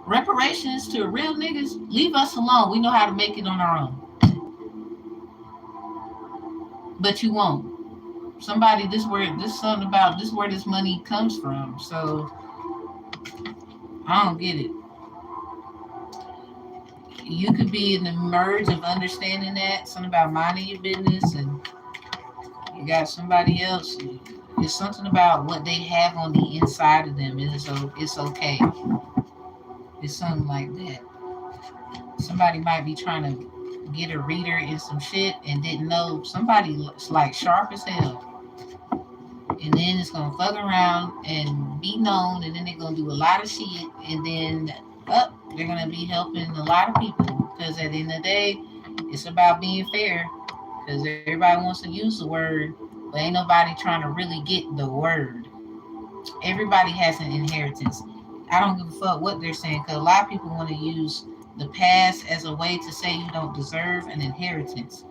[SPEAKER 1] Reparations to real niggas. Leave us alone. We know how to make it on our own. But you won't. Somebody, this something about this where this money comes from. So I don't get it. You could be in the merge of understanding that something about minding your business, and you got somebody else. It's something about what they have on the inside of them. It's okay. It's something like that. Somebody might be trying to get a reader in some shit and didn't know somebody looks like sharp as hell. And then it's gonna fuck around and be known, and then they're gonna do a lot of shit, and then they're gonna be helping a lot of people. Because at the end of the day, it's about being fair. Because everybody wants to use the word, but ain't nobody trying to really get the word. Everybody has an inheritance. I don't give a fuck what they're saying, because a lot of people want to use the past as a way to say you don't deserve an inheritance.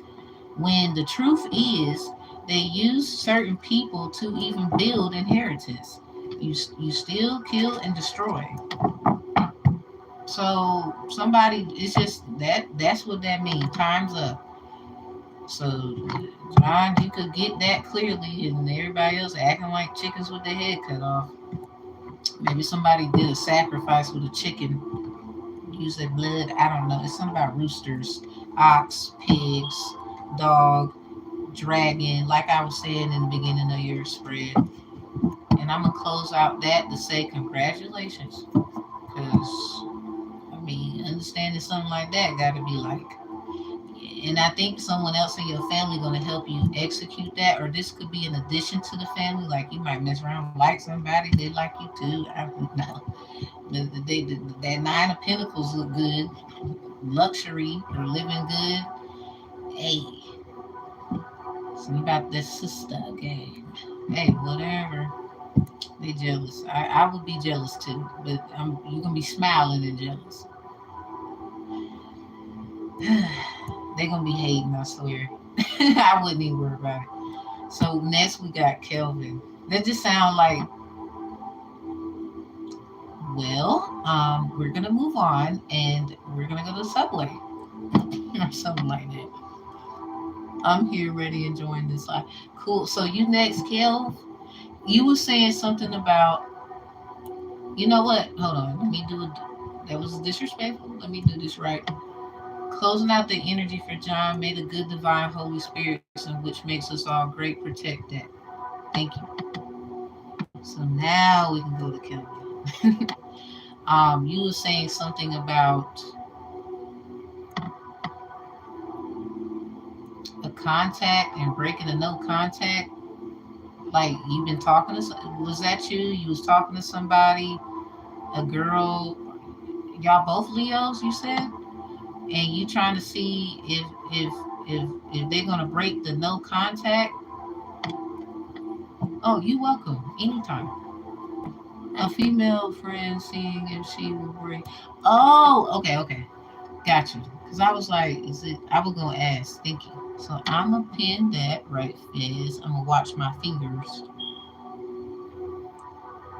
[SPEAKER 1] When the truth is, they use certain people to even build inheritance. You still kill and destroy. So somebody, it's just that's what that means. Time's up. So John, you could get that clearly, and everybody else acting like chickens with their head cut off. Maybe somebody did a sacrifice with a chicken, use their blood. I don't know. It's something about roosters, ox, pigs, dog, dragon, like I was saying in the beginning of your spread. And I'm gonna close out that to say congratulations. Cause I mean, understanding something like that gotta be like, and I think someone else in your family gonna help you execute that, or this could be an addition to the family. Like you might mess around like somebody, they like you too. I don't know. That Nine of Pentacles look good, luxury or living good. Hey, something about this sister game. Hey, whatever. They jealous. I would be jealous too, but you gonna be smiling and jealous. They gonna be hating, I swear. I wouldn't even worry about it. So next we got Kelvin. That just sound like, well, we're gonna move on and we're gonna go to the subway or something like that. I'm here, ready, enjoying this life. Cool. So you next, Kel. You were saying something about. You know what? Hold on. Let me do it. That was disrespectful. Let me do this right. Closing out the energy for John. May the good divine Holy Spirit, in which makes us all great, protect that. Thank you. So now we can go to Kelvin. You were saying something about a contact and breaking a no contact. Like you've been talking to. Was that you? You was talking to somebody, a girl. Y'all both Leos, you said, and you trying to see if they're gonna break the no contact. Oh, you welcome anytime. A female friend seeing if she will break. Oh, okay, got you. Because I was like, is it? I was gonna ask. Thank you. So I'm gonna pin that right, Fizz. I'm gonna watch my fingers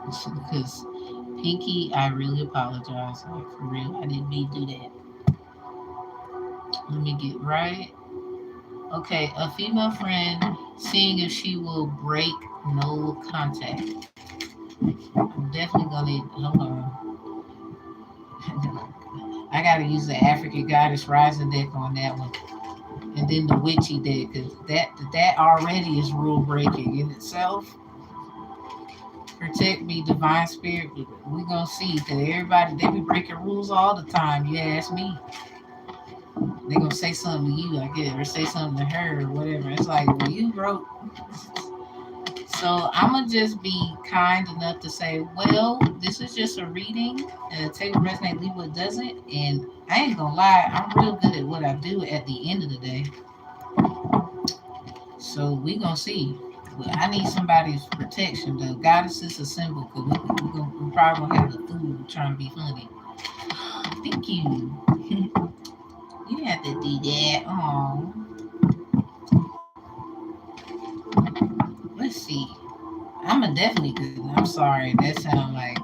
[SPEAKER 1] because Pinky, I really apologize. Like for real, I didn't mean to do that. Let me get right. Okay, a female friend seeing if she will break no contact. I'm definitely gonna hold on. I gotta use the African Goddess Rising deck on that one, and then the Witchy deck because that already is rule breaking in itself. Protect me, divine spirit. We gonna see because everybody they be breaking rules all the time. You ask me, they gonna say something to you, I guess, or say something to her or whatever. It's like, well, you wrote. So I'm gonna just be kind enough to say, well, this is just a reading. Take what resonates, leave what doesn't. And I ain't gonna lie, I'm real good at what I do at the end of the day. So we gonna see. But I need somebody's protection. The goddess is a symbol because we probably gonna have the food trying to be funny. Thank you. You didn't have to do that. Oh, let's see. I'm a definitely good. I'm sorry. That sound like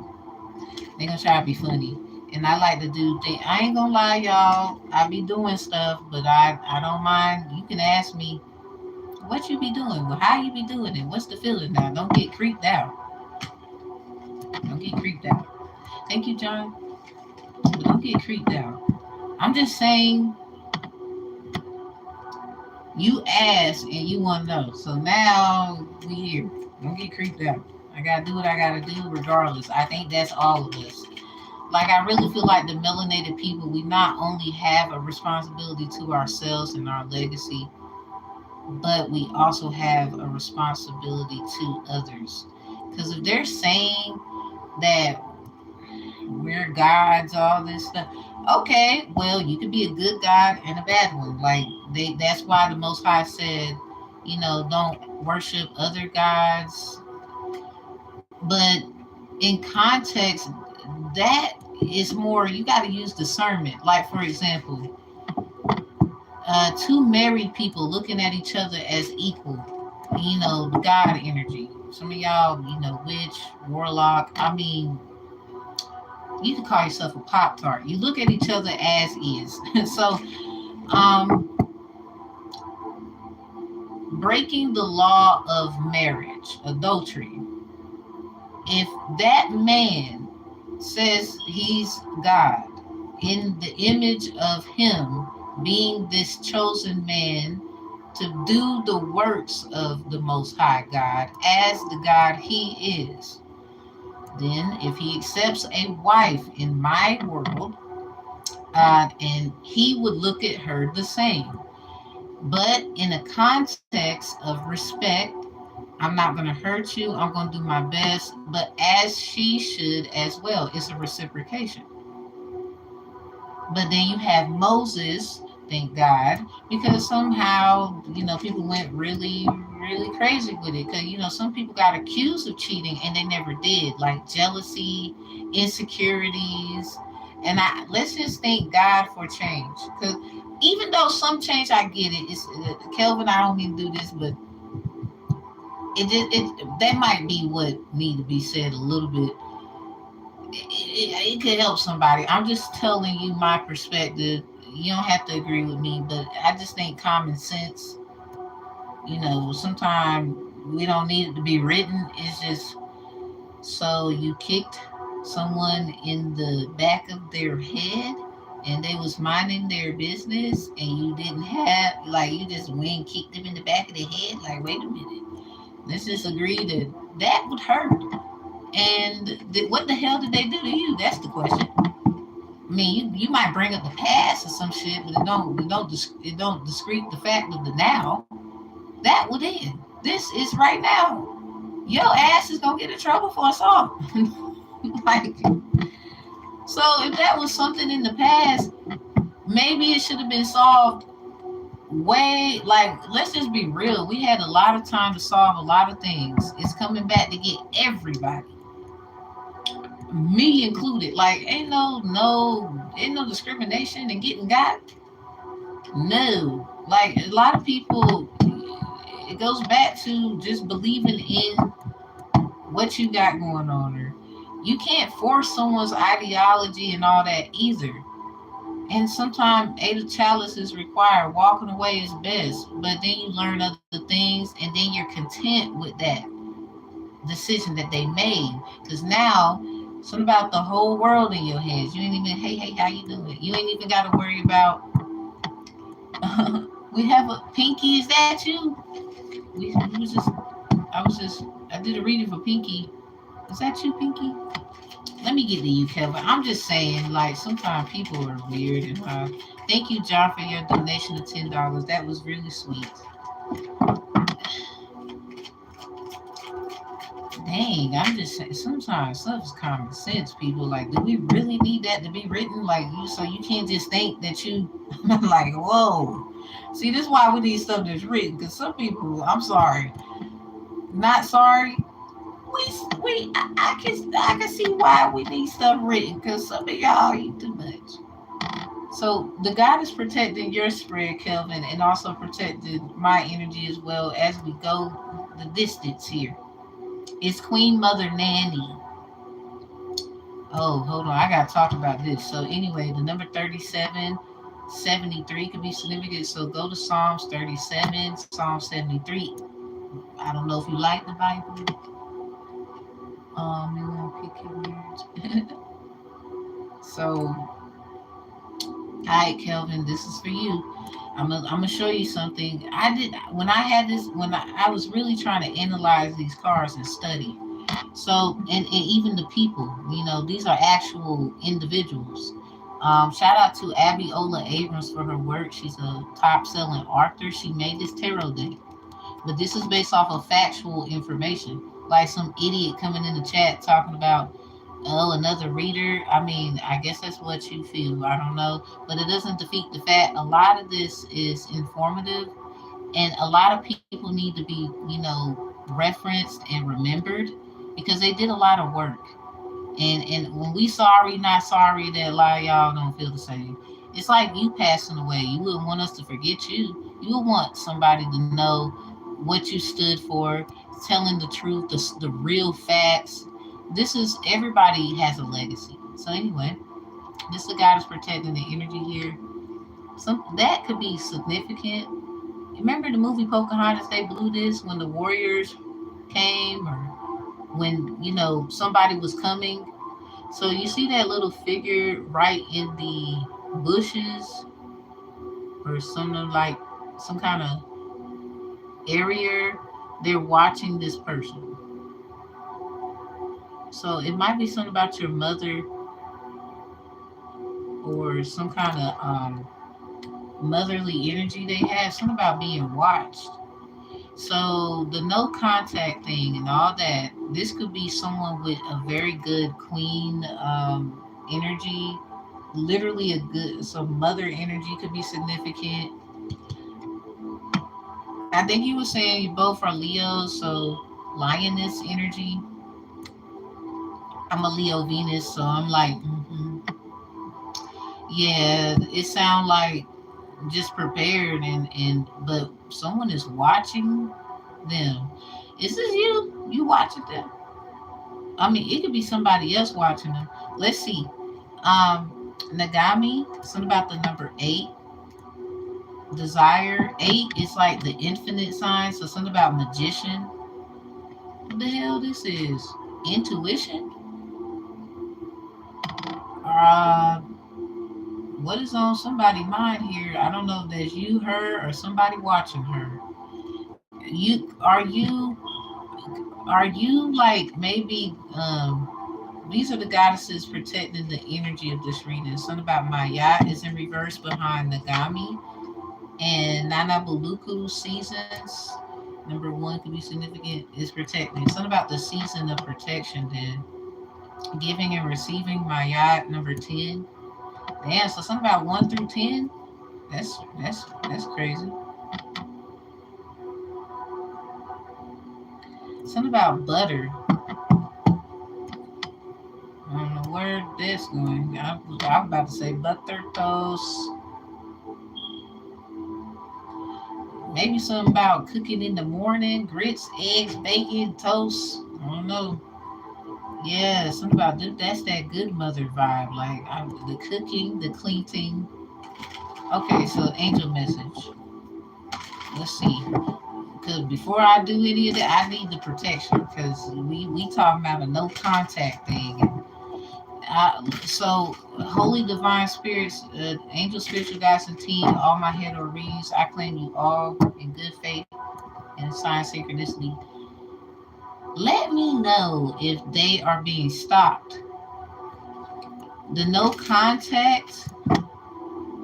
[SPEAKER 1] they gonna try to be funny. And I like to do things. I ain't gonna lie, y'all. I be doing stuff, but I don't mind. You can ask me what you be doing, well, how you be doing it, what's the feeling now. Don't get creeped out. Don't get creeped out. Thank you, John. But don't get creeped out. I'm just saying. You asked and you want to know. So now we here. Don't get creeped out. I gotta do what I gotta do regardless. I think that's all of us. Like I really feel like the melanated people, we not only have a responsibility to ourselves and our legacy, but we also have a responsibility to others. Because if they're saying that we're gods, all this stuff, okay, well, you could be a good god and a bad one. Like that's why the Most High said, don't worship other gods. But in context, that is more, you got to use discernment. Like, for example, two married people looking at each other as equal, the God energy. Some of y'all, witch, warlock. I mean, you can call yourself a Pop Tart. You look at each other as is. So, breaking the law of marriage, adultery. If that man says he's God, in the image of him being this chosen man to do the works of the Most High God as the God he is, then if he accepts a wife in my world, and he would look at her the same, but in a context of respect I'm not going to hurt you. I'm going to do my best, but as she should as well. It's a reciprocation. But then you have Moses, thank God, because somehow, people went really, really crazy with it. Because, some people got accused of cheating and they never did, like jealousy, insecurities. And let's just thank God for change. Because even though some change, I get it. It's Kelvin, I don't mean to do this, but that might be what need to be said a little bit. It could help somebody. I'm just telling you my perspective. You don't have to agree with me, but I just think common sense. Sometimes we don't need it to be written. It's just so you kicked someone in the back of their head and they was minding their business and you didn't have, like, you just went and kicked them in the back of the head. Like, wait a minute. Let's just agree that that would hurt. And what the hell did they do to you? That's the question. I mean, you might bring up the past or some shit, but it don't discreet the fact of the now. That would end. This is right now. Your ass is gonna get in trouble for us all. Like, so if that was something in the past, maybe it should have been solved way, like, let's just be real. We had a lot of time to solve a lot of things. It's coming back to get everybody, me included. Like, ain't no discrimination in getting got. No, like a lot of people, it goes back to just believing in what you got going on. Or you can't force someone's ideology and all that either. And sometimes Ada Chalice is required. Walking away is best, but then you learn other things, and then you're content with that decision that they made. Because now, something about the whole world in your head. You ain't even, hey, how you doing? You ain't even got to worry about. We have a Pinky. Is that you? We was just. I did a reading for Pinky. Is that you, Pinky? Let me get to you, Kelvin. I'm just saying, like, sometimes people are weird and thank you, John, for your donation of $10. That was really sweet. Dang, I'm just saying, sometimes stuff is common sense, people. Like, do we really need that to be written? Like, so you can't just think that you, like, whoa. See, this is why we need stuff that's written, because some people, I'm sorry, not sorry, I can see why we need stuff written, because some of y'all eat too much. So the God is protecting your spirit, Kelvin, and also protected my energy as well as we go the distance here. It's Queen Mother Nanny. Oh, hold on, I gotta talk about this. So anyway, the number 3773 could be significant. So go to Psalms 37, Psalm 73. I don't know if you like the Bible. You want to pick your words. So, all right, Kelvin, this is for you. I'm gonna show you something. I did when I had this when I was really trying to analyze these cards and study. So, and even the people, these are actual individuals. Shout out to Abiola Abrams for her work. She's a top selling author. She made this tarot deck. But this is based off of factual information. Like some idiot coming in the chat talking about, oh, another reader. I mean, I guess that's what you feel. I don't know. But it doesn't defeat the fact a lot of this is informative and a lot of people need to be, referenced and remembered because they did a lot of work. And when we sorry, not sorry that a lot of y'all don't feel the same. It's like you passing away. You wouldn't want us to forget you. You would want somebody to know what you stood for, telling the truth, the real facts. This is everybody has a legacy. So anyway, this is the God is protecting the energy here. Some that could be significant. Remember the movie Pocahontas? They blew this when the warriors came, or when somebody was coming. So you see that little figure right in the bushes or something, like some kind of area. They're watching this person. So it might be something about your mother or some kind of motherly energy they have. Something about being watched. So the no contact thing and all that, this could be someone with a very good queen energy, literally a good, so mother energy could be significant. I think you were saying you both are Leos, so lioness energy. I'm a Leo Venus, so I'm like, yeah, it sounds like just prepared but someone is watching them. Is this you? You watching them? I mean, it could be somebody else watching them. Let's see. Nagami, something about the number eight. Desire, eight is like the infinite sign, so something about magician. What the hell this is? Intuition? Uh, what is on somebody's mind here? I don't know if that's you, her, or somebody watching her. You are you like maybe these are the goddesses protecting the energy of this reading. Something about Maya is in reverse behind Nagami, and Nana Buluku seasons. Number one could be significant is protecting. Something about the season of protection then. Giving and receiving Maya number 10. Damn, so something about 1 through 10. That's crazy. Something about butter. I don't know where this going. I was about to say butter toast. Maybe something about cooking in the morning, grits, eggs, bacon, toast. I don't know. Yeah, something about that's that good mother vibe. Like the cooking, the cleaning. Okay, so angel message. Let's see. Because before I do any of that, I need the protection. Because we talking about a no contact thing. So, holy divine spirits, angel, spiritual guides, and team, all my head or reads, I claim you all in good faith and sign synchronicity. Let me know if they are being stopped. The no contact,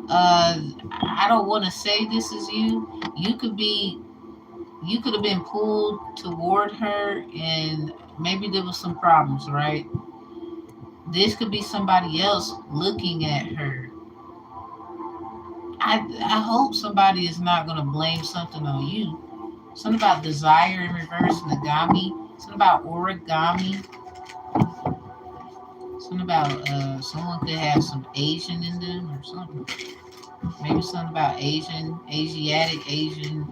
[SPEAKER 1] I don't want to say this is you. You could have been pulled toward her, and maybe there was some problems, right? This could be somebody else looking at her. I hope somebody is not going to blame something on you. Something about desire in reverse, Nagami. Something about origami. Something about someone could have some Asian in them or something. Maybe something about Asiatic, Asian.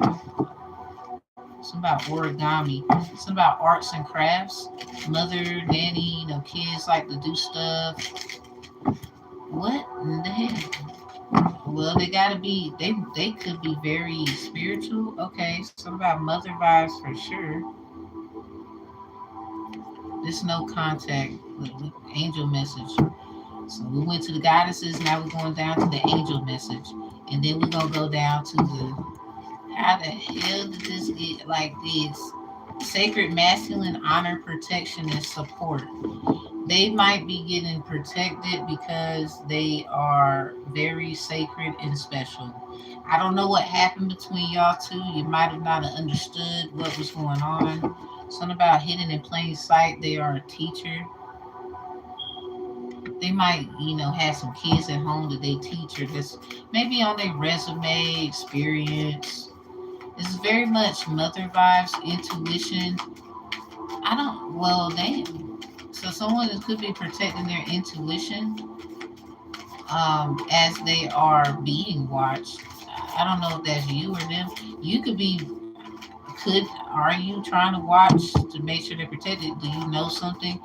[SPEAKER 1] Something about origami. Something about arts and crafts. Mother, nanny, kids like to do stuff. What in the heck? Well, they gotta be. They could be very spiritual. Okay, something about mother vibes for sure. There's no contact with angel message. So we went to the goddesses. Now we're going down to the angel message, and then we're gonna go down to the how the hell did this get like this? Sacred masculine honor, protection, and support. They might be getting protected because they are very sacred and special. I don't know what happened between y'all two. You might have not understood what was going on. Something about hidden in plain sight. They are a teacher. They might, have some kids at home that they teach or just maybe on their resume experience. It's very much mother vibes, intuition. I don't, well, damn. So someone could be protecting their intuition as they are being watched. I don't know if that's you or them. You could be, are you trying to watch to make sure they're protected? Do you know something?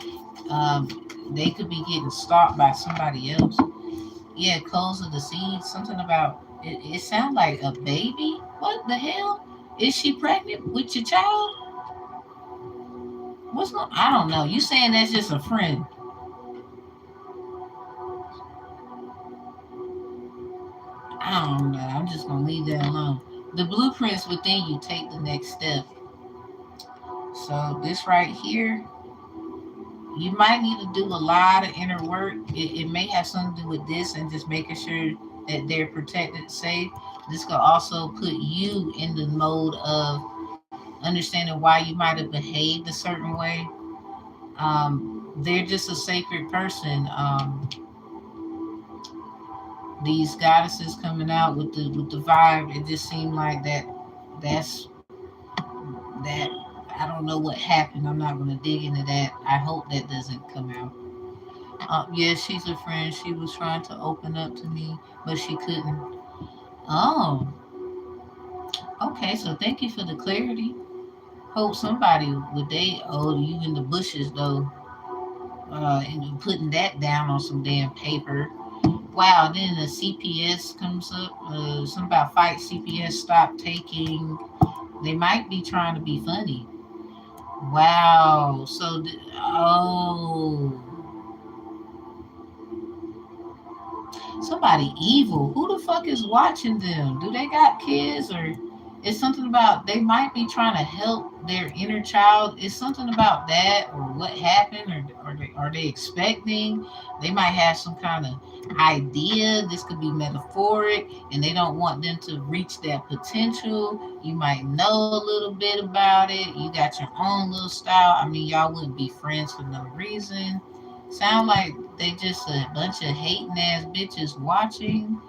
[SPEAKER 1] They could be getting stalked by somebody else. Yeah, coals of the seed. Something about it. It sounds like a baby. What the hell? Is she pregnant with your child? What's going? I don't know. You saying that's just a friend? I don't know. I'm just gonna leave that alone. The blueprints within you take the next step. So this right here, you might need to do a lot of inner work. It may have something to do with this and just making sure that they're protected, safe. This could also put you in the mode of understanding why you might have behaved a certain way. They're just a sacred person. These goddesses coming out with the vibe, it just seemed like that's that. I don't know what happened. I'm not gonna dig into that. I hope that doesn't come out. Yeah, she's a friend. She was trying to open up to me, but she couldn't. Oh, okay. So thank you for the clarity. Hope somebody would they oh you in the bushes though, and putting that down on some damn paper. Wow. Then the CPS comes up. Some about fight CPS stop taking. They might be trying to be funny. Wow. So oh. Somebody evil. Who the fuck is watching them? Do they got kids or it's something about they might be trying to help their inner child? Is something about that or what happened or are they expecting? They might have some kind of idea. This could be metaphoric and they don't want them to reach that potential. You might know a little bit about it. You got your own little style. I mean, y'all wouldn't be friends for no reason. Sound like they just a bunch of hating ass bitches watching.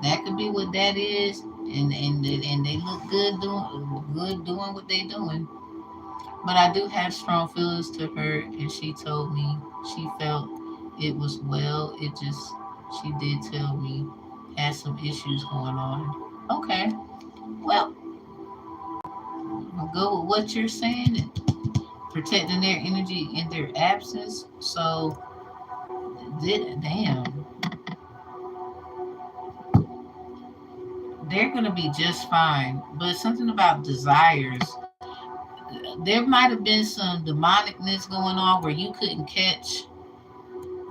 [SPEAKER 1] That could be what that is, and they look good doing what they doing. But I do have strong feelings to her, and she told me she felt it was well. It just she did tell me had some issues going on. Okay, well I'll go with what you're saying and protecting their energy in their absence. So damn, they're going to be just fine. But something about desires, there might have been some demonicness going on where you couldn't catch.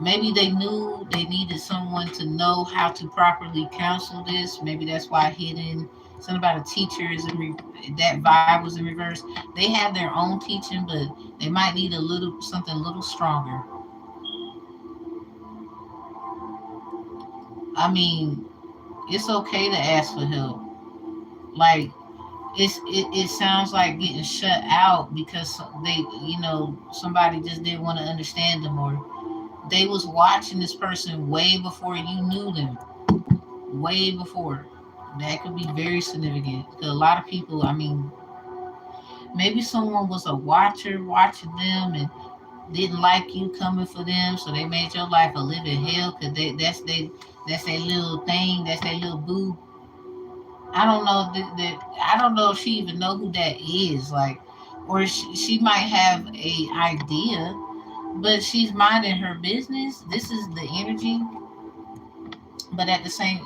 [SPEAKER 1] Maybe they knew they needed someone to know how to properly counsel this. Maybe that's why hidden. Something about a teacher is that vibe was in reverse. They have their own teaching, but they might need a little something a little stronger. I mean, it's okay to ask for help. Like it sounds like getting shut out because they somebody just didn't want to understand them or they was watching this person way before you knew them, way before. That could be very significant because a lot of people, I mean, maybe someone was a watcher watching them and didn't like you coming for them, so they made your life a living hell because that's their little thing, that's their little boo. I don't know I don't know if she even know who that is. Like, or she might have a idea, but she's minding her business. This is the energy, but at the same,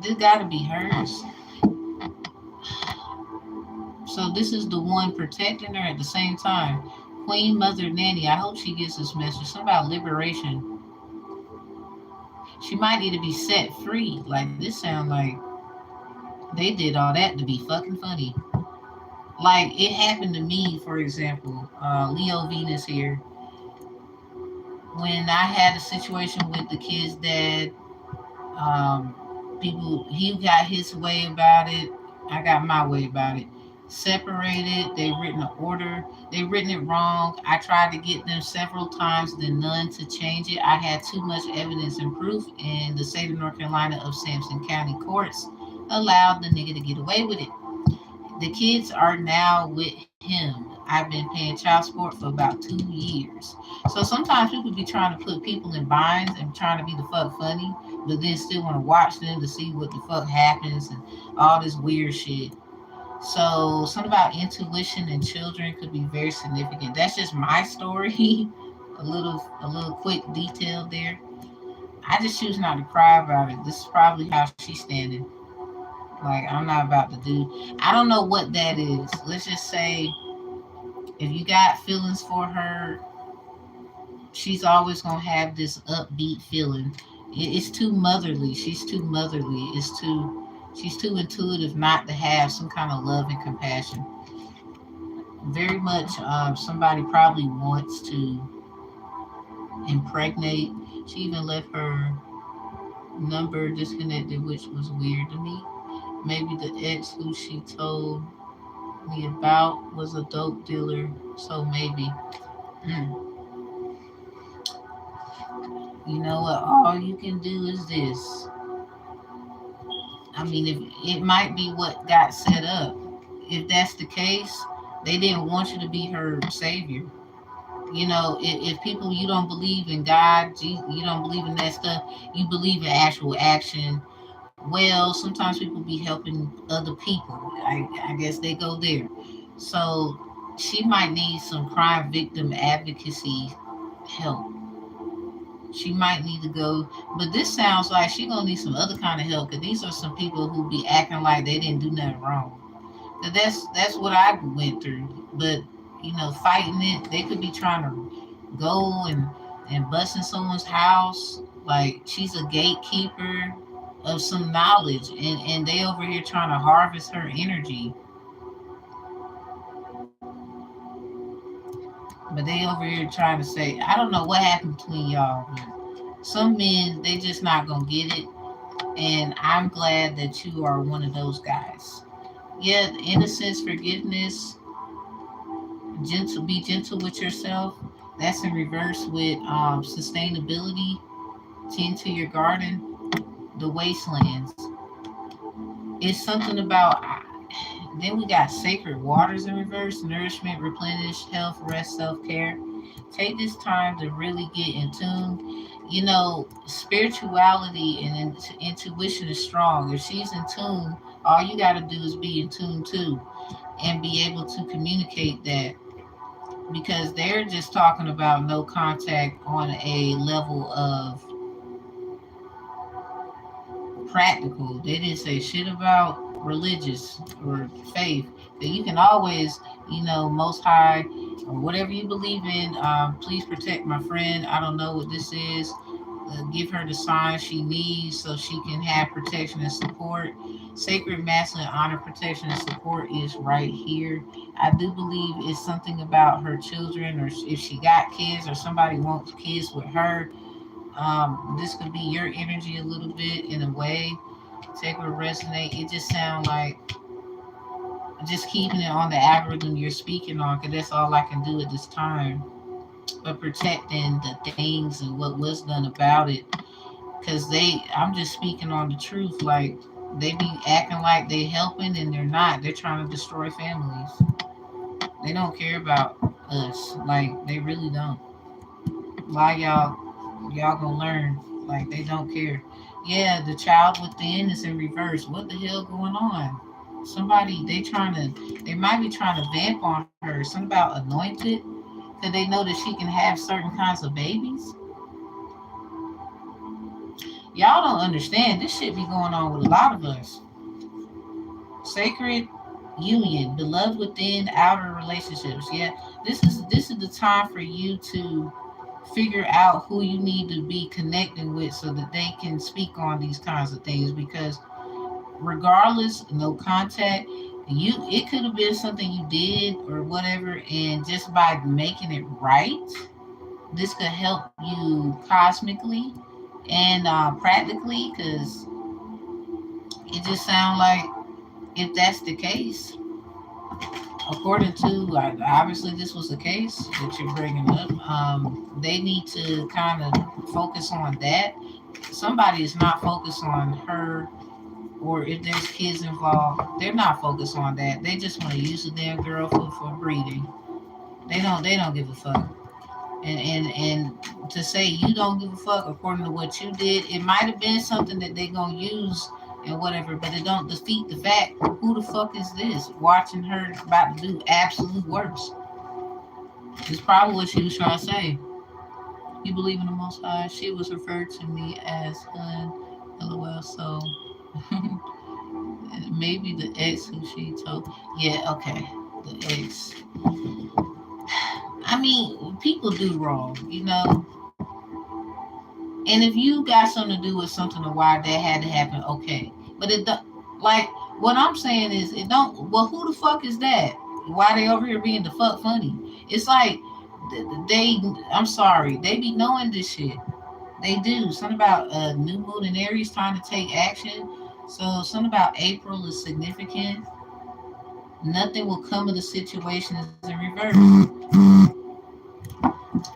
[SPEAKER 1] this got to be hers. So this is the one protecting her at the same time. Queen Mother Nanny. I hope she gets this message. Something about liberation. She might need to be set free. Like this sound like they did all that to be fucking funny. Like it happened to me, for example, Leo Venus here. When I had a situation with the kid's dad, people he got his way about it, I got my way about it. Separated, they written an order, they written it wrong. I tried to get them several times, then none to change it. I had too much evidence and proof, and the state of North Carolina of Sampson County courts allowed the nigga to get away with it. The kids are now with him. I've been paying child support for about 2 years. So sometimes people be trying to put people in binds and trying to be the fuck funny, but then still want to watch them to see what the fuck happens and all this weird shit. So something about intuition and children could be very significant. That's just my story. A little quick detail there. I just choose not to cry about it. This is probably how she's standing. Like I'm not about to do. I don't know what that is. Let's just say if you got feelings for her, she's always gonna have this upbeat feeling. It's too motherly. She's too motherly. She's too intuitive not to have some kind of love and compassion. Very much, somebody probably wants to impregnate. She even left her number disconnected, which was weird to me. Maybe the ex who she told The about was a dope dealer, so maybe. Mm. You know what? All you can do is this. I mean, if it might be what got set up. If that's the case, they didn't want you to be her savior. You know, if people, you don't believe in God, you don't believe in that stuff, you believe in actual action. Well, sometimes people be helping other people. I guess they go there. So she might need some crime victim advocacy help. She might need to go, but this sounds like she gonna need some other kind of help because these are some people who be acting like they didn't do nothing wrong. 'Cause that's what I went through. But fighting it, they could be trying to go and bust in someone's house. Like she's a gatekeeper of some knowledge, and they over here trying to harvest her energy. But they over here trying to say, I don't know what happened between y'all, but some men they just not gonna get it. And I'm glad that you are one of those guys. Yeah, innocence, forgiveness, gentle, be gentle with yourself. That's in reverse with sustainability. Tend to your garden, the wastelands. It's something about. Then we got sacred waters in reverse, nourishment, replenish, health, rest, self care. Take this time to really get in tune. Spirituality and intuition is strong. If she's in tune, all you got to do is be in tune too and be able to communicate that, because they're just talking about no contact on a level of practical. They didn't say shit about religious or faith. That you can always, Most High or whatever you believe in, please protect my friend. I don't know what this is. Give her the signs she needs so she can have protection and support. Sacred masculine honor, protection, and support is right here. I do believe it's something about her children, or if she got kids, or somebody wants kids with her. This could be your energy a little bit in a way. Take or resonate. It just sounds like just keeping it on the algorithm you're speaking on, because that's all I can do at this time. But protecting the things and what was done about it, because I'm just speaking on the truth. Like they be acting like they helping and they're not. They're trying to destroy families. They don't care about us. Like they really don't. Why y'all gonna learn? Like they don't care. Yeah, the child within is in reverse. What the hell going on? Somebody they might be trying to vamp on her. Something about anointed. Cause they know that she can have certain kinds of babies. Y'all don't understand. This shit be going on with a lot of us. Sacred union, beloved within, outer relationships. Yeah, this is the time for you to figure out who you need to be connecting with so that they can speak on these kinds of things, because regardless, no contact, it could have been something you did or whatever, and just by making it right, this could help you cosmically and practically, because it just sounds like if that's the case, according to, like, obviously this was the case that you're bringing up, they need to kind of focus on that. Somebody is not focused on her, or if there's kids involved, they're not focused on that. They just want to use the damn girl for breeding. They don't give a fuck. And to say you don't give a fuck according to what you did, it might have been something that they gonna use and whatever, but it don't defeat the fact who the fuck is this watching her about to do absolute works. It's probably what she was trying to say. You believe in the Most High. She was referred to me as hun. LOL. So maybe the ex who she told. Yeah, okay. The ex. I mean, people do wrong. And if you got something to do with something of why that had to happen, okay. But it don't, like, what I'm saying is it don't. Well, who the fuck is that? Why they over here being the fuck funny? It's like they. I'm sorry, they be knowing this shit. They do. Something about new moon in Aries trying to take action. So something about April is significant. Nothing will come of the situation is in reverse.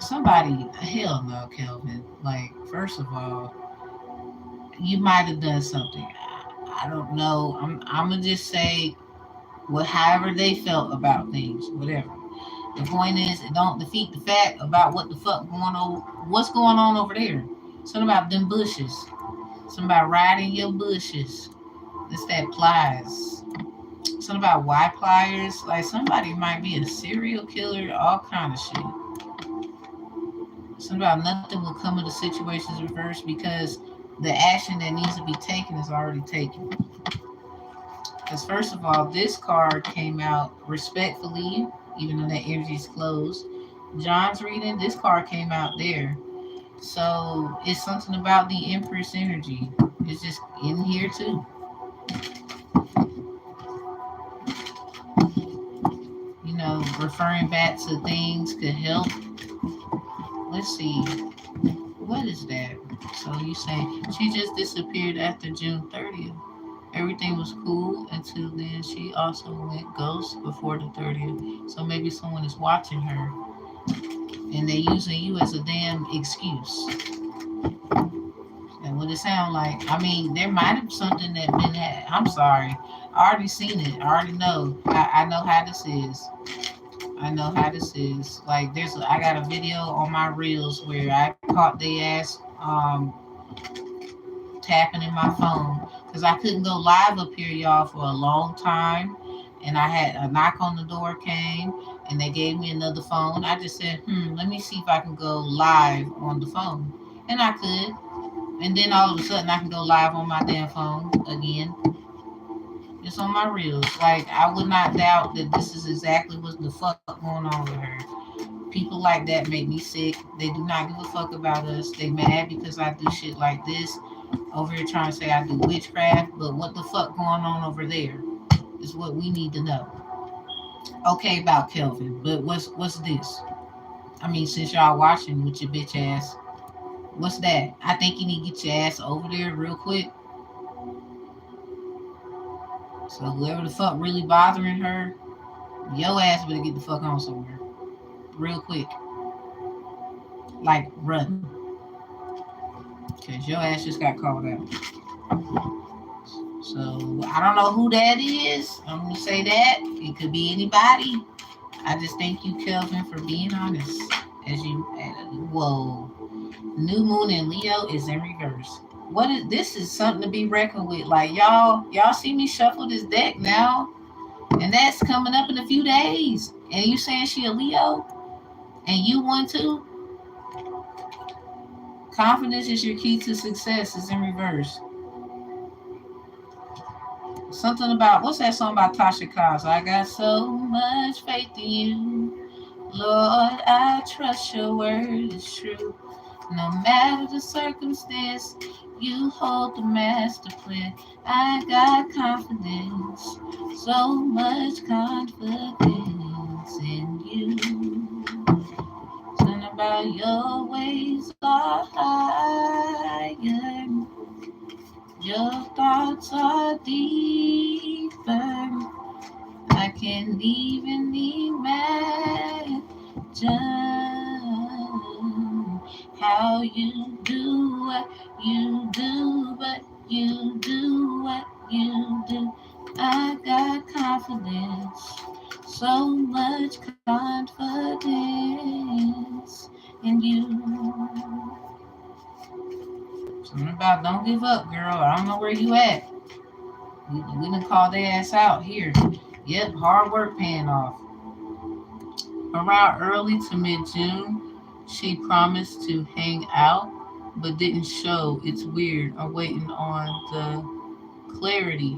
[SPEAKER 1] Somebody, hell no, Kelvin. Like, first of all, you might have done something. I don't know. I'm gonna just say what however they felt about things, whatever. The point is, it don't defeat the fact about what the fuck going on. What's going on over there? Something about them bushes. Something about riding your bushes. It's that plies. Something about why pliers. Like somebody might be a serial killer, all kind of shit. Something about nothing will come of the situations reversed because the action that needs to be taken is already taken. Because first of all, this card came out respectfully, even though that energy is closed. John's reading, this card came out there. So it's something about the Empress energy. It's just in here too. You know, referring back to things could help. Let's see. What is that? So you say she just disappeared after June 30th. Everything was cool until then. She also went ghost before the 30th. So maybe someone is watching her and they using you as a damn excuse. And what it sound like? I mean, there might have something that been had. I'm sorry. I already seen it. I already know. I know how this is. I know how this is. Like I got a video on my reels where I caught they ass tapping in my phone because I couldn't go live up here, y'all, for a long time. And I had a knock on the door came and they gave me another phone. I just said, let me see if I can go live on the phone. And I could. And then all of a sudden I can go live on my damn phone again. It's on my reels. Like I would not doubt that this is exactly what the fuck going on with her. People like that make me sick. They do not give a fuck about us. They mad because I do shit like this over here trying to say I do witchcraft, but what the fuck going on over there is what we need to know. Okay about Kelvin, but what's this? I mean, since y'all watching with your bitch ass, what's that? I think you need to get your ass over there real quick. So whoever the fuck really bothering her, your ass better get the fuck on somewhere real quick, like run, cause your ass just got called out. So I don't know who that is. I'm gonna say that it could be anybody. I just thank you, Kelvin, for being honest. As you, whoa, new moon in Leo is in reverse. What is this? Is something to be reckoned with. Like y'all see me shuffle this deck now, and that's coming up in a few days. And you saying she a Leo, and you one too. Confidence is your key to success. Is in reverse. Something about what's that song about Tasha Cobbs? I got so much faith in you, Lord. I trust your word is true. No matter the circumstance, you hold the master plan. I got confidence, so much confidence in you. Something about your ways are higher. Your thoughts are deeper. I can't even imagine how you do what you do, but you do what you do. I got confidence, so much confidence in you. Something about don't give up, girl. I don't know where you at. We done called their ass out here. Yep, hard work paying off. Around early to mid-June, she promised to hang out, but didn't show. It's weird. I'm waiting on the clarity.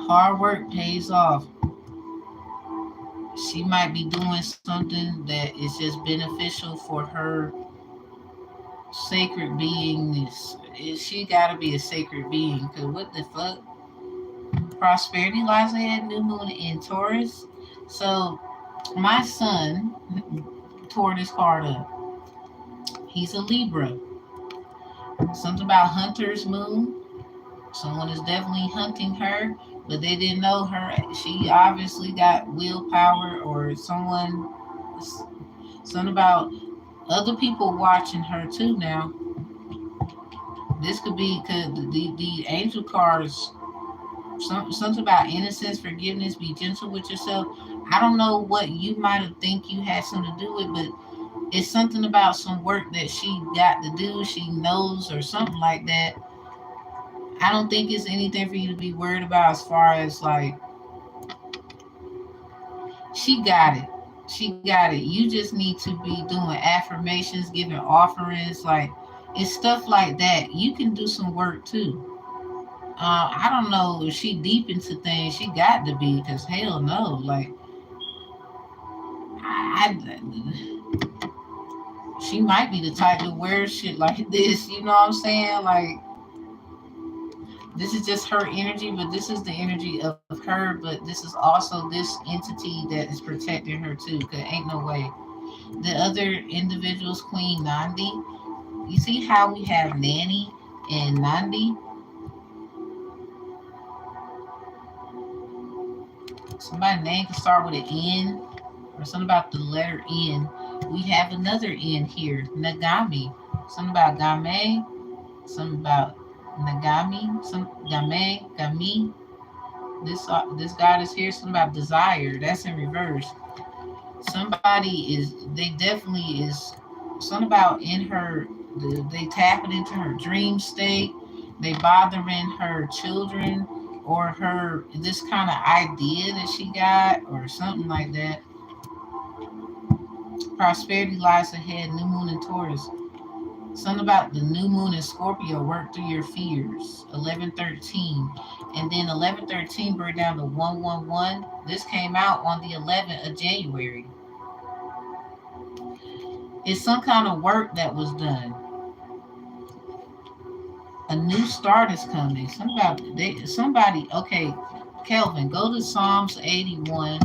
[SPEAKER 1] Hard work pays off. She might be doing something that is just beneficial for her sacred beingness. She gotta be a sacred being. Cause what the fuck? Prosperity lies ahead. New moon in Taurus. So my son tore this card up. He's a Libra. Something about Hunter's moon. Someone is definitely hunting her, but they didn't know her. She obviously got willpower, or something about other people watching her too now. This could be because the angel cards, something about innocence, forgiveness, be gentle with yourself. I don't know what you might have think you had something to do with, but it's something about some work that she got to do, she knows, or something like that. I don't think it's anything for you to be worried about as far as like, she got it. She got it. You just need to be doing affirmations, giving offerings, like it's stuff like that. You can do some work too. I don't know if she deep into things. She got to be, because hell no. Like she might be the type to wear shit like this. You know what I'm saying? Like this is just her energy, but this is the energy of her. But this is also this entity that is protecting her too. Cause ain't no way. The other individuals, Queen Nandi. You see how we have Nanny and Nandi? Somebody's name can start with an N, or something about the letter N. We have another N here, Nagami. Something about Game, something about Nagami, some Game, Gami. This god is here. Something about desire. That's in reverse. Somebody is. They definitely is. Something about in her. They tapping into her dream state. They bothering her children, or her this kind of idea that she got, or something like that. Prosperity lies ahead. New moon in Taurus. Something about the new moon in Scorpio. Work through your fears. 1113. And then 1113 burned down to 111. This came out on the 11th of January. It's some kind of work that was done. A new start is coming. Somebody. Okay, Kelvin, go to Psalms 81,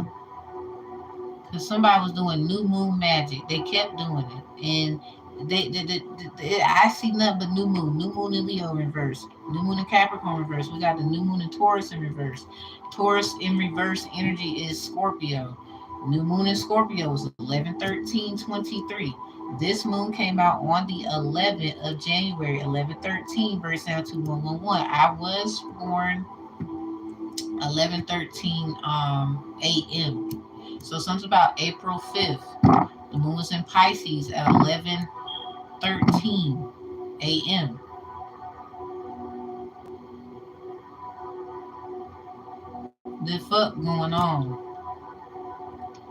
[SPEAKER 1] because somebody was doing new moon magic. They kept doing it, and I see nothing but new moon in Leo in reverse, new moon in Capricorn in reverse. We got the new moon in Taurus in reverse. Taurus in reverse energy is Scorpio. New moon in Scorpio is 11/13/23. This moon came out on the 11th of January. 11/13 breaks down to 111. I was born 11:13 a.m. So something about April 5th. The moon was in Pisces at 11:13 a.m. The fuck going on?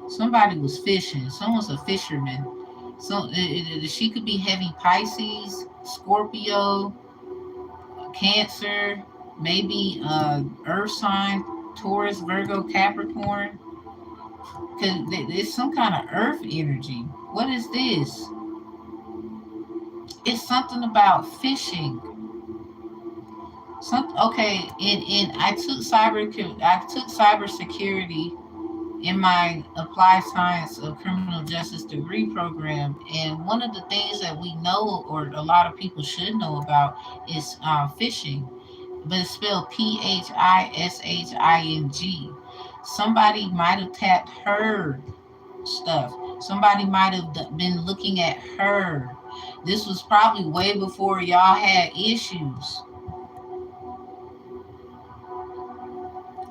[SPEAKER 1] Somebody was fishing. Someone's a fisherman. So she could be heavy Pisces, Scorpio, Cancer, maybe Earth sign, Taurus, Virgo, Capricorn. Because it's some kind of Earth energy. What is this? It's something about fishing. Okay, and I took cyber security in my applied science of criminal justice degree program, and one of the things that we know, or a lot of people should know about, is phishing, but it's spelled Phishing. Somebody might have tapped her stuff. Somebody might have been looking at her. This was probably way before y'all had issues.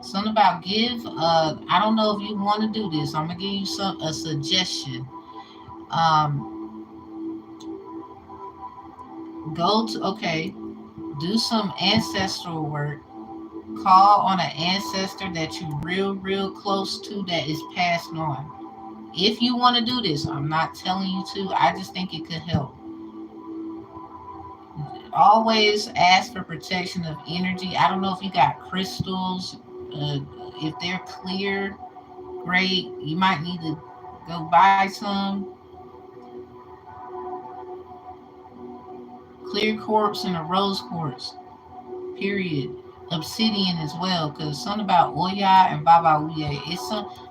[SPEAKER 1] Something about give. I don't know if you want to do this. I'm gonna give you a suggestion. Um, Go to, okay. Do some ancestral work. Call on an ancestor that you real close to that is passed on. If you want to do this, I'm not telling you to. I just think it could help. Always ask for protection of energy. I don't know if you got crystals. If they're clear, great. You might need to go buy some clear quartz and a rose quartz. Period. Obsidian as well, because something about Oya and Baba Uye.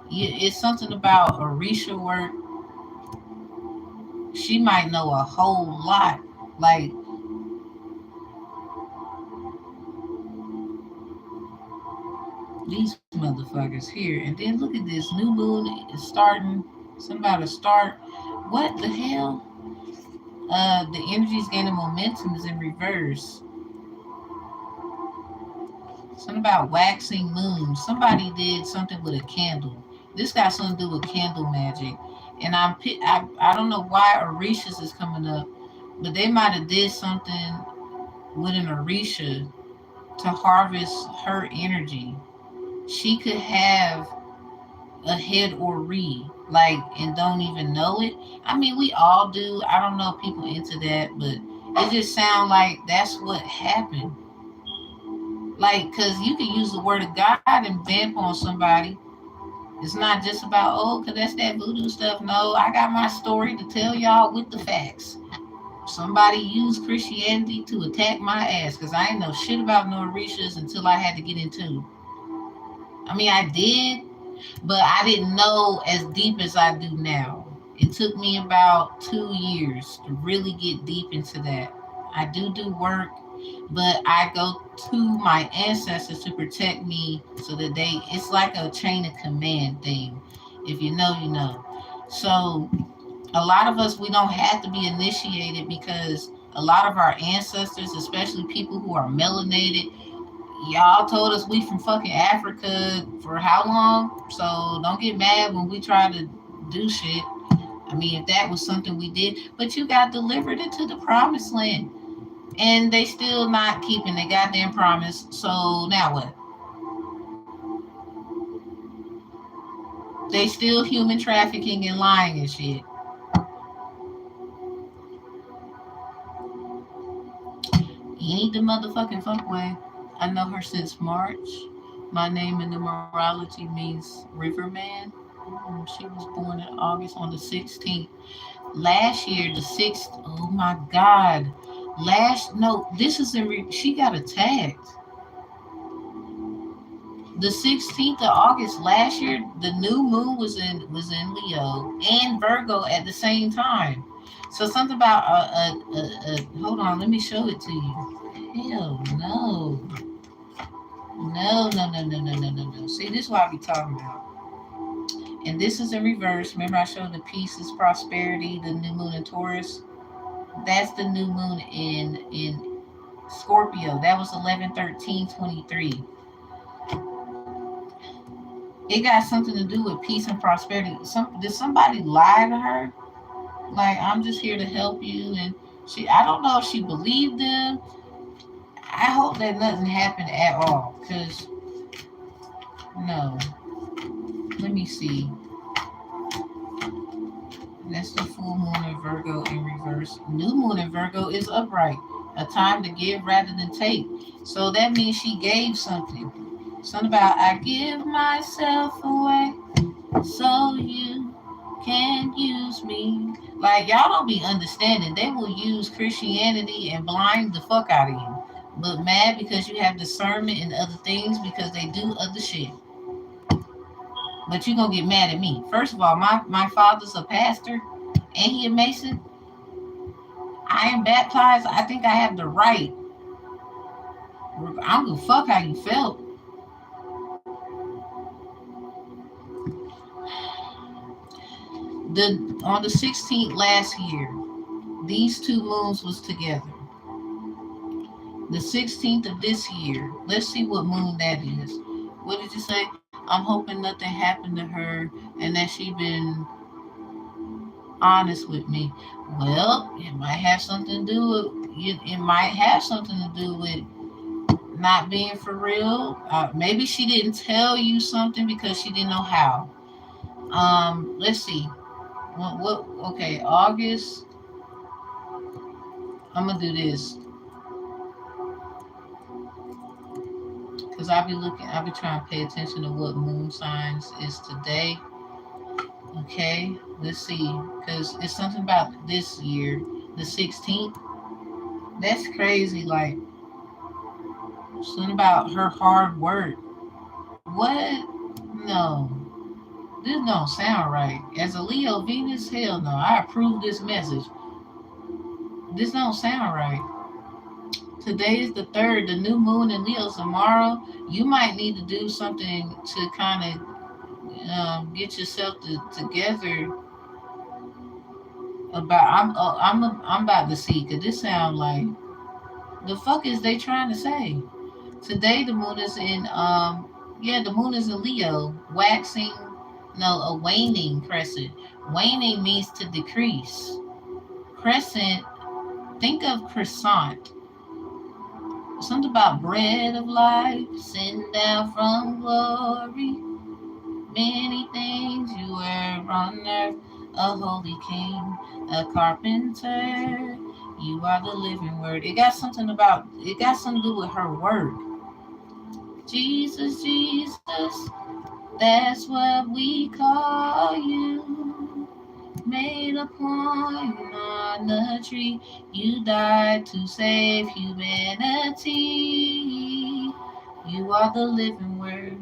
[SPEAKER 1] It's something about Orisha work. She might know a whole lot. Like These motherfuckers here. And then look at this new moon is starting. Something about to start. What the hell? The energy's gaining momentum is in reverse. Something about waxing moon. Somebody did something with a candle. This got something to do with candle magic. And I don't know why Orishas is coming up, but they might have did something with an Orisha to harvest her energy. She could have a head or re like and don't even know it. I mean, we all do. I don't know if people into that, but it just sounds like that's what happened. Like, because you can use the word of God and vamp on somebody. It's not just about, oh, because that's that voodoo stuff. No, I got my story to tell y'all with the facts. Somebody used Christianity to attack my ass because I ain't know shit about no Orishas until I had to get into. I mean, I did, but I didn't know as deep as I do now. It took me about 2 years to really get deep into that. I do work, but I go to my ancestors to protect me so that it's like a chain of command thing. If you know, you know. So a lot of us, we don't have to be initiated because a lot of our ancestors, especially people who are melanated, y'all told us we from fucking Africa for how long? So don't get mad when we try to do shit. I mean, if that was something we did, but you got delivered into the promised land, and they still not keeping the goddamn promise. So now what? They still human trafficking and lying and shit. You ain't the motherfucking fuck way. I know her since March. My name in numerology means Riverman. She was born in August on the 16th. Last year, the 6th. Oh my God. No, this is she got attacked. The 16th of August last year, the new moon was in Leo and Virgo at the same time. So something about hold on, let me show it to you. Hell no. No, no, no, no, no, no, no, no. See, this is what I be talking about. And this is in reverse. Remember, I showed the pieces, prosperity, the new moon in Taurus. That's the new moon in Scorpio. That was 11/13/23. It got something to do with peace and prosperity. Did somebody lie to her? Like, I'm just here to help you, and I don't know if she believed them. I hope that nothing happened at all, cause no. Let me see. That's the full moon in Virgo in reverse. New moon in Virgo is upright, a time to give rather than take. So that means she gave something. Something about I give myself away so you can use me. Like, y'all don't be understanding. They will use Christianity and blind the fuck out of you. But mad because you have discernment and other things because they do other shit. But you gonna get mad at me. First of all, my father's a pastor and he a Mason. I am baptized. I think I have the right. I don't give a fuck how you felt. On the 16th last year, these two moons was together. The 16th of this year. Let's see what moon that is. What did you say? I'm hoping nothing happened to her and that she been honest with me. Well, it might have something to do with it might have something to do with not being for real. Maybe she didn't tell you something because she didn't know how. Let's see. What okay, August. I'm gonna do this because I'll be trying to pay attention to what moon signs is today. Okay, let's see, because it's something about this year, the 16th. That's crazy. Like, something about her hard work. What? No, this don't sound right. As a Leo Venus, hell no. I approve this message. This don't sound right. Today is the 3rd, the new moon in Leo tomorrow. You might need to do something to kind of get yourself together about. I'm about to see, because this sound like, the fuck is they trying to say? Today the moon is in the moon is in Leo, waxing, no, a waning crescent. Waning means to decrease. Crescent, think of croissant. Something about bread of life, sent down from glory. Many things you were on earth, a holy king, a carpenter. You are the living word. It got something to do with her word. Jesus, Jesus, that's what we call you. Made a point on the tree. You died to save humanity. You are the living word.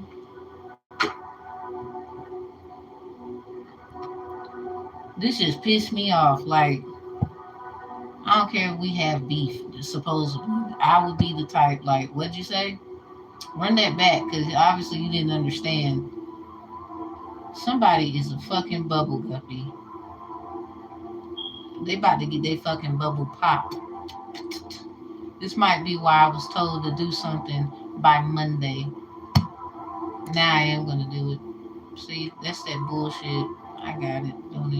[SPEAKER 1] This just pissed me off. Like, I don't care if we have beef, supposedly. I would be the type, like, what'd you say? Run that back, because obviously you didn't understand. Somebody is a fucking bubble guppy. They about to get their fucking bubble popped. This might be why I was told to do something by Monday. Now I am gonna do it. See, that's that bullshit. I got it. I don't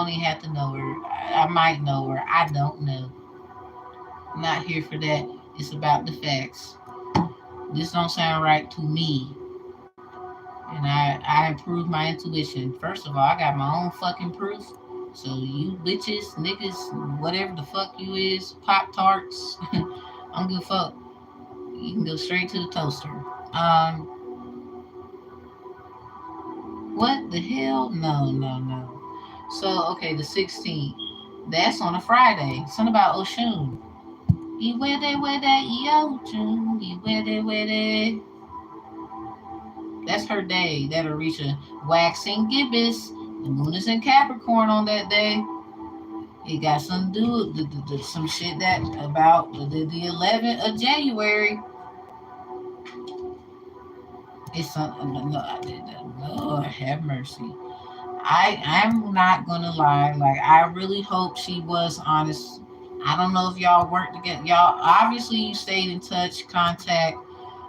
[SPEAKER 1] even have to know her. I might know her. I don't know. I'm not here for that. It's about the facts. This don't sound right to me. And I improved my intuition. First of all, I got my own fucking proof. So you bitches, niggas, whatever the fuck you is, Pop Tarts, I don't give a fuck. You can go straight to the toaster. What the hell? No, no, no. So okay, the 16th. That's on a Friday. Something about Oshun. That's her day. That'll reach a waxing gibbous. The moon is in Capricorn on that day. It got something to do with some shit that about the 11th of January. It's something. Lord have mercy. I'm not gonna lie. Like, I really hope she was honest. I don't know if y'all worked together. Y'all obviously you stayed in touch, contact.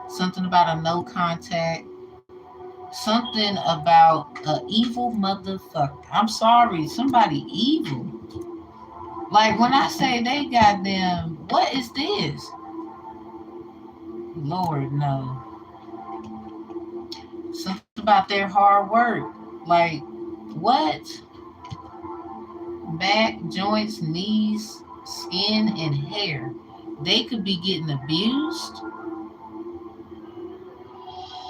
[SPEAKER 1] Something about a no contact. Something about a evil motherfucker. I'm sorry, somebody evil. Like, when I say they goddamn, what is this? Lord, no. Something about their hard work. Like, what? Back, joints, knees, skin, and hair. They could be getting abused.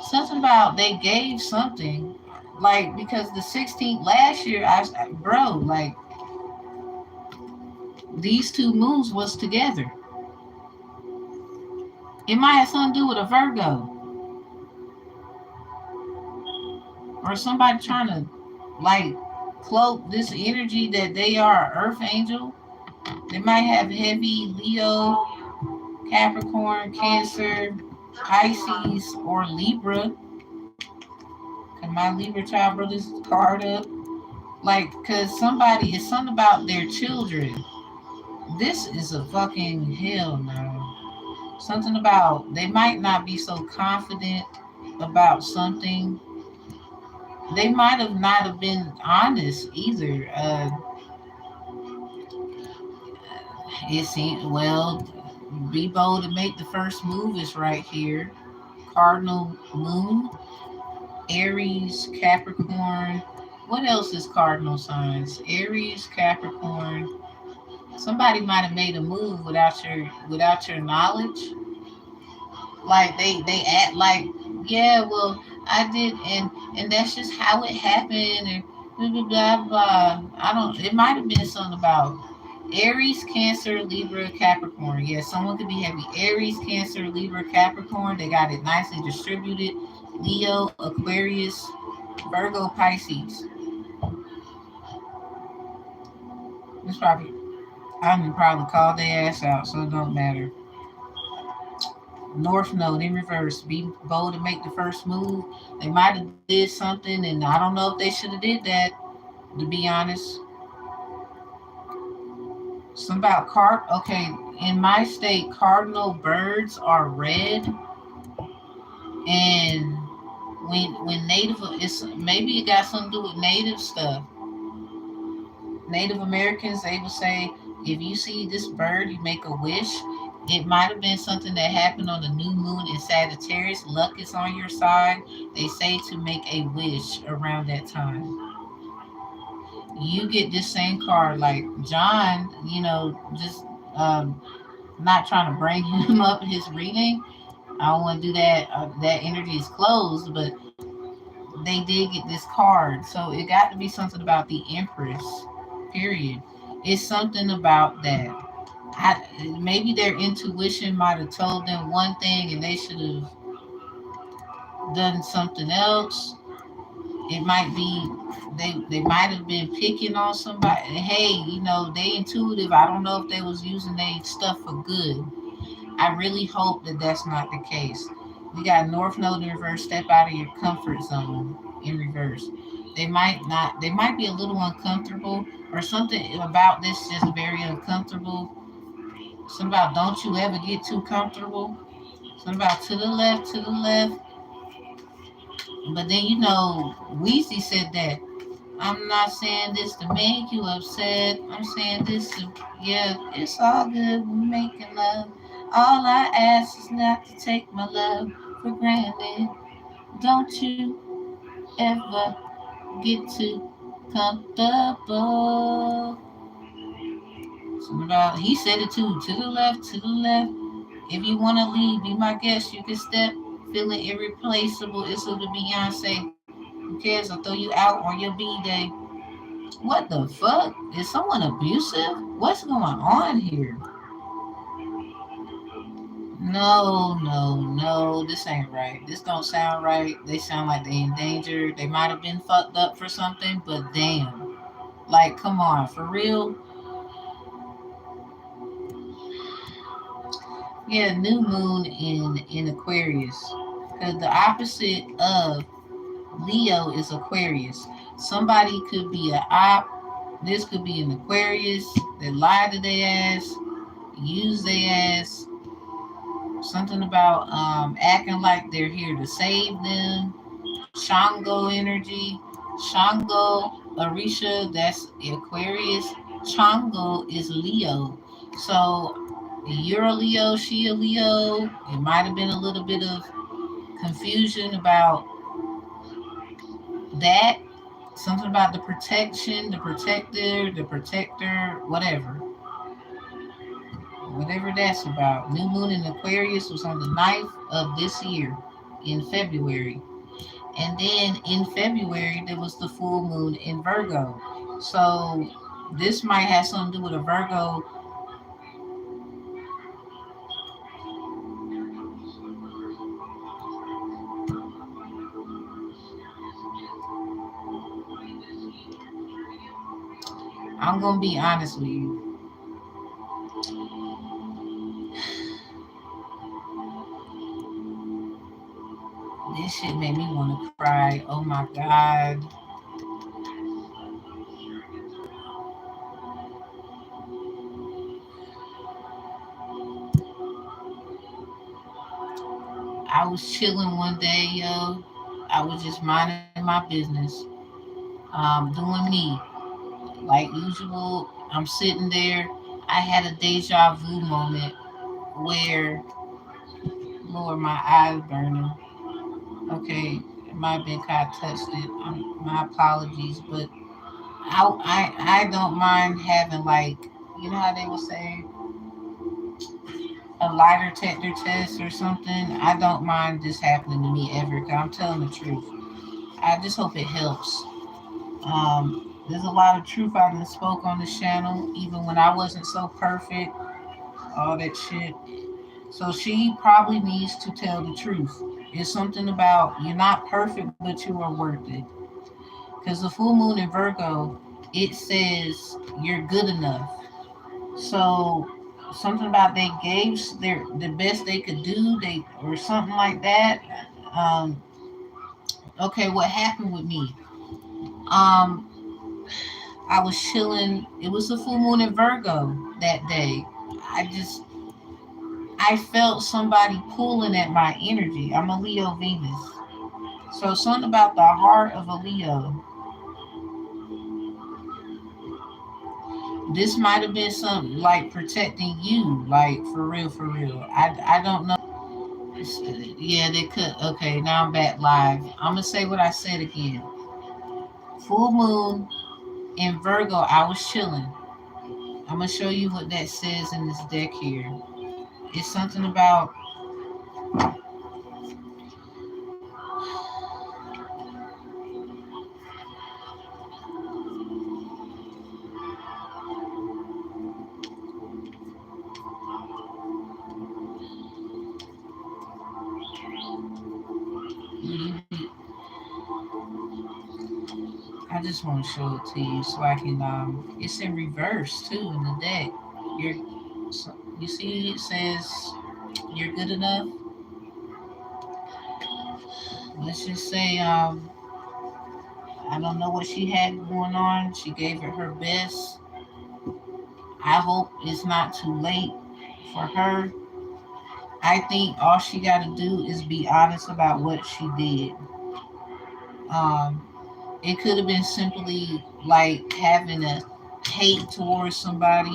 [SPEAKER 1] Something about they gave something. Like, because the 16th last year, like, these two moons was together. It might have something to do with a Virgo. Or somebody trying to, like, cloak this energy that they are an earth angel. They might have heavy Leo, Capricorn, Cancer, Pisces, or Libra. Can my Libra child brothers card up? Like, because it's something about their children. This is a fucking hell no. Something about they might not be so confident about something. They might have not have been honest either. It seemed, well, be bold to make the first move is right here. Cardinal Moon, Aries, Capricorn. What else is cardinal signs? Aries, Capricorn. Somebody might have made a move without your knowledge. Like, they act like, yeah, well, I did, and that's just how it happened, and blah blah blah blah. I don't. It might have been something about Aries, Cancer, Libra, Capricorn. Yeah, someone could be heavy Aries, Cancer, Libra, Capricorn. They got it nicely distributed. Leo, Aquarius, Virgo, Pisces. It's probably, I'm probably called their ass out, so it don't matter. North Node in reverse. Be bold and make the first move. They might have did something, and I don't know if they should have did that. To be honest, some about card. Okay, in my state, cardinal birds are red, and when native, it's maybe it got something to do with native stuff. Native Americans, they would say, if you see this bird, you make a wish. It might have been something that happened on the new moon in Sagittarius. Luck is on your side. They say to make a wish around that time. You get this same card, like John, just um, not trying to bring him up in his reading. I don't want to do that. That energy is closed, but they did get this card. So it got to be something about the Empress, period. It's something about that. Maybe their intuition might have told them one thing and they should have done something else. It might be they might have been picking on somebody. Hey, they intuitive. I don't know if they was using their stuff for good. I really hope that that's not the case. We got North Node in reverse. Step out of your comfort zone in reverse. They might not. They might be a little uncomfortable, or something about this just very uncomfortable. Something about don't you ever get too comfortable. Something about to the left, to the left. But then Weezy said that. I'm not saying this to make you upset. I'm saying this to, yeah, it's all good. We're making love. All I ask is not to take my love for granted. Don't you ever get too comfortable. Something about, he said it too. To the left, to the left. If you want to leave, be my guest. You can step. Feeling irreplaceable. It's the Beyonce. Who cares? I'll throw you out on your B day. What the fuck? Is someone abusive? What's going on here? No, no, no. This ain't right. This don't sound right. They sound like they in danger. They might have been fucked up for something, but damn. Like, come on, for real? Yeah, new moon in Aquarius. Because the opposite of Leo is Aquarius. Somebody could be an op. This could be an Aquarius that lie to their ass, use their ass. Something about acting like they're here to save them. Shango energy. Shango, Arisha, that's Aquarius. Chango is Leo. So you're a Leo, she a Leo. It might have been a little bit of confusion about that. Something about the protection, the protector, the protector, whatever. Whatever that's about. New moon in Aquarius was on the 9th of this year in February. And then in February, there was the full moon in Virgo. So this might have something to do with a Virgo. I'm going to be honest with you. This shit made me want to cry. Oh my God. I was chilling one day, yo. I was just minding my business, doing me. Like usual, I'm sitting there. I had a deja vu moment where, Lord, my eyes burning. Okay, it might have been kind of touched it. My apologies, but I don't mind having, like, how they will say, a lie detector test or something. I don't mind this happening to me ever. Cause I'm telling the truth. I just hope it helps. There's a lot of truth I done spoke on this channel, even when I wasn't so perfect. All that shit. So she probably needs to tell the truth. It's something about you're not perfect, but you are worth it. Because the full moon in Virgo, it says you're good enough. So something about they gave their the best they could do, they or something like that. Um, okay, what happened with me? I was chilling. It was a full moon in Virgo that day. I just I felt somebody pulling at my energy. I'm a Leo Venus. So something about the heart of a Leo. This might have been something like protecting you, like for real, for real. I don't know. Yeah, they could. Okay, now I'm back live. I'm gonna say what I said again. Full moon in Virgo. I was chilling. I'm gonna show you what that says in this deck here. It's something about I just want to show it to you so I can. It's in reverse too in the deck. You're, you see, it says you're good enough. Let's just say, I don't know what she had going on. She gave it her best. I hope it's not too late for her. I think all she got to do is be honest about what she did. Um, it could have been simply like having a hate towards somebody,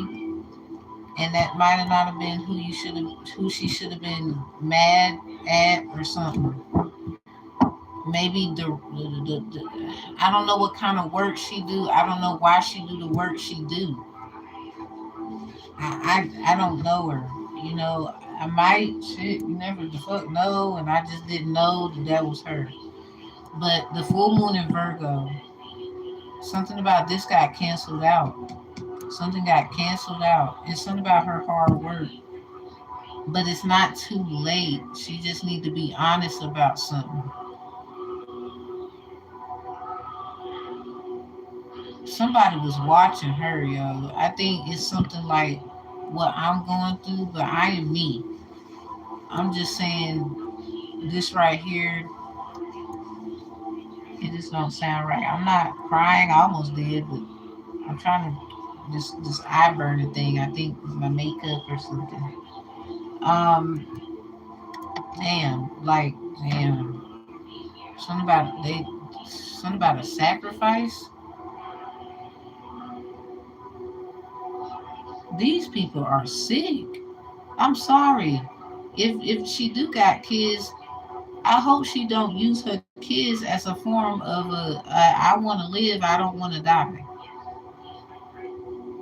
[SPEAKER 1] and that might have not have been who she should have been mad at or something. Maybe I don't know what kind of work she do. I don't know why she do the work she do. I don't know her. You know, I might shit. You never the fuck know, and I just didn't know that was her. But the full moon in Virgo, something about this got canceled out. Something got canceled out. It's something about her hard work. But it's not too late. She just need to be honest about something. Somebody was watching her, yo. I think it's something like what I'm going through, but I am me. I'm just saying this right here. It just don't sound right. I'm not crying. I almost did, but I'm trying to this eye burning thing. I think my makeup or something. Damn, like damn. Something about they, something about a sacrifice. These people are sick. I'm sorry. If she do got kids, I hope she don't use her kids as a form of I want to live, I don't want to die.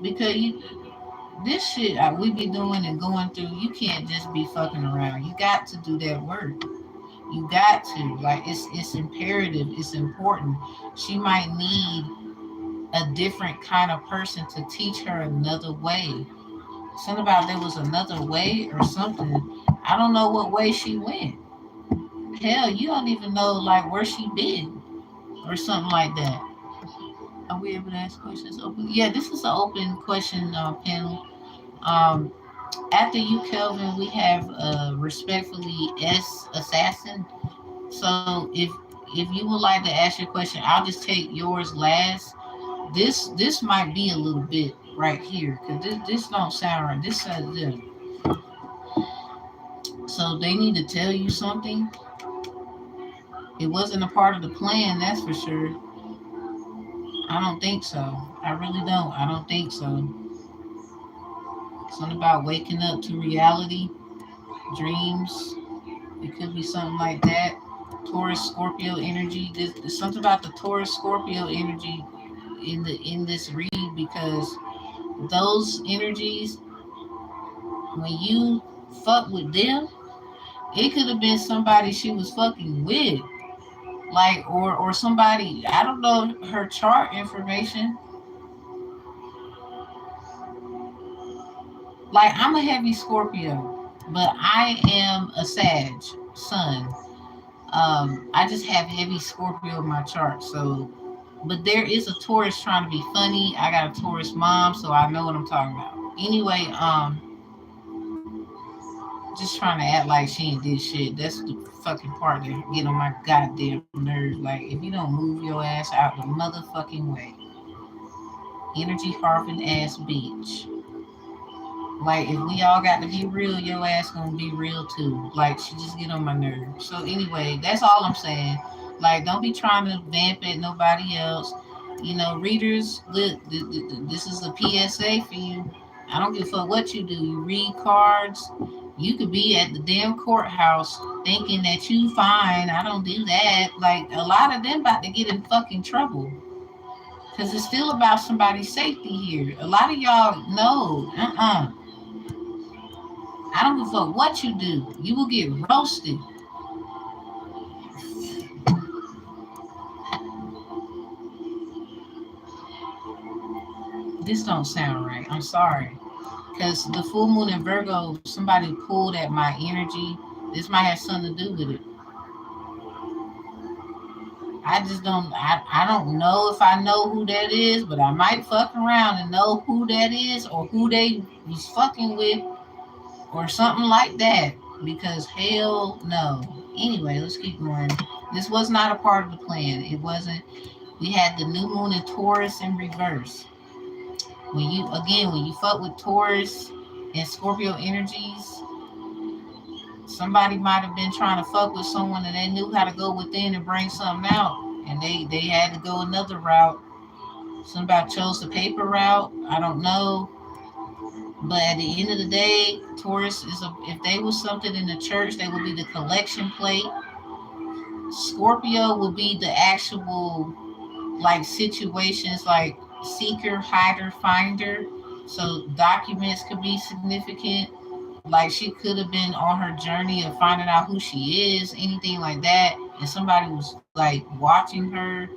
[SPEAKER 1] Because this shit we be doing and going through, you can't just be fucking around. You got to do that work. You got to like it's imperative. It's important. She might need a different kind of person to teach her another way. Something about there was another way or something. I don't know what way she went. Hell, you don't even know like where she been or something like that. Are we able to ask questions open? Yeah, this is an open question panel. Um, After you, Kelvin, we have respectfully S Assassin. So if you would like to ask your question, I'll just take yours last. This might be a little bit right here because this don't sound right. This says this. So they need to tell you something. It wasn't a part of the plan, that's for sure. I don't think so. I really don't. I don't think so. Something about waking up to reality, dreams. It could be something like that. Taurus Scorpio energy. There's something about the Taurus Scorpio energy in this read because those energies, when you fuck with them, it could have been somebody she was fucking with. Like or somebody, I don't know her chart information. Like I'm a heavy Scorpio, but I am a Sag Sun. I just have heavy Scorpio in my chart. So, but there is a Taurus trying to be funny. I got a Taurus mom, so I know what I'm talking about. Anyway, Just trying to act like she ain't did shit. That's the fucking part that get on my goddamn nerves. Like, if you don't move your ass out the motherfucking way, energy harping ass bitch. Like, if we all got to be real, your ass gonna be real too. Like, she just get on my nerves. So anyway, that's all I'm saying. Like, don't be trying to vamp at nobody else. You know, readers, look, this is a PSA for you. I don't give a fuck what you do. You read cards. You could be at the damn courthouse thinking that you fine. I don't do that. Like, a lot of them about to get in fucking trouble. Because it's still about somebody's safety here. A lot of y'all know, I don't give a fuck what you do. You will get roasted. This don't sound right. I'm sorry. Because the full moon in Virgo, somebody pulled at my energy. This might have something to do with it. I just don't, I don't know if I know who that is, but I might fuck around and know who that is or who they was fucking with or something like that. Because hell no. Anyway, let's keep going. This was not a part of the plan. It wasn't. We had the new moon in Taurus in reverse. When you fuck with Taurus and Scorpio energies, somebody might have been trying to fuck with someone and they knew how to go within and bring something out, and they had to go another route. Somebody chose the paper route. I don't know, but at the end of the day, Taurus is a. If they was something in the church, they would be the collection plate. Scorpio would be the actual like situations like seeker, hider, finder. So documents could be significant. Like she could have been on her journey of finding out who she is, anything like that. And somebody was like watching her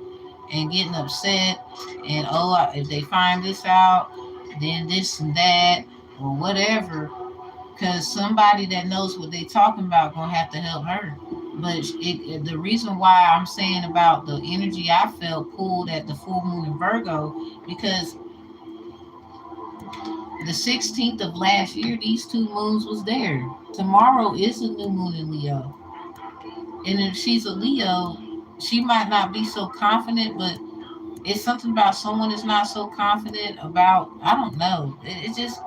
[SPEAKER 1] and getting upset. And oh, if they find this out, then this and that or whatever. Because somebody that knows what they talking about gonna have to help her. But the reason why I'm saying about the energy I felt pulled at the full moon in Virgo, because the 16th of last year, these two moons was there. Tomorrow is a new moon in Leo. And if she's a Leo, she might not be so confident, but it's something about someone that's not so confident about, I don't know. It's just,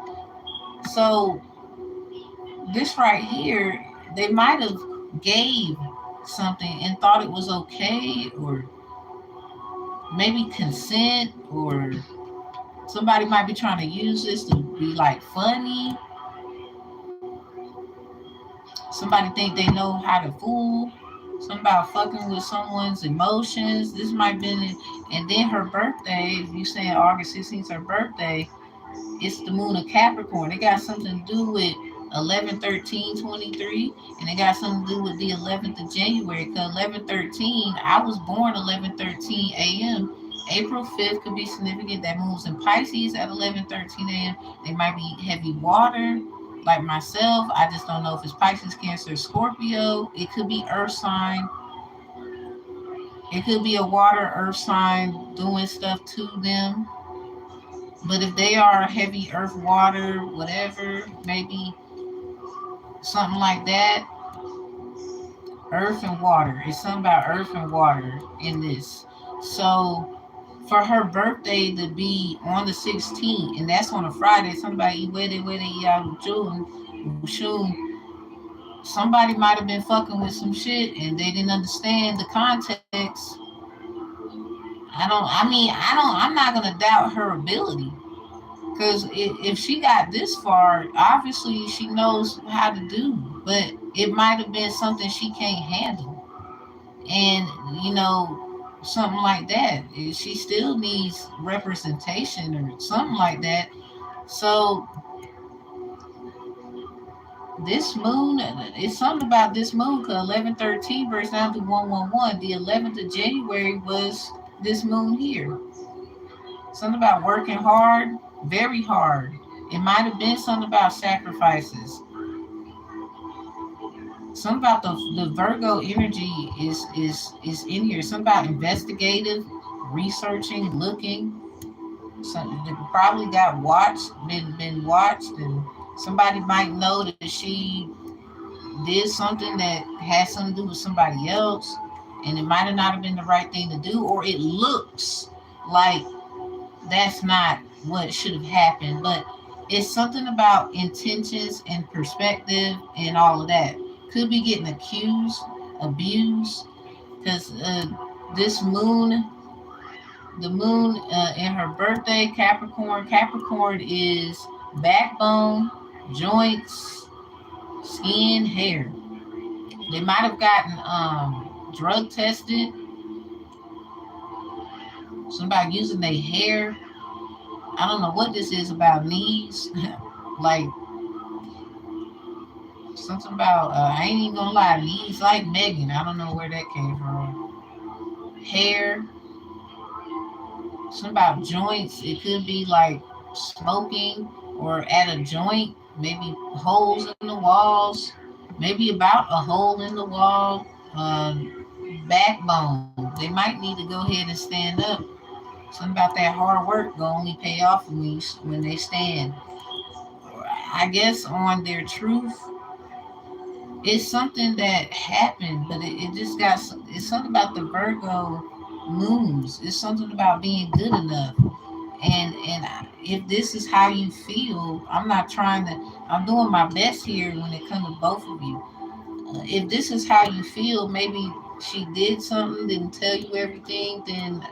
[SPEAKER 1] so this right here, they might have gave something and thought it was okay, or maybe consent, or somebody might be trying to use this to be like funny. Somebody think they know how to fool. Somebody fucking with someone's emotions. This might be, and then her birthday. If you saying August 16th, her birthday, it's the moon of Capricorn. It got something to do with 11/13/23, and it got something to do with the 11th of January. Because 11/13, I was born 11:13 a.m. April 5th could be significant. That moves in Pisces at 11:13 a.m. They might be heavy water, like myself. I just don't know if it's Pisces, Cancer, Scorpio. It could be Earth sign. It could be a water Earth sign doing stuff to them. But if they are heavy earth, water, whatever, maybe something like that, earth and water. It's something about earth and water in this. So for her birthday to be on the 16th, and that's on a Friday, somebody June, somebody might have been fucking with some shit and they didn't understand the context. I'm not gonna doubt her ability. Because if she got this far, obviously she knows how to do. But it might have been something she can't handle. And, something like that. She still needs representation or something like that. So this moon, it's something about this moon, because 11/13 breaks down to 111. The 11th of January was this moon here. Something about working hard, very hard. It might have been something about sacrifices. Something about the Virgo energy is in here. Something about investigative, researching, looking. Something that probably got watched, been watched, and somebody might know that she did something that had something to do with somebody else, and it might have not have been the right thing to do, or it looks like that's not what should have happened. But it's something about intentions and perspective and all of that. Could be getting accused, abused, because this moon, the moon in her birthday, Capricorn. Capricorn is backbone, joints, skin, hair. They might have gotten drug tested. Somebody using their hair. I don't know what this is about knees. Like something about I ain't even gonna lie, knees like Megan. I don't know where that came from. Hair. Something about joints. It could be like smoking or at a joint. Maybe holes in the walls. Maybe about a hole in the wall. Backbone. They might need to go ahead and stand up. Something about that hard work gonna only pay off when they stand. I guess on their truth, it's something that happened, but it just got. It's something about the Virgo moons. It's something about being good enough. And if this is how you feel, I'm not trying to. I'm doing my best here when it comes to both of you. If this is how you feel, maybe she did something, didn't tell you everything, then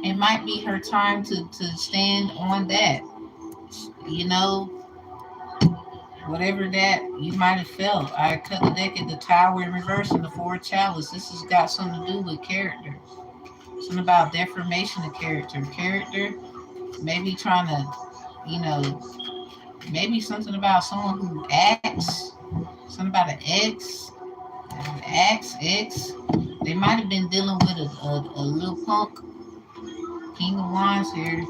[SPEAKER 1] it might be her time to stand on that. You know, whatever that you might have felt. I cut the deck at the tower in reverse and the four chalice. This has got something to do with character. Something about deformation of character. Character, maybe trying to, you know, maybe something about someone who acts, something about an ex. They might have been dealing with a little punk, King of Wands here.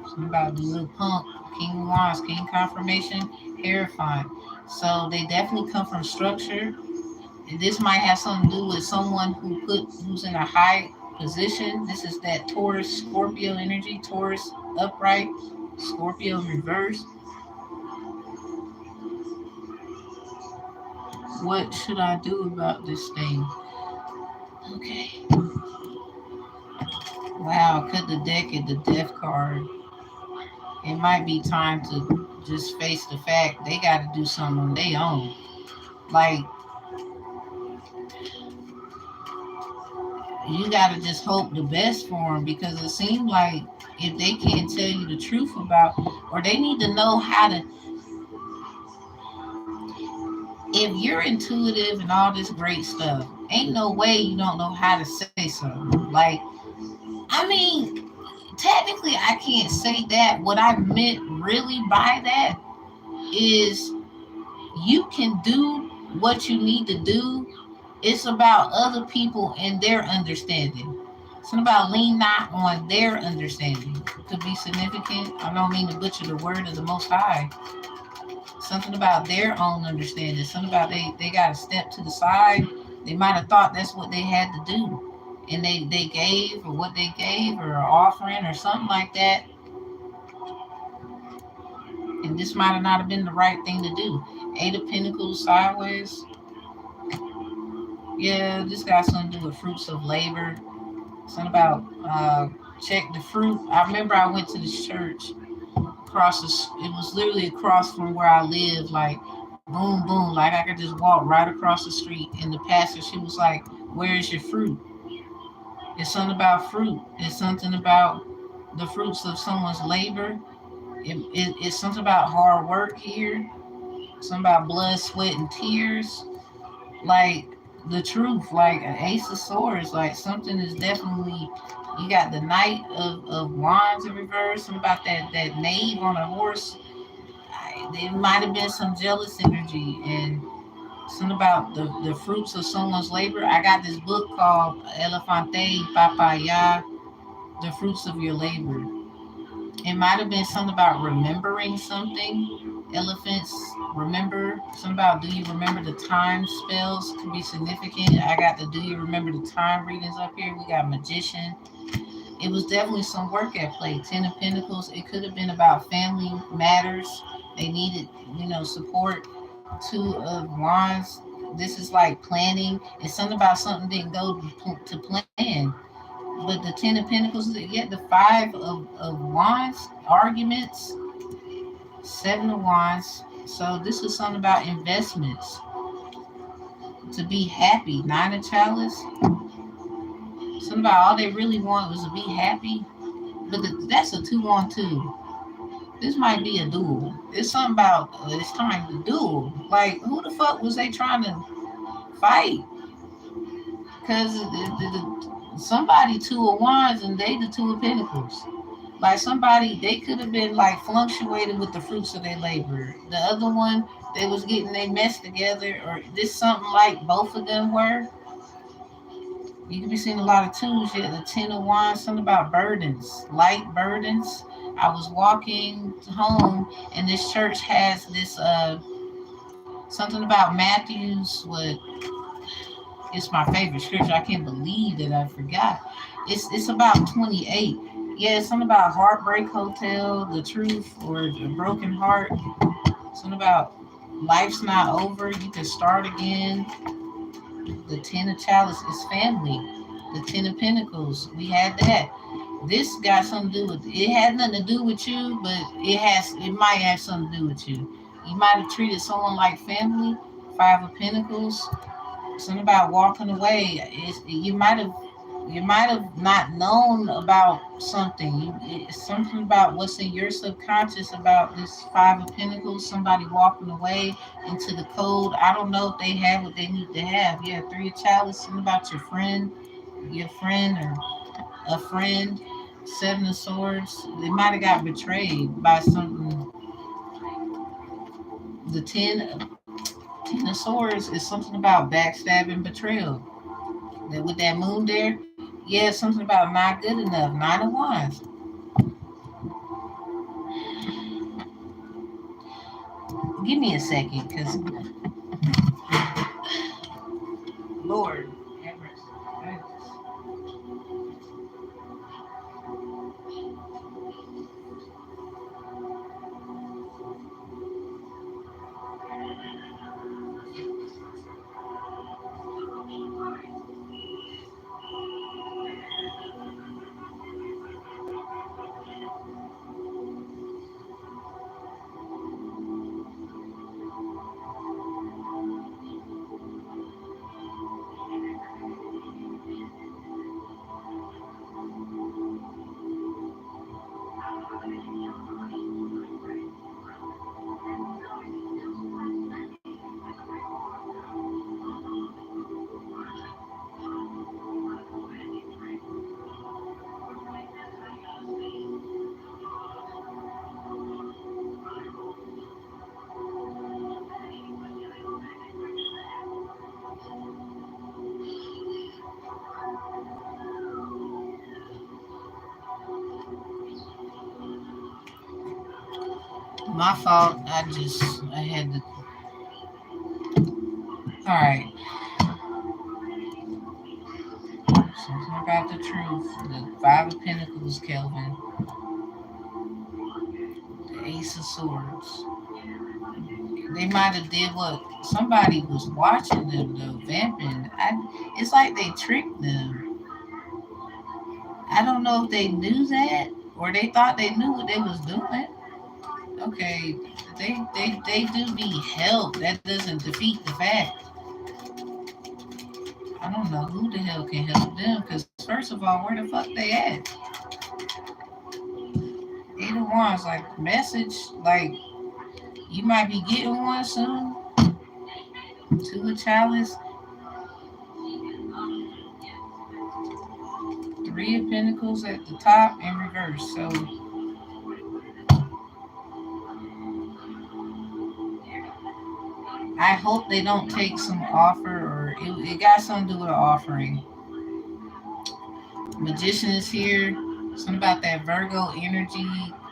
[SPEAKER 1] Something about the little punk, King of Wands, King confirmation, terrifying. So they definitely come from structure. And this might have something to do with someone who's in a high position. This is that Taurus Scorpio energy, Taurus upright, Scorpio reverse. What should I do about this thing? Okay. Wow, cut the deck at the death card. It might be time to just face the fact they got to do something on their own. Like, you got to just hope the best for them, because it seems like if they can't tell you the truth about, or they need to know how to, if you're intuitive and all this great stuff, ain't no way you don't know how to say something. Like, I mean, technically, I can't say that. What I meant really by that is you can do what you need to do. It's about other people and their understanding. It's not about lean not on their understanding. Could be significant. I don't mean to butcher the word of the Most High. Something about their own understanding. Something about they got to step to the side. They might have thought that's what they had to do, and they gave, or what they gave, or an offering or something like that. And this might have not have been the right thing to do. Eight of Pentacles sideways. Yeah, this got something to do with fruits of labor. Something about check the fruit. I remember I went to this church across the, it was literally across from where I live, like boom, boom, like I could just walk right across the street. And the pastor, she was like, "Where is your fruit?" It's something about fruit. It's something about the fruits of someone's labor. It's something about hard work here. Something about blood, sweat, and tears. Like the truth, like an ace of swords, like something is definitely, you got the knight of wands in reverse, and about that knave on a horse. There might have been some jealous energy, and something about the fruits of someone's labor. I got this book called Elefante Papaya, The Fruits of Your Labor. It might have been something about remembering something. Elephants remember. Something about, do you remember the time spells? Could be significant. I got the do you remember the time readings up here. We got magician. It was definitely some work at play. Ten of Pentacles. It could have been about family matters. They needed, support. Two of Wands. This is like planning. It's something about something didn't go to plan. But the Ten of Pentacles, yeah, the Five of Wands, arguments, Seven of Wands. So this is something about investments. To be happy. Nine of Chalice. Something about all they really want was to be happy. But that's a 2-on-2. This might be a duel. It's something about it's time to duel. Like, who the fuck was they trying to fight? Because somebody Two of Wands and they the Two of Pentacles. Like somebody, they could have been like fluctuating with the fruits of their labor. The other one, they was getting their mess together, or this something like both of them were. You could be seeing a lot of twos. Yeah, the Ten of Wands, something about burdens, light burdens. I was walking home, and this church has this something about Matthew's. What? It's my favorite scripture. I can't believe that I forgot. It's about 28. Yeah, it's something about Heartbreak Hotel, the truth, or a broken heart. Something about life's not over. You can start again. The Ten of Chalice is family. The Ten of Pentacles, we had that. This got something to do with it. Had nothing to do with you, but it might have something to do with you. You might have treated someone like family. Five of Pentacles. Something about walking away. You might have not known about something. It's something about what's in your subconscious about this Five of Pentacles. Somebody walking away into the cold. I don't know if they have what they need to have. Yeah, Three of Chalice. Something about your friend or a friend. Seven of Swords. They might have got betrayed by something. The Ten of Swords is something about backstabbing, betrayal. With that moon there, yeah, something about not good enough. Nine of Wands. Give me a second, because Lord, Empress. My fault. I had to. All right. Something about the truth. The Five of Pentacles, Kelvin. The Ace of Swords. They might have did what somebody was watching them though, vamping. It's like they tricked them. I don't know if they knew that or they thought they knew what they was doing. Okay, they do need help. That doesn't defeat the fact. I don't know who the hell can help them. Because first of all, where the fuck they at? Eight of Wands, like message, like you might be getting one soon. Two of Chalice, Three of Pentacles at the top in reverse. So I hope they don't take some offer, or it got something to do with an offering. Magician is here. Something about that Virgo energy,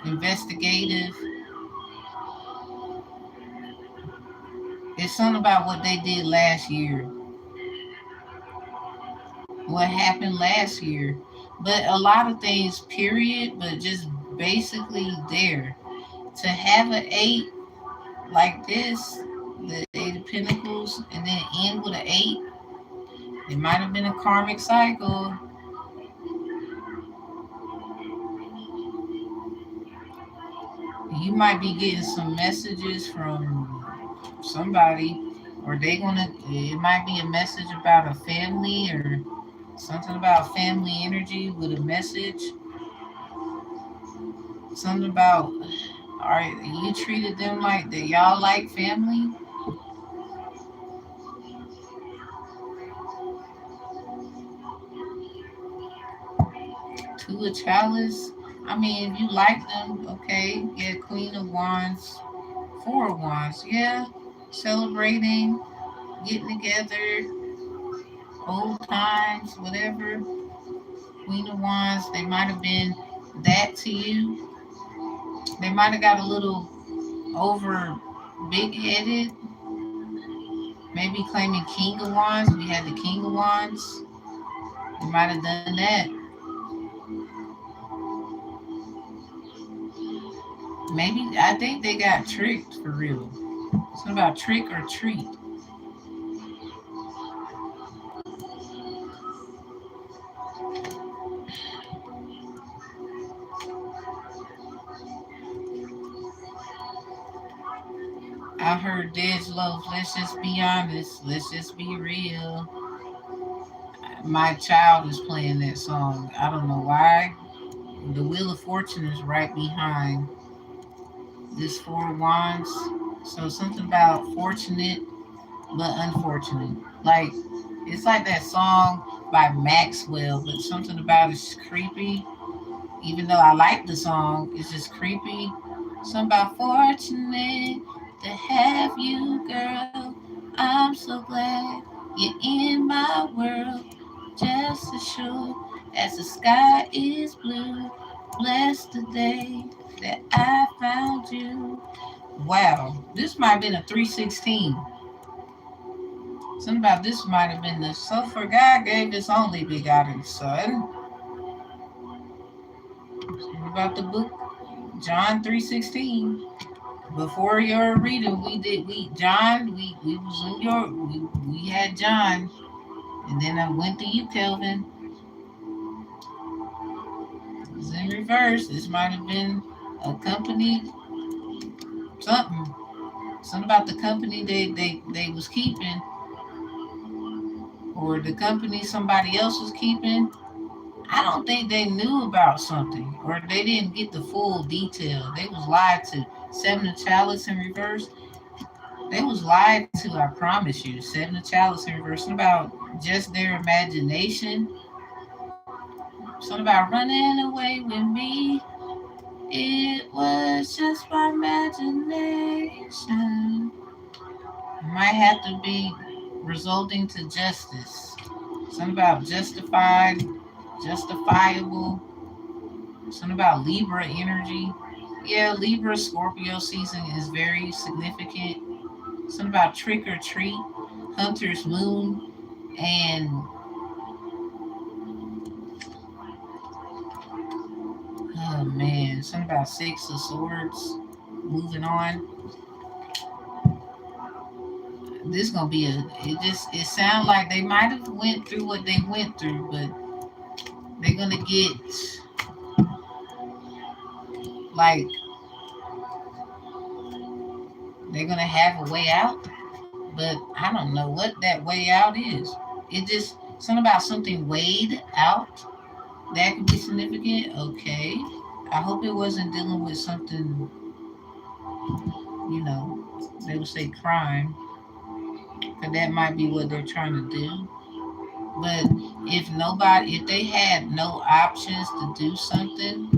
[SPEAKER 1] investigative. It's something about what they did last year. What happened last year. But a lot of things, period, but just basically there. To have an eight like this, the Pentacles and then end with an 8. It might have been a karmic cycle. You might be getting some messages from somebody, or it might be a message about a family or something about family energy with a message. Something about, all right, you treated them like that, y'all like family. Two of Chalice. I mean, if you like them, okay. Yeah, Queen of Wands, Four of Wands. Yeah, celebrating, getting together, old times, whatever. Queen of Wands. They might have been that to you. They might have got a little over big headed. Maybe claiming King of Wands. We had the King of Wands. They might have done that. Maybe I think they got tricked for real. Something about trick or treat. I heard Dej Loaf. Let's just be honest. Let's just be real. My child is playing that song. I don't know why. The Wheel of Fortune is right behind this Four of Wands. So something about fortunate but unfortunate. Like it's like that song by Maxwell, but something about it's creepy. Even though I like the song, it's just creepy. Something about fortunate to have you, girl. I'm so glad you're in my world. Just as sure as the sky is blue. Bless the day that I found you. Wow, this might have been a 316. Something about this might have been the so for God gave his only begotten son. Something about the book John 3:16. Before your reading, we was in your we had John, and then I went to you, Kelvin. It was in reverse. This might have been a company something. Something about the company they was keeping, or the company somebody else was keeping. I don't think they knew about something, or they didn't get the full detail. They was lied to. Seven of Chalice in reverse. They was lied to, I promise you. Seven of Chalice in reverse. Something about just their imagination. Something about running away with me. It was just my imagination. Might have to be resulting to justice. Something about justified, justifiable. Something about Libra energy. Yeah, Libra Scorpio season is very significant. Something about trick or treat, Hunter's Moon, and oh man, something about Six of Swords. Moving on. This gonna be it sounds like they might have went through what they went through, but they're gonna get like they're gonna have a way out, but I don't know what that way out is. It just something about something weighed out that could be significant. Okay, I hope it wasn't dealing with something, they would say crime, because that might be what they're trying to do. But if they had no options to do something,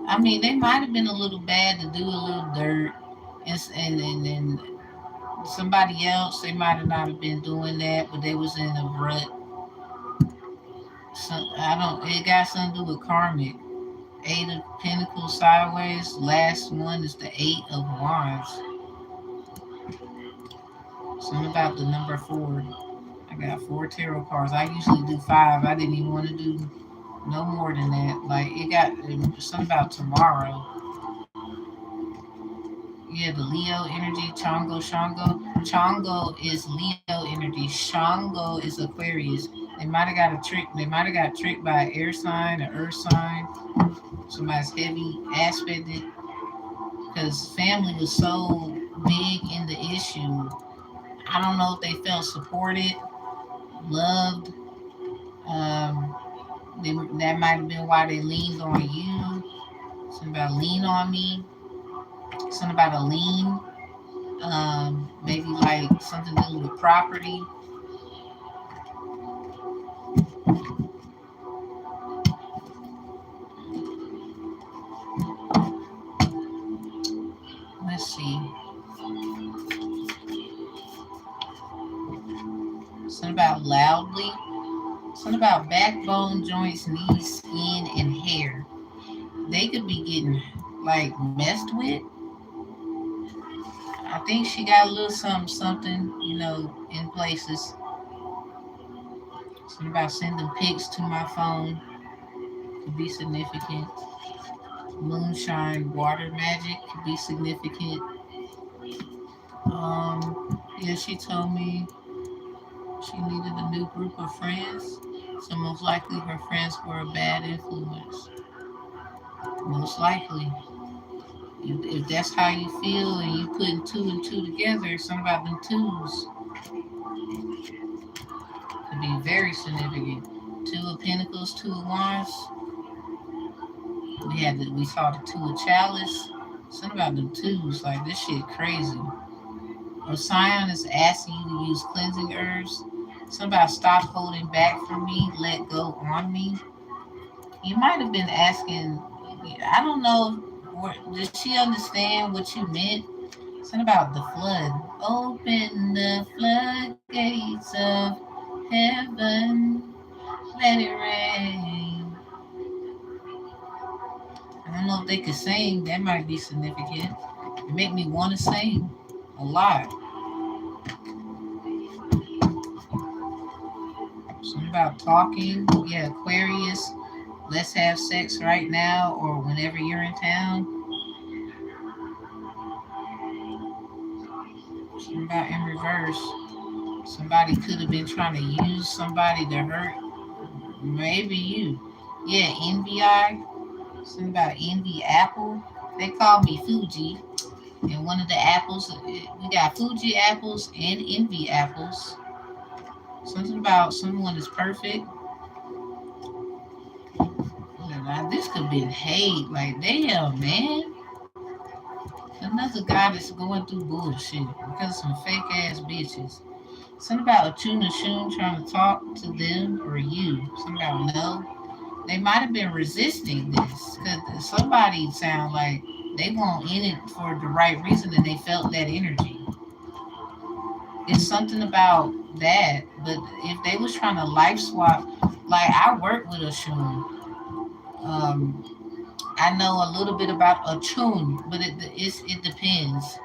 [SPEAKER 1] I mean, they might have been a little bad to do a little dirt, and somebody else, they might have not have been doing that, but they was in a rut. So I don't. It got something to do with karmic. Eight of Pentacles sideways. Last one is the Eight of Wands. Something about the number 4. I got 4 tarot cards. I usually do 5. I didn't even want to do no more than that. Like it got something about tomorrow. Yeah, the Leo energy, Chongo, Shango. Chongo is Leo energy. Shango is Aquarius. They might have got a trick. They might have got tricked by an air sign, an earth sign. Somebody's heavy aspected because family was so big in the issue. I don't know if they felt supported, loved. Um, that might have been why they leaned on you. Something about lean on me. Something about a lean. Maybe like something to do with property. Let's see. Something about loudly. Something about backbone, joints, knees, skin, and hair. They could be getting like messed with. I think she got a little something, in places. Something about sending pics to my phone could be significant. Moonshine, water magic could be significant. Yeah, she told me she needed a new group of friends. So most likely her friends were a bad influence. Most likely. If that's how you feel and you putting two and two together, some about them twos could be very significant. Two of Pentacles, two of Wands. We saw the two of Chalice. Something about them twos, like this shit crazy. Oscion is asking you to use cleansing herbs. Something about stop holding back from me, let go on me. You might have been asking, I don't know, did she understand what you meant? Something about the flood. Open the floodgates of heaven, let it rain. I don't know if they could sing. That might be significant. It make me want to sing a lot. Something about talking. Yeah, Aquarius. Let's have sex right now or whenever you're in town. Something about in reverse. Somebody could have been trying to use somebody to hurt. Maybe you. Yeah, envy eye. Something about envy apple. They call me Fuji. And one of the apples, we got Fuji apples and envy apples. Something about someone is perfect. Now, this could be hate. Like, damn, man. Another guy that's going through bullshit because of some fake ass bitches. Something about a tuna shoon trying to talk to them or you. Something about no. They might have been resisting this because somebody sound like they weren't in it for the right reason and they felt that energy. It's something about that. But if they was trying to life swap, like I work with a shoon. Um, I know a little bit about a tune, but it depends.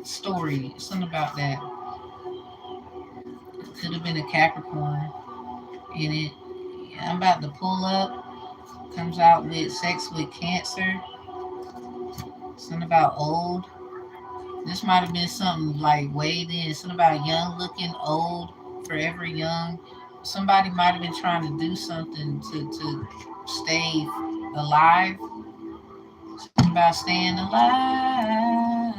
[SPEAKER 1] Story, something about that. Could have been a Capricorn in it. I'm about to pull up. Comes out with sex with Cancer. Something about old. This might have been something like weighed in. Something about young looking, old, forever young. Somebody might have been trying to do something to stay alive. Something about staying alive.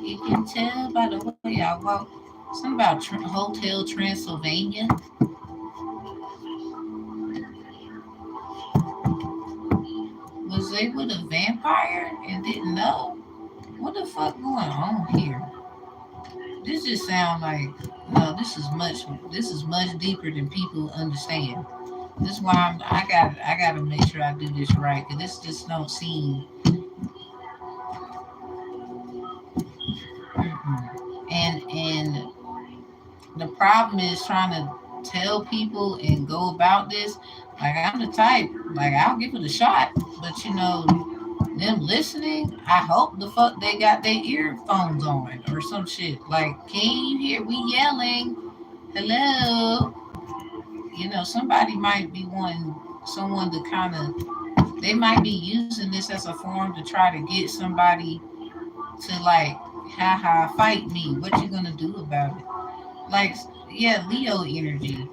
[SPEAKER 1] You can tell by the way I walk. Something about Hotel Transylvania. Was they with a vampire and didn't know? What the fuck going on here? This just sounds like no. This is much deeper than people understand. This is why I gotta make sure I do this right because this just don't seem. And the problem is trying to tell people and go about this. Like I'm the type, like I'll give it a shot, but them listening, I hope the fuck they got their earphones on or some shit. Like, can you hear we yelling? Hello? Somebody might be wanting someone to kind of they might be using this as a form to try to get somebody to like, haha, fight me. What you gonna do about it? Like, yeah, Leo energy.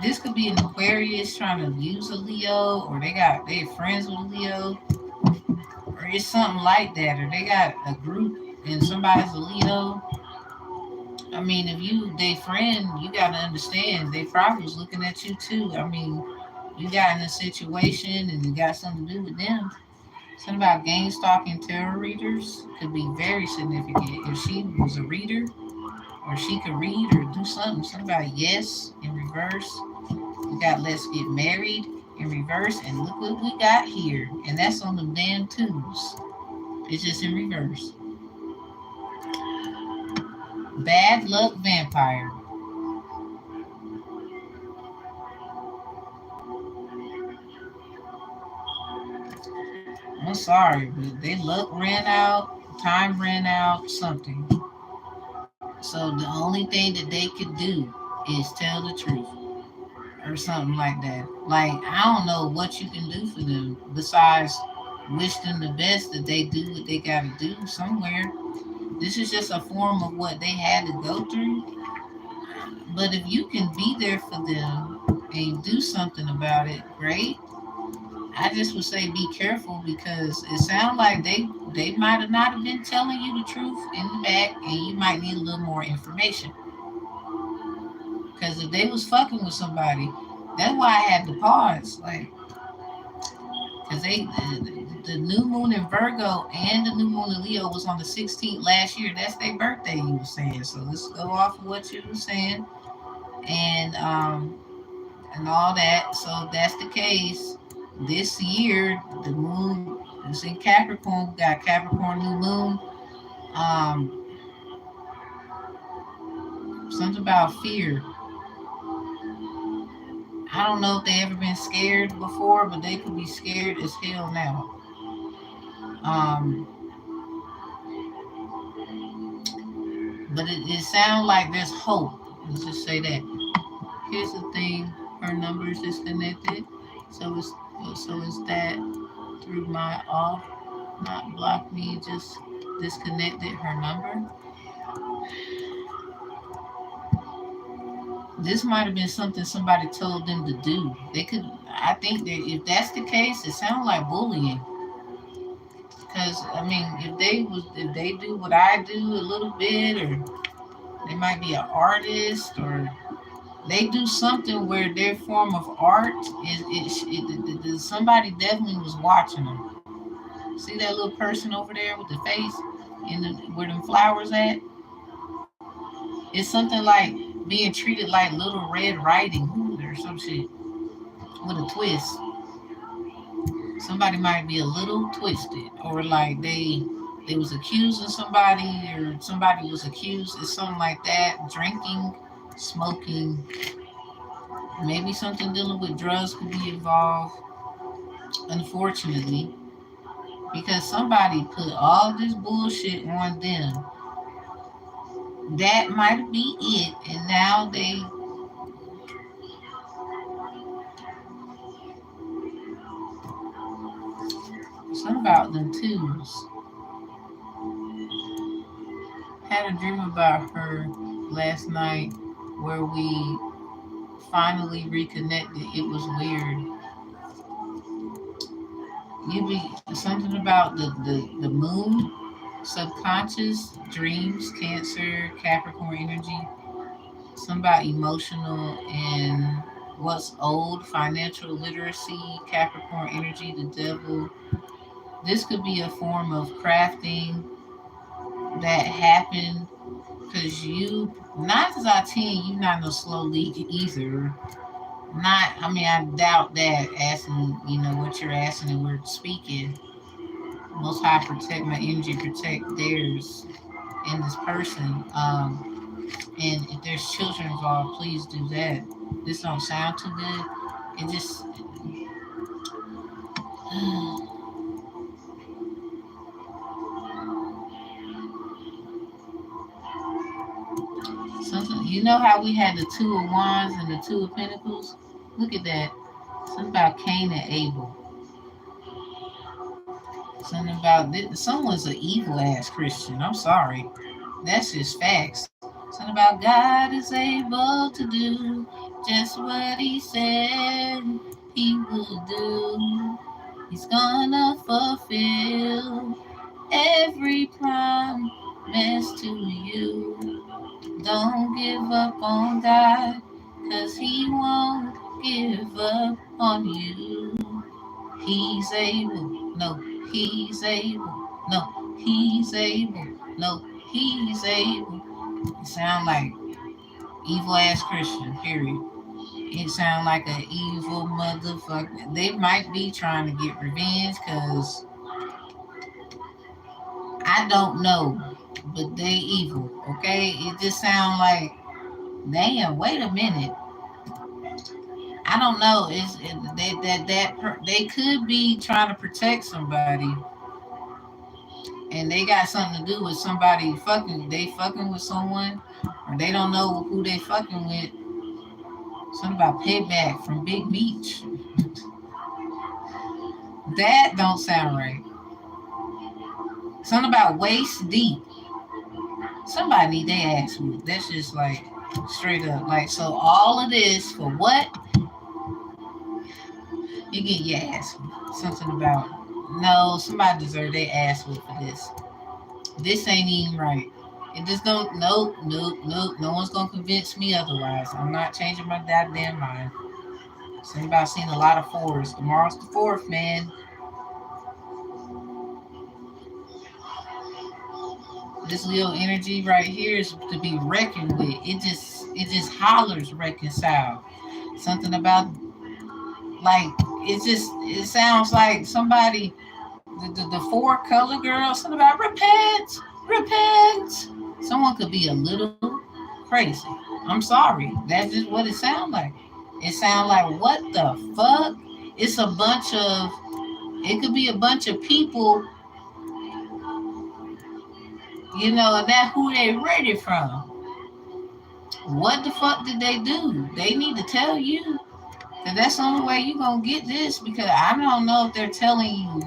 [SPEAKER 1] This could be an Aquarius trying to use a Leo, or they friends with a Leo, or it's something like that, or they got a group and somebody's a Leo. I mean, if you they friend, you gotta understand they probably was looking at you too. I mean, you got in a situation and you got something to do with them. Something about game stalking tarot readers could be very significant. If she was a reader, or she could read or do something. Something about yes in reverse. We got let's get married in reverse, and look what we got here. And that's on the damn twos. It's just in reverse. Bad luck vampire. I'm sorry, but they luck ran out, time ran out, something. So the only thing that they could do is tell the truth or something like that. Like, I don't know what you can do for them besides wish them the best, that they do what they got to do somewhere. This is just a form of what they had to go through. But if you can be there for them and do something about it, great. I just would say be careful, because it sounds like they might have not have been telling you the truth in the back, and you might need a little more information. Because if they was fucking with somebody, that's why I had to pause. Like, because the new moon in Virgo and the new moon in Leo was on the 16th last year. That's their birthday, you were saying. So let's go off of what you were saying, and and all that. So if that's the case, this year the moon is in Capricorn. We got Capricorn new moon. Um, Something about fear. I don't know if they ever been scared before, but they could be scared as hell now. Um, but it sounds like there's hope. Let's just say that. Here's the thing: her number is disconnected, so it's that through my off, not block me, just disconnected her number. This might have been something somebody told them to do. They could. I think that if that's the case, it sounds like bullying. Because I mean, if they do what I do a little bit, or they might be an artist, or they do something where their form of art somebody definitely was watching them. See that little person over there with the face in where them flowers at? It's something like being treated like Little Red Riding Hood or some shit with a twist. Somebody might be a little twisted, or like they was accusing somebody, or somebody was accused of something like that. Drinking, smoking, maybe something dealing with drugs could be involved. Unfortunately, because somebody put all this bullshit on them. That might be it, and now they something about them twos. Had a dream about her last night where we finally reconnected. It was weird. You be something about the moon, subconscious, dreams, Cancer, Capricorn energy, something about emotional and what's old, financial literacy, Capricorn energy, the devil. This could be a form of crafting that happened because you, 9 to 10, you not no slow leak either. Not, I mean, I doubt that asking, what you're asking and we're speaking. Most High protect my energy, protect theirs in this person. And if there's children involved, please do that. This don't sound too good. It just something. You know how we had the Two of Wands and the Two of Pentacles? Look at that. Something about Cain and Abel. Something about this. Someone's an evil ass Christian. I'm sorry. That's just facts. Something about God is able to do just what he said he would do. He's gonna fulfill every promise to you. Don't give up on God, 'cause he won't give up on you. He's able, no, he's able, no, he's able, no, he's able. It sound like evil ass Christian, period. It sound like an evil motherfucker. They might be trying to get revenge because I don't know, but they evil, okay? It just sound like, damn, wait a minute. I don't know. They could be trying to protect somebody, and they got something to do with somebody fucking. They fucking with someone, or they don't know who they fucking with. Something about payback from Big Meech. That don't sound right. Something about waist deep. Somebody need their ass whooped. That's just like straight up. Like, so all of this for what? You get your ass whooped. Something about, no, somebody deserve their ass whooped for this. This ain't even right. It just don't, nope, nope, nope. No one's gonna convince me otherwise. I'm not changing my goddamn mind. Something about seeing a lot of fours. Tomorrow's the fourth, man. This Leo energy right here is to be reckoned with. It just hollers reconcile. Something about, like, it sounds like somebody, the four color girl, something about repent, repent. Someone could be a little crazy. I'm sorry. That's just what it sounds like. It sounds like, what the fuck? It's a bunch of, it could be a bunch of people, and that who they read it from. What the fuck did they do? They need to tell you. Cause that's the only way you gonna get this, because I don't know if they're telling you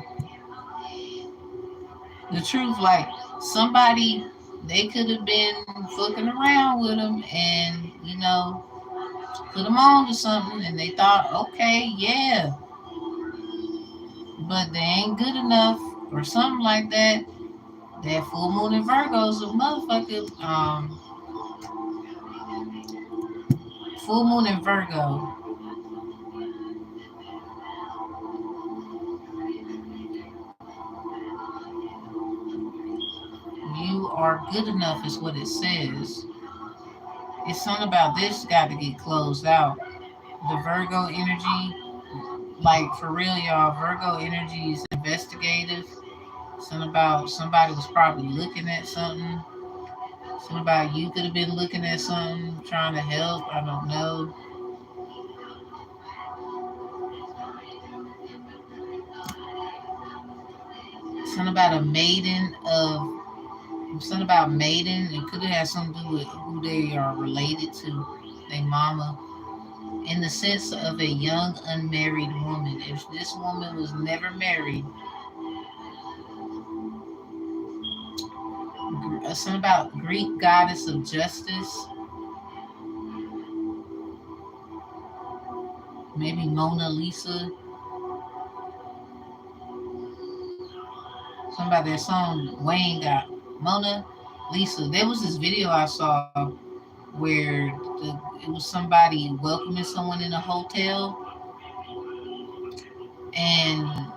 [SPEAKER 1] the truth. Like, somebody, they could have been fucking around with them and, put them on to something, and they thought, okay, yeah, but they ain't good enough or something like that. That full moon in Virgo's a motherfucker. Full moon in Virgo. You are good enough is what it says. It's something about this got to get closed out. The Virgo energy, like, for real, y'all, Virgo energy is investigative. Something about somebody was probably looking at something. Something about you could have been looking at something, trying to help. I don't know. Something about a maiden of, something about maiden. It could have had something to do with who they are related to, their mama. In the sense of a young unmarried woman. If this woman was never married, something about Greek goddess of justice, maybe Mona Lisa. Something about that song Wayne got, Mona Lisa. There was this video I saw where it was somebody welcoming someone in a hotel, and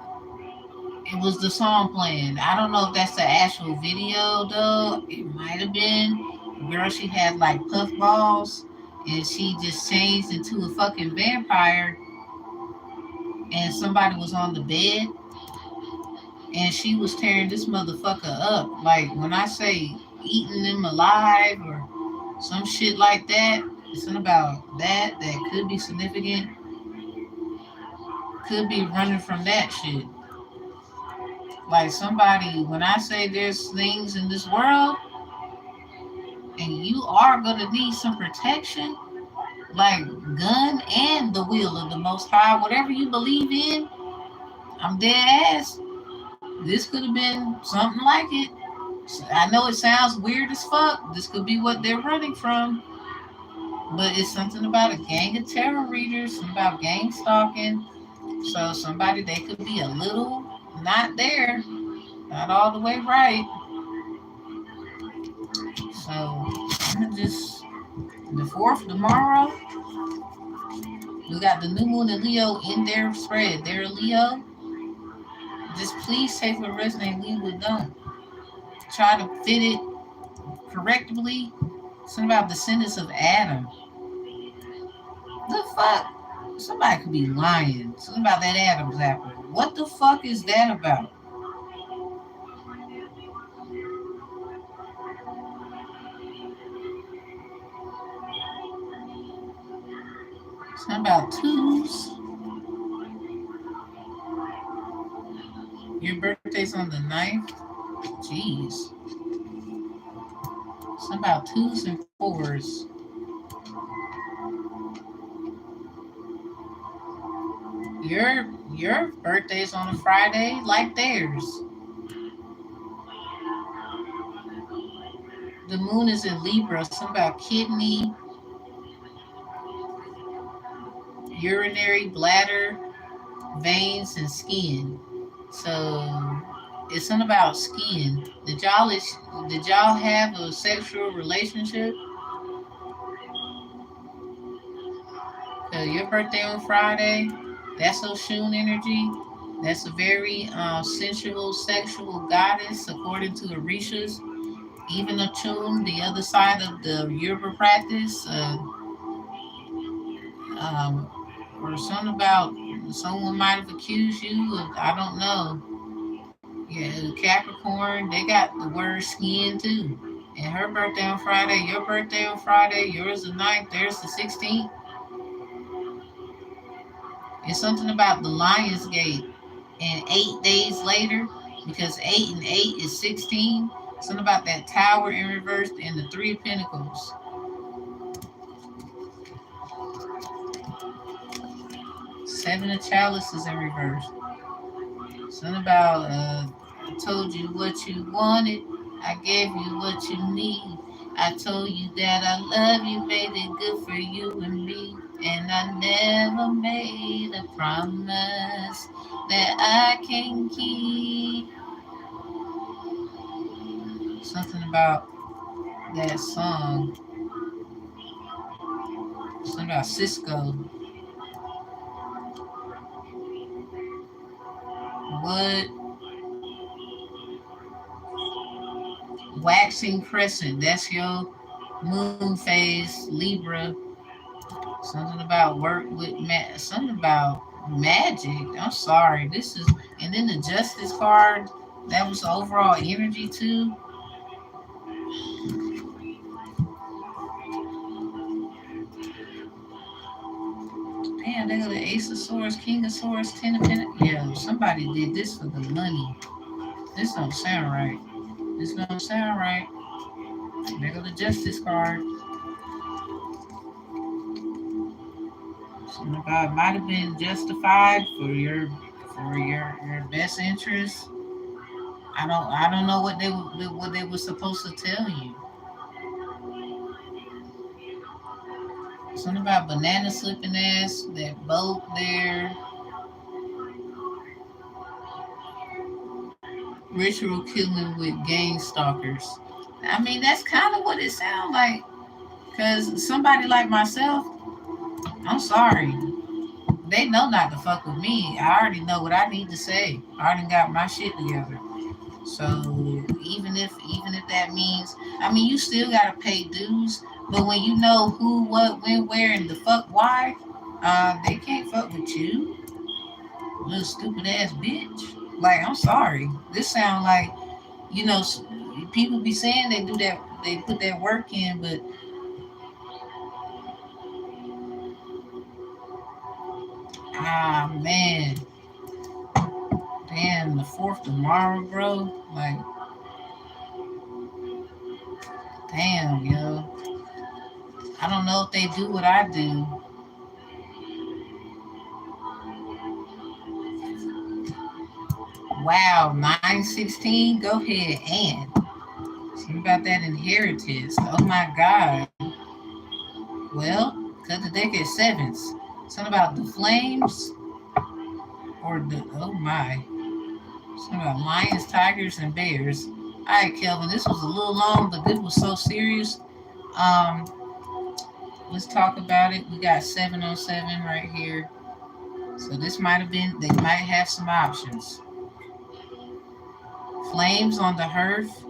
[SPEAKER 1] it was the song playing. I don't know if that's the actual video though. It might have been. The girl, she had like puff balls, and she just changed into a fucking vampire. And somebody was on the bed, and she was tearing this motherfucker up. Like, when I say eating them alive or some shit like that, it's something about that could be significant. Could be running from that shit. Like, somebody, when I say there's things in this world and you are gonna need some protection, like gun and the will of the Most High, whatever you believe in, I'm dead ass. This could have been something like it. I know it sounds weird as fuck. This could be what they're running from. But it's something about a gang of tarot readers, something about gang stalking. So somebody, they could be a little not there, not all the way right. So I'm gonna just the fourth tomorrow. We got the new moon and Leo in their spread. They're Leo. Just please take what resonates, leave what don't. Try to fit it correctly. Something about descendants of Adam. The fuck? Somebody could be lying. Something about that Adam's apple. What the fuck is that about? Something about twos. Your birthday's on the ninth. Jeez. Something about twos and fours. Your birthday's on a Friday like theirs. The moon is in Libra. Something about kidney, urinary bladder, veins, and skin. So it's something about skin. Did y'all have a sexual relationship? Your birthday on Friday, that's Oshun energy. That's a very sensual, sexual goddess, according to Orishas. Even Ochun, the other side of the Yoruba practice, um, or something about someone might have accused you of, I don't know. Yeah, Capricorn, they got the word skin too. And her birthday on Friday, your birthday on Friday, yours the 9th, theirs the 16th. It's something about the Lion's Gate and 8 days later, because 8 and 8 is 16. Something about that tower in reverse and the Three of Pentacles. Seven of Chalices in reverse. Something about I told you what you wanted. I gave you what you need. I told you that I love you, made it good for you and me. And I never made a promise that I can keep. Something about that song. Something about Cisco. Wood. Waxing crescent. That's your moon phase, Libra. Something about work with something about magic. I'm sorry. This is, and then the justice card. That was the overall energy too. Damn, they got the Ace of Swords, King of Swords, Ten of Pentacles. Yeah, somebody did this for the money. This don't sound right. This don't sound right. There go the Justice card. Something about might have been justified for your best interest. I don't know what they were supposed to tell you. Something about banana slipping ass, that boat there. Ritual killing with gang stalkers. I mean, that's kind of what it sounds like. Because somebody like myself, I'm sorry. They know not to fuck with me. I already know what I need to say. I already got my shit together. So even if that means, I mean, you still gotta pay dues. But when you know who, what, when, where, and the fuck why, they can't fuck with you, little stupid ass bitch. Like, I'm sorry. This sound like, you know, people be saying they do that, they put that work in, but man, damn, the fourth tomorrow, bro. Like, damn, yo. I don't know if they do what I do. Wow, 916. Go ahead and something about that inheritance. Oh my God. Well, cut the deck at sevens. Something about the flames or the oh my. Something about lions, tigers, and bears. All right, Kelvin. This was a little long, but this was so serious. Um, let's talk about it. We got 707 right here. So this might have been. They might have some options. Flames on the hearth.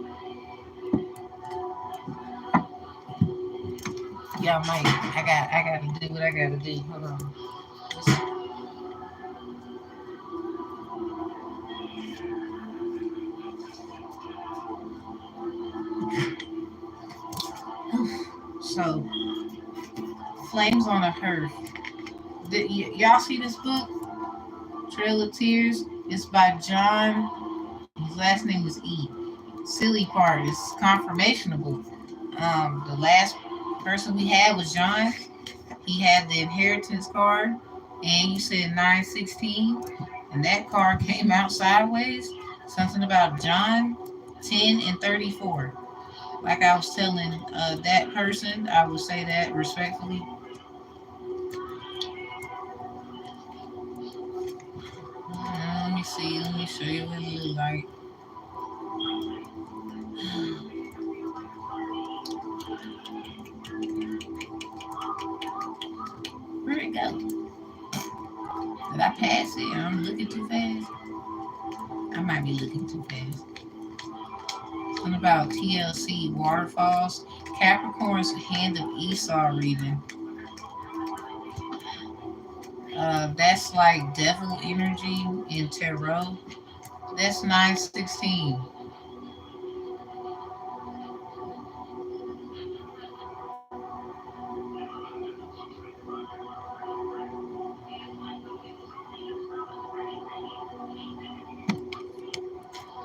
[SPEAKER 1] Y'all might. I gotta do what I gotta do. Hold on. So, Flames on the Hearth. Y'all see this book, Trail of Tears? It's by John. His last name is E. Silly part is confirmationable. The last person we had was John. He had the inheritance card, and you said 916, and that card came out sideways. Something about John 10 and 34. Like I was telling that person, I would say that respectfully. Let me see. Let me show you what it looks like. Where'd it go? Did I pass it? I'm looking too fast. I might be looking too fast. Something about TLC waterfalls. Capricorn's Hand of Esau reading. That's like devil energy in tarot. That's 916.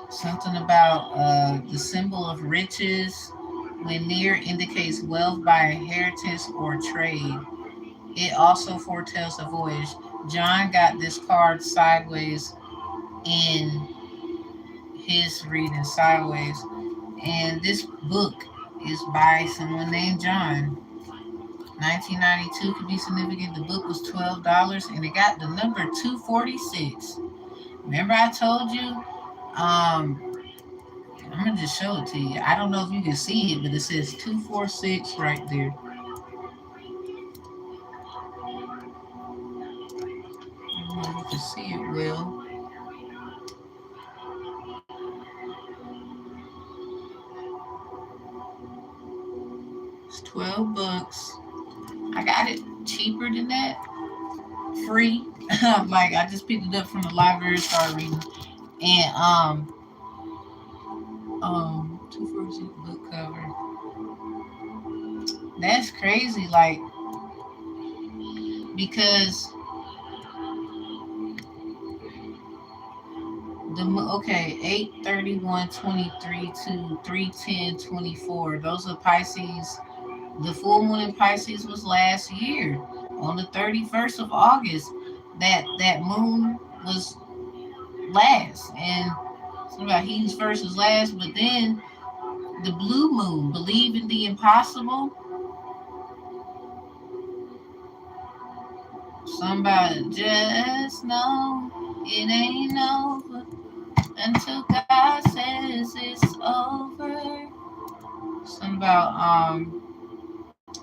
[SPEAKER 1] Something about the symbol of riches when near indicates wealth by inheritance or trade. It also foretells a voyage. John got this card sideways in his reading sideways. And this book is by someone named John. 1992 could be significant. The book was $12 and it got the number 246. Remember I told you? I'm gonna just show it to you. I don't know if you can see it, but it says 246 right there. I don't know if you can see it well. It's 12 bucks. I got it cheaper than that. Free. Like I just picked it up from the library, started reading. And 246 book cover. That's crazy, like because the okay 8/31/23 to 3/10/24. Those are Pisces. The full moon in Pisces was last year on the 31st of August. That moon was last, and something about he's first is last, but then the blue moon, believe in the impossible. Somebody just know it ain't over until God says it's over. Something about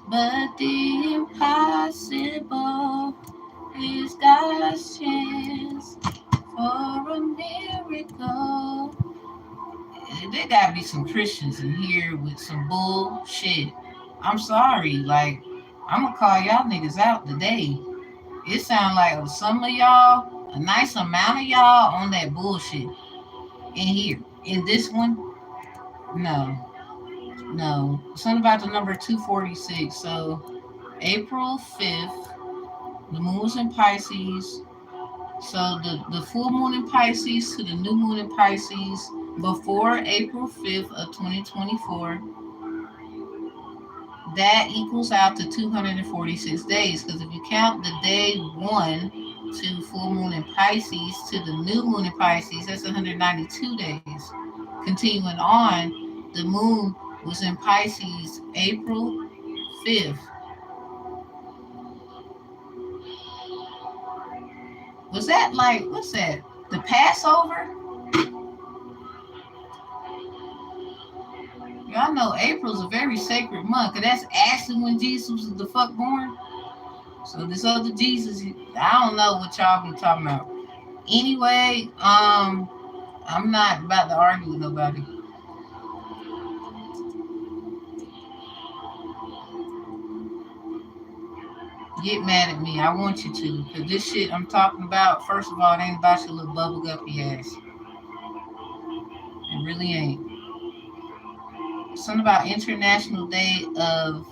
[SPEAKER 1] but the impossible is God's chance for a miracle. There gotta be some Christians in here with some bullshit. I'm sorry, like I'm gonna call y'all niggas out today. It sounds like some of y'all, a nice amount of y'all on that bullshit in here. In this one, no, no. Something about the number 246. So April 5th, the moon was in Pisces. So the full moon in Pisces to the new moon in Pisces before April 5th of 2024, that equals out to 246 days. Because if you count the day one to full moon in Pisces to the new moon in Pisces. That's 192 days. Continuing on, the moon was in Pisces April 5th. Was that like, what's that? The Passover? Y'all know April's a very sacred month, because that's actually when Jesus was the fuck born. So this other Jesus, I don't know what y'all be talking about. Anyway, I'm not about to argue with nobody. Get mad at me. I want you to. Because this shit I'm talking about, first of all, it ain't about your little bubble guppy ass. It really ain't. Something about International Day of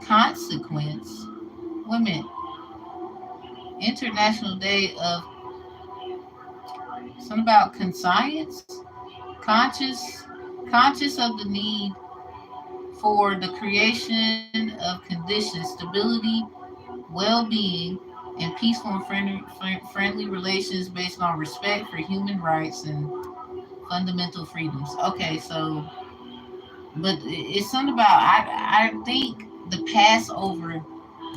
[SPEAKER 1] Consequence. Wait a minute. International Day of something about conscience? Conscious of the need for the creation of conditions, stability, well-being, and peaceful and friendly relations based on respect for human rights and fundamental freedoms. Okay, so, but it's something about, I think the Passover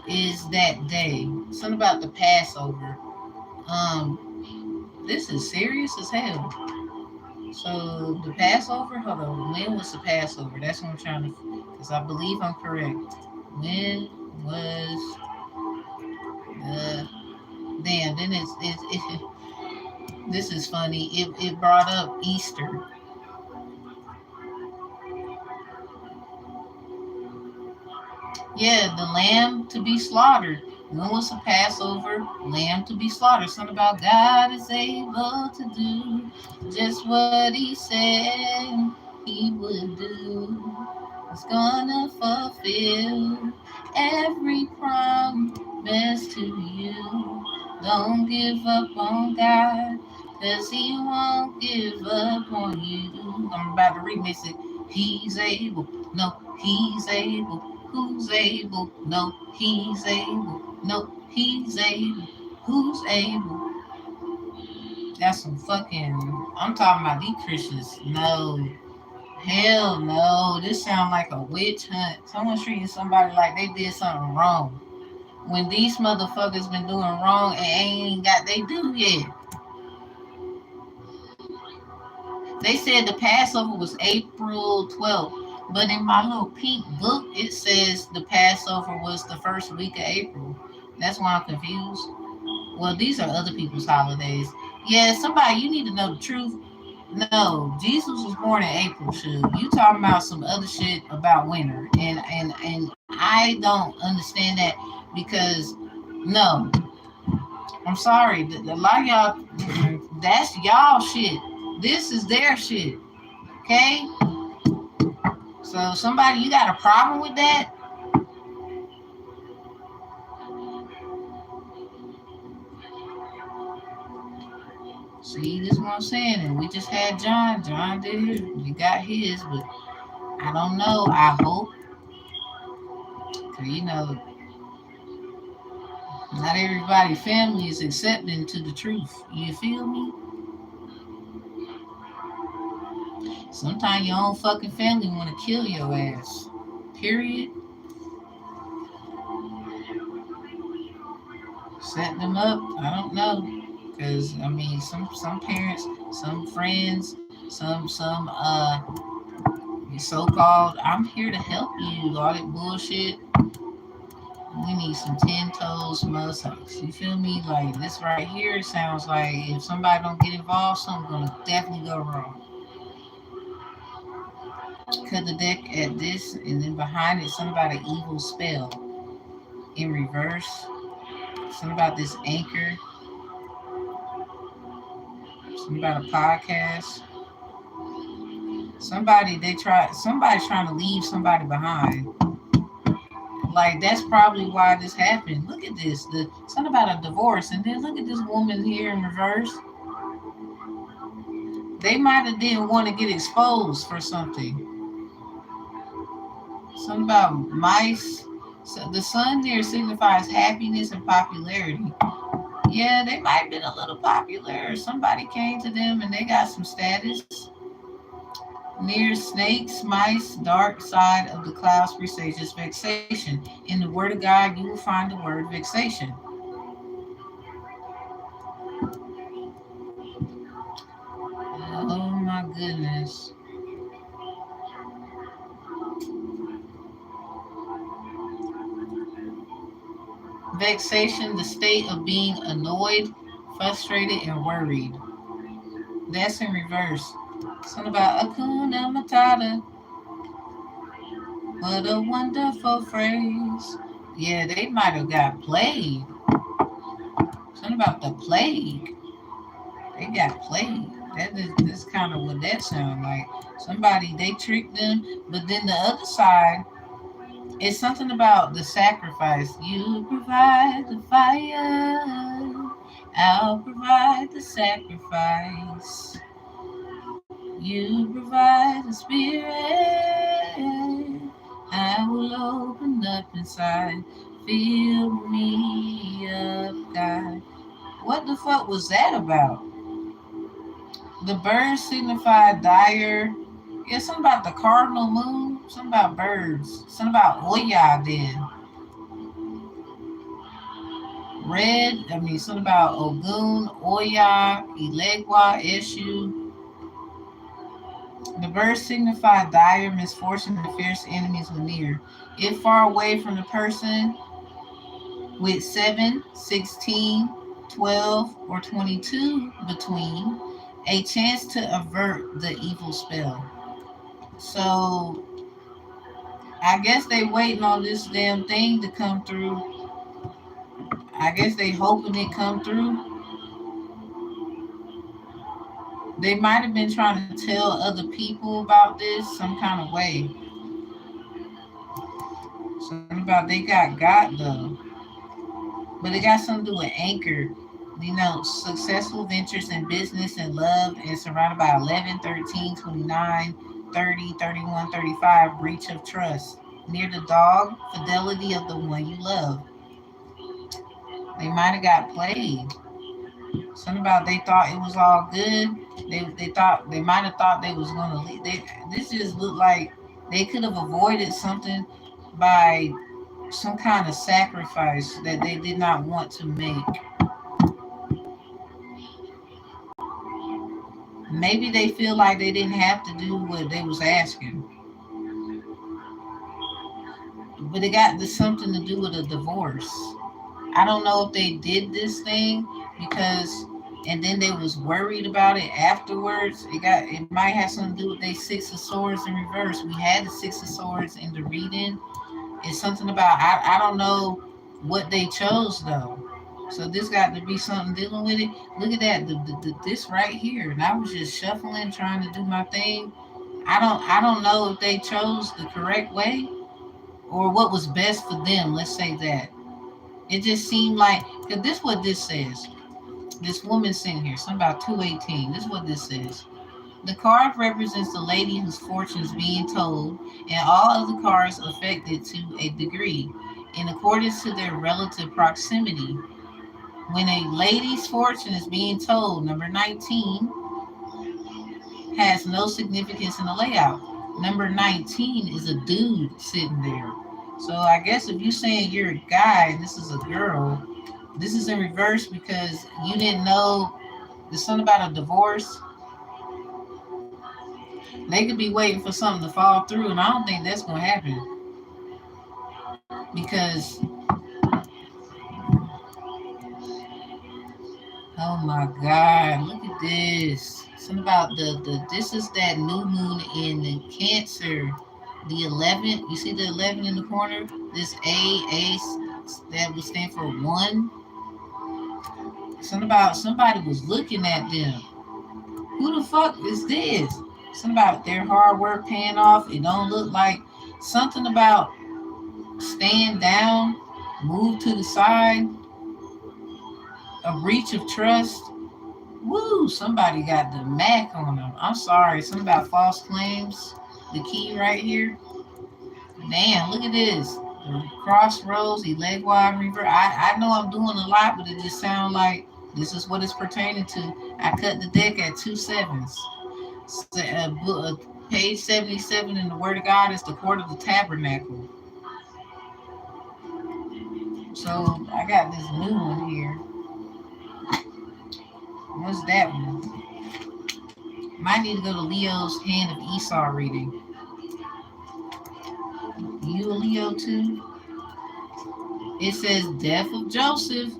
[SPEAKER 1] is that day. Something about the Passover. This is serious as hell. So the Passover, hold on, when was the Passover? That's what I'm trying to, because I believe I'm correct. When was the, damn, then this is funny. It brought up Easter. Yeah, the lamb to be slaughtered. When was the Passover? Lamb to be slaughtered. Something about God is able to do just what he said he would do. He's gonna fulfill every promise to you. Don't give up on God, 'cause he won't give up on you. I'm about to remix it. He's able. No, he's able. Who's able? No, he's able. No, he's able. Who's able? That's some fucking. I'm talking about these Christians. No, hell no. This sounds like a witch hunt. Someone's treating somebody like they did something wrong. When these motherfuckers been doing wrong and ain't got they do yet. They said the Passover was April 12th. But in my little pink book, it says the Passover was the first week of April. That's why I'm confused. Well, these are other people's holidays. Yeah, somebody, you need to know the truth. No, Jesus was born in April. Shoot, you talking about some other shit about winter, and I don't understand that because no, I'm sorry, a lot of y'all, that's y'all shit. This is their shit. Okay, so somebody, you got a problem with that? See, this is what I'm saying. And we just had John. John did his. We got his, but I don't know. I hope. Cause you know, not everybody family is accepting to the truth. You feel me? Sometimes your own fucking family want to kill your ass. Period. Set them up. I don't know. Cause I mean, some parents, some friends, some so-called I'm here to help you. All that bullshit. We need some 10 toes mussels. You feel me? Like this right here sounds like if somebody don't get involved, something's gonna definitely go wrong. Cut the deck at this, and then behind it, something about an evil spell in reverse. Something about this anchor. Something about a podcast. Somebody's trying to leave somebody behind. Like that's probably why this happened. Look at this. Something about a divorce, and then look at this woman here in reverse. They might have didn't want to get exposed for something. Something about mice. So the sun there signifies happiness and popularity. Yeah, they might have been a little popular, or somebody came to them and they got some status. Near snakes, mice, dark side of the clouds presages vexation. In the word of God, you will find the word vexation. Oh my goodness. Vexation, the state of being annoyed, frustrated, and worried. That's in reverse. Something about Akuna Matata. What a wonderful phrase. Yeah, they might have got played. Something about the plague. They got played. That's kind of what that sounds like. Somebody, they tricked them, but then the other side, it's something about the sacrifice. You provide the fire, I'll provide the sacrifice. You provide the spirit, I will open up inside. Fill me up, God. What the fuck was that about? The birds signified dire. Yeah, something about the cardinal moon. Something about birds. Something about Oya then. Something about Ogun, Oya, Ilegwa, Eshu. The birds signify dire misfortune and fierce enemies when near. If far away from the person with 7, 16, 12, or 22 between, a chance to avert the evil spell. So I guess they waiting on this damn thing to come through. I guess they hoping it come through. They might have been trying to tell other people about this some kind of way. Something about they got though. But it got something to do with anchor. Successful ventures in business and love and surrounded by 11, 13, 29, 30, 31, 35, breach of trust. Near the dog, fidelity of the one you love. They might have got played. Something about they thought it was all good. They thought they might have thought they was gonna leave. This just looked like they could have avoided something by some kind of sacrifice that they did not want to make. Maybe they feel like they didn't have to do what they was asking. But it got something to do with a divorce. I don't know if they did this thing because and then they was worried about it afterwards. It might have something to do with they 6 of Swords in reverse. We had the 6 of Swords in the reading. It's something about I don't know what they chose though. So this got to be something dealing with it. Look at that, this right here. And I was just shuffling, trying to do my thing. I don't know if they chose the correct way or what was best for them. Let's say that. It just seemed like, because this is what this says. This woman sitting here, something about 218. This is what this says. The card represents the lady whose fortune is being told, and all other cards affected to a degree, in accordance to their relative proximity. When a lady's fortune is being told, number 19 has no significance in the layout. Number 19 is a dude sitting there. So I guess if you're saying you're a guy and this is a girl, this is in reverse because you didn't know there's something about a divorce. They could be waiting for something to fall through, and I don't think that's going to happen because, oh my God, look at this. Something about this is that new moon in the Cancer, the 11th. You see the 11 in the corner? This A that would stand for one. Something about somebody was looking at them. Who the fuck is this? Something about their hard work paying off. It don't look like something about stand down, move to the side, a breach of trust. Woo, somebody got the Mac on them. I'm sorry, something about false claims. The key right here. Damn, look at this. Crossroads, Elegua River. I know I'm doing a lot, but it just sounds like this is what it's pertaining to. I cut the deck at 2 sevens. Page 77 in the Word of God is the court of the tabernacle. So I got this new one here. What's that one? Might need to go to Leo's Hand of Esau reading. You a Leo too? It says death of Joseph.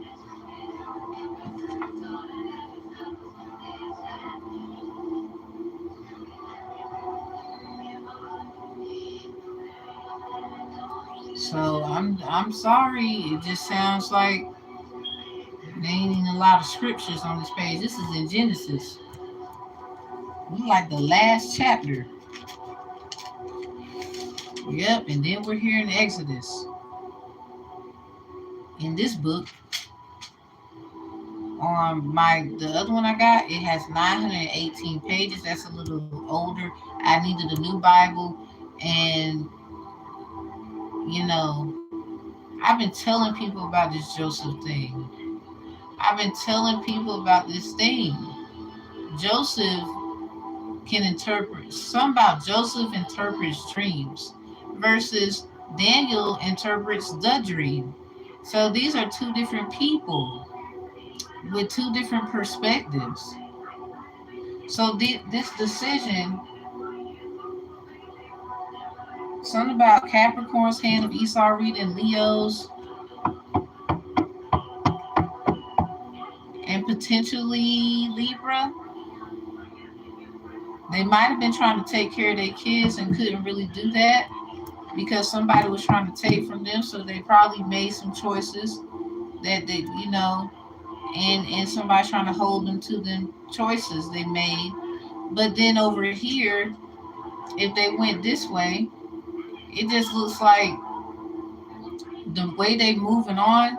[SPEAKER 1] So I'm sorry. It just sounds like there ain't a lot of scriptures on this page. This is in Genesis. We like the last chapter. Yep, and then we're here in Exodus. In this book, the other one I got, it has 918 pages. That's a little older. I needed a new Bible, and I've been telling people about this Joseph thing. I've been telling people about this thing. Joseph can interpret. Some about Joseph interprets dreams versus Daniel interprets the dream. So these are two different people with two different perspectives. So this decision, something about Capricorn's Hand of Esau reading Leo's, and potentially Libra. They might have been trying to take care of their kids and couldn't really do that because somebody was trying to take from them. So they probably made some choices that and somebody trying to hold them to them choices they made. But then over here, if they went this way, it just looks like the way they moving on,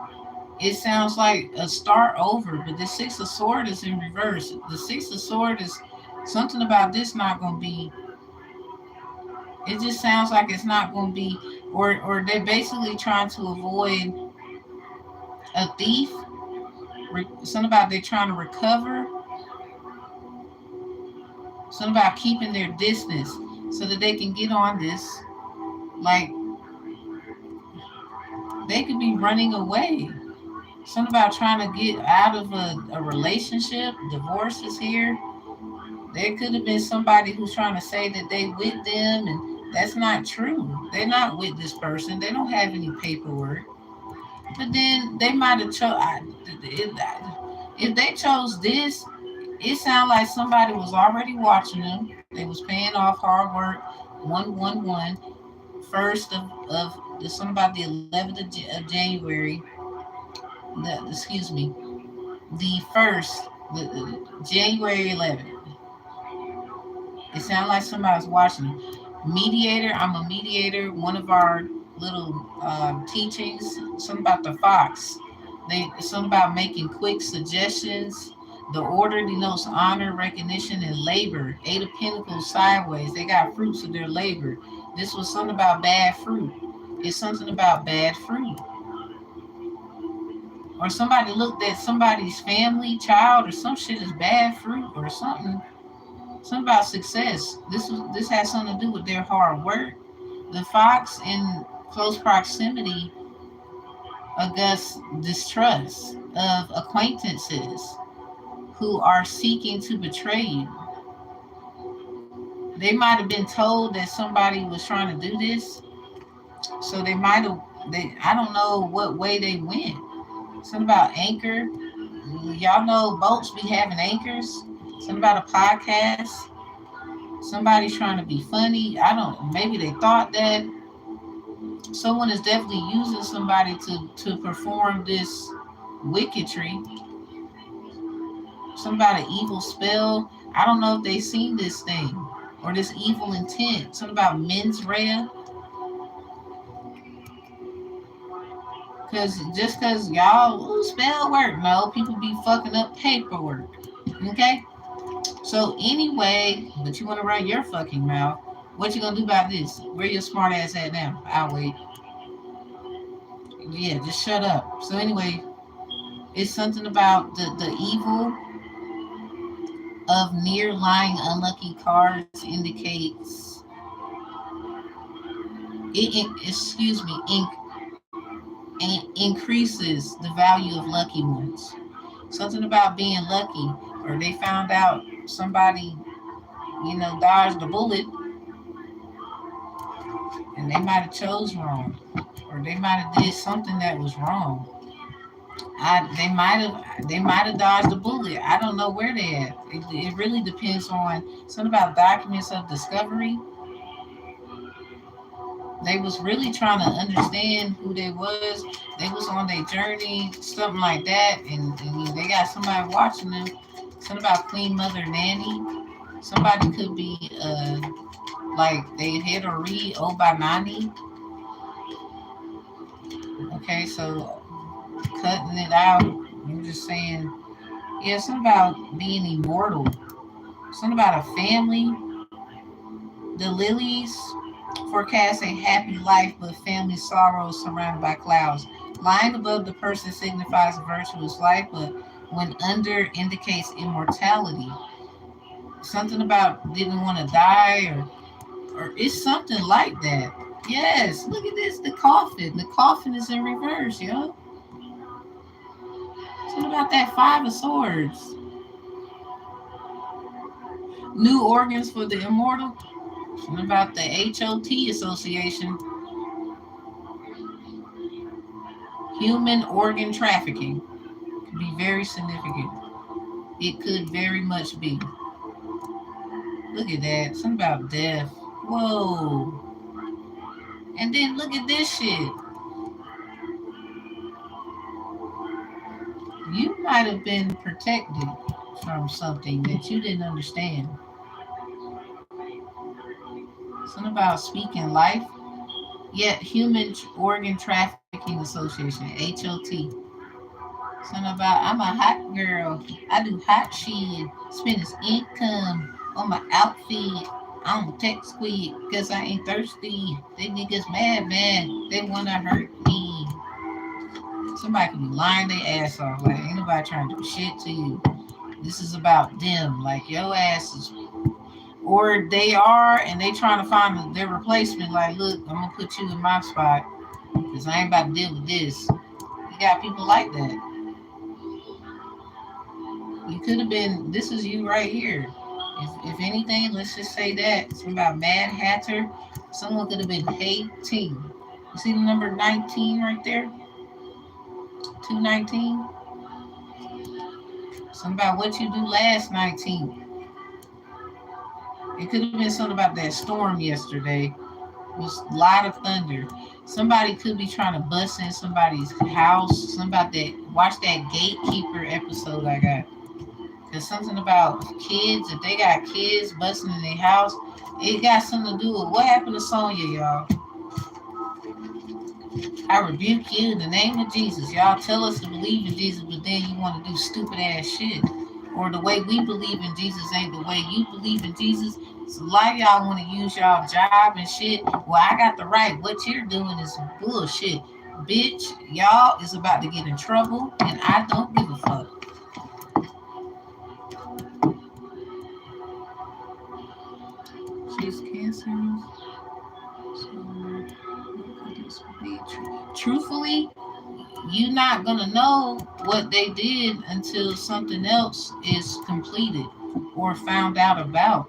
[SPEAKER 1] it sounds like a start over. But the Six of Swords is in reverse. The Six of Swords is something about this not going to be. It just sounds like it's not going to be, or they're basically trying to avoid a thief. Something about they're trying to recover. Something about keeping their distance so that they can get on this. Like, they could be running away. Something about trying to get out of a relationship. Divorce is here. There could have been somebody who's trying to say that they with them, and that's not true. They're not with this person. They don't have any paperwork. But then they might have if they chose this, it sounded like somebody was already watching them. They was paying off hard work. 111 first of something about the 11th of January. The first, January 11th. It sounded like somebody was watching. Mediator, I'm a mediator. One of our little teachings, something about the fox. Something about making quick suggestions. The order denotes honor, recognition, and labor. 8 of Pentacles sideways. They got fruits of their labor. This was something about bad fruit. It's something about bad fruit. Or somebody looked at somebody's family, child, or some shit as bad fruit or something. Something about success. This has something to do with their hard work. The fox in close proximity augusts distrust of acquaintances who are seeking to betray you. They might have been told that somebody was trying to do this, so they might have. I don't know what way they went. Something about anchor. Y'all know boats be having anchors. Something about a podcast. Somebody's trying to be funny. Maybe they thought that. Someone is definitely using somebody to perform this wicketry. Something about an evil spell. I don't know if they seen this thing or this evil intent. Something about mens rea. Because y'all spell work. No, people be fucking up paperwork. Okay? So anyway, but you want to run your fucking mouth. What you gonna do about this? Where your smart ass at now? I'll wait. Yeah, just shut up. So anyway, it's something about the evil of near lying unlucky cards indicates excuse me, increases the value of lucky ones. Something about being lucky, or they found out somebody, dodged a bullet, and they might have chose wrong, or they might have did something that was wrong. They might have dodged a bullet. I don't know where they at. It really depends on something about documents of discovery. They was really trying to understand who they was. They was on their journey, something like that, and they got somebody watching them. Something about Queen Mother Nanny. Somebody could be like they hit or read Obanani. Okay, so cutting it out. I'm just saying, yeah, something about being immortal. Something about a family. The lilies forecast a happy life, but family sorrow surrounded by clouds. Lying above the person signifies a virtuous life, but when under indicates immortality. Something about didn't want to die, or it's something like that. Yes, look at this. The coffin. The coffin is in reverse, yo. Something about that Five of Swords. New organs for the immortal. Something about the HOT Association. Human organ trafficking could be very significant. It could very much be. Look at that. Something about death. Whoa. And then look at this shit. You might have been protected from something that you didn't understand. Something about speaking life. Yet Human Organ Trafficking Association, HOT. Something about I'm a hot girl. I do hot shit. Spend his income on my outfit. I don't text quick because I ain't thirsty. They niggas mad, man. They wanna hurt me. Somebody could be lying their ass off. Like, ain't nobody trying to do shit to you. This is about them. Like, your ass is. Or they are, and they trying to find their replacement. Like, look, I'm going to put you in my spot because I ain't about to deal with this. You got people like that. You could have been, this is you right here. If anything, let's just say that. It's about Mad Hatter. Someone could have been hating. You see the number 19 right there? 219. Something about what you do last 19. It could have been something about that storm yesterday. It was a lot of thunder. Somebody could be trying to bust in somebody's house. Somebody that watch that gatekeeper episode I got. There's something about kids. If they got kids busting in their house, it got something to do with what happened to Sonya, y'all. I rebuke you in the name of Jesus. Y'all tell us to believe in Jesus, but then you want to do stupid ass shit. Or the way we believe in Jesus ain't the way you believe in Jesus. So a lot of y'all want to use y'all job and shit. Well, I got the right. What you're doing is bullshit. Bitch, y'all is about to get in trouble, and I don't give a fuck. She's cancer. So, truthfully, you're not gonna know what they did until something else is completed or found out about.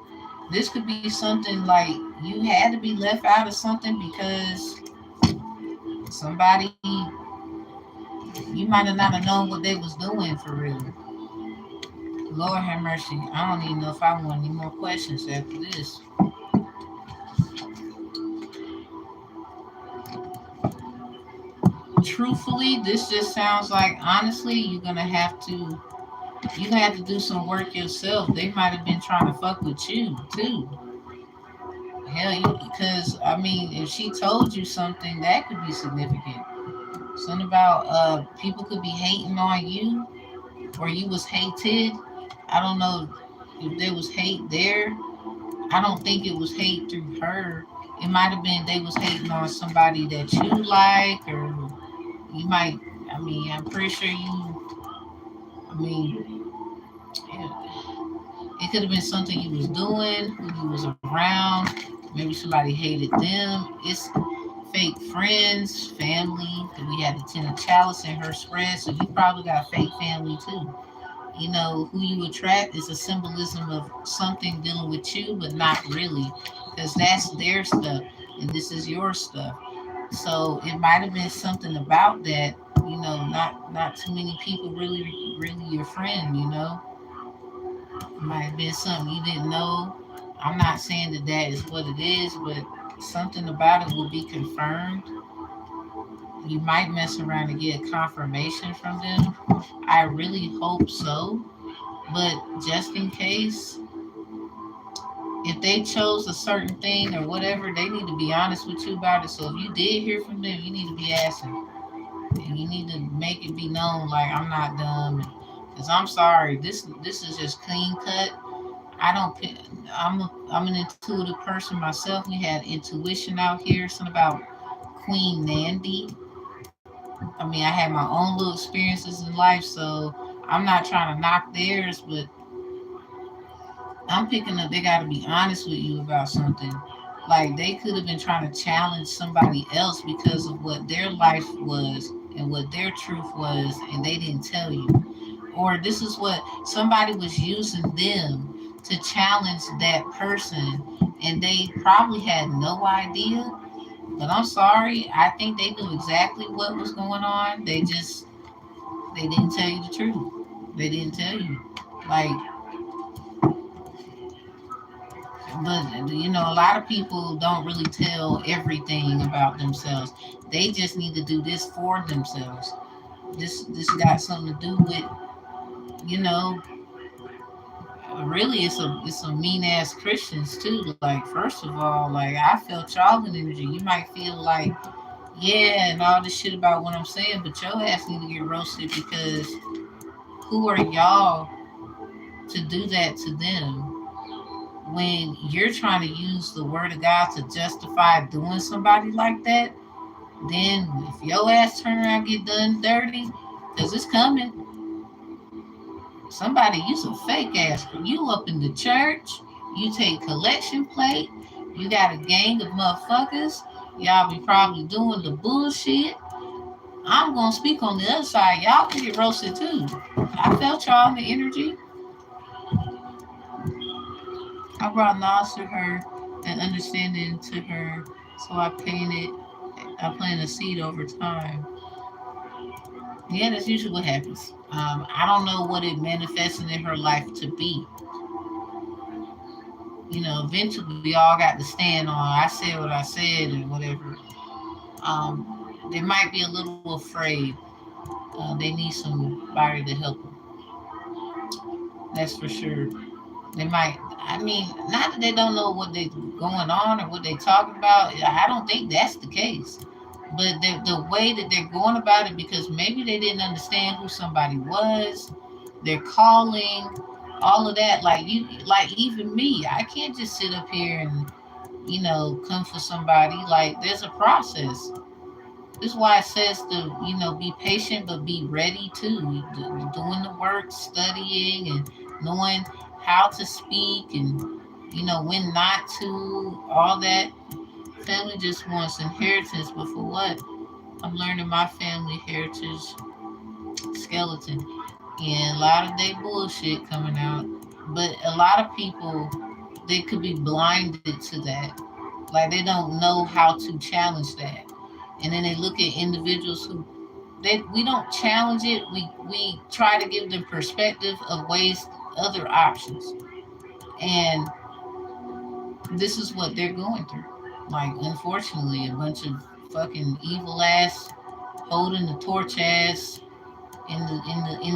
[SPEAKER 1] This could be something like you had to be left out of something because somebody you might have not have known what they was doing for real. Lord have mercy. I don't even know if I want any more questions after this. Truthfully, this just sounds like honestly you're gonna have to do some work yourself. They might have been trying to fuck with you too. Hell, because I mean, if she told you something, that could be significant. Something about people could be hating on you, or you was hated. I don't know if there was hate there. I don't think it was hate through her. It might have been they was hating on somebody that you like, or You might, I mean, I'm pretty sure you, I mean, it could have been something you was doing, who you was around. Maybe somebody hated them. It's fake friends, family. We had the Ten of Chalice in her spread, so you probably got fake family too. You know, who you attract is a symbolism of something dealing with you, but not really, because that's their stuff and this is your stuff. So it might have been something about that. You know, not too many people really your friend. You know, it might have been something you didn't know. I'm not saying that that is what it is, but something about it will be confirmed. You might mess around and get confirmation from them. I really hope so. But just in case, if they chose a certain thing or whatever, they need to be honest with you about it. So if you did hear from them, you need to be asking. And you need to make it be known, like, I'm not dumb. Because I'm sorry, this is just clean cut. I don't. I'm an intuitive person myself. We had intuition out here. Something about Queen Nandy. I mean, I had my own little experiences in life, so I'm not trying to knock theirs, but I'm picking up. They got to be honest with you about something. Like they could have been trying to challenge somebody else because of what their life was and what their truth was, and they didn't tell you. Or this is what somebody was using them to challenge that person, and they probably had no idea. But I'm sorry, I think they knew exactly what was going on. They didn't tell you the truth. They didn't tell you. Like, but you know, a lot of people don't really tell everything about themselves. They just need to do this for themselves. This got something to do with, you know, really it's some mean ass Christians too. Like, first of all, like, I felt y'all energy. You might feel like, yeah, and all this shit about what I'm saying, but your ass need to get roasted because who are y'all to do that to them when you're trying to use the word of God to justify doing somebody like that? Then if your ass turn around and get done dirty, because it's coming, somebody, you some fake ass. You up in the church, you take collection plate, you got a gang of motherfuckers, y'all be probably doing the bullshit. I'm gonna speak on the other side. Y'all can get roasted too. I felt y'all in the energy. I brought knowledge to her and understanding to her, so I planted a seed over time. Yeah, that's usually what happens. I don't know what it manifested in her life to be. You know, eventually we all got to stand on, I said what I said and whatever. They might be a little afraid. They need somebody to help them. That's for sure. They might, I mean, not that they don't know what they going on or what they talking about. I don't think that's the case. But the way that they're going about it, because maybe they didn't understand who somebody was, their calling, all of that. Like you, like even me, I can't just sit up here and, you know, come for somebody. Like there's a process. This is why it says to, you know, be patient but be ready too. Doing the work, studying, and knowing how to speak, and you know when not to. All that. Family just wants inheritance, but for what? I'm learning my family heritage skeleton, and a lot of they bullshit coming out. But a lot of people, they could be blinded to that. Like they don't know how to challenge that, and then they look at individuals who we don't challenge it. We try to give them perspective of ways, other options, and this is what they're going through. Like unfortunately, a bunch of fucking evil ass, holding the torch ass, in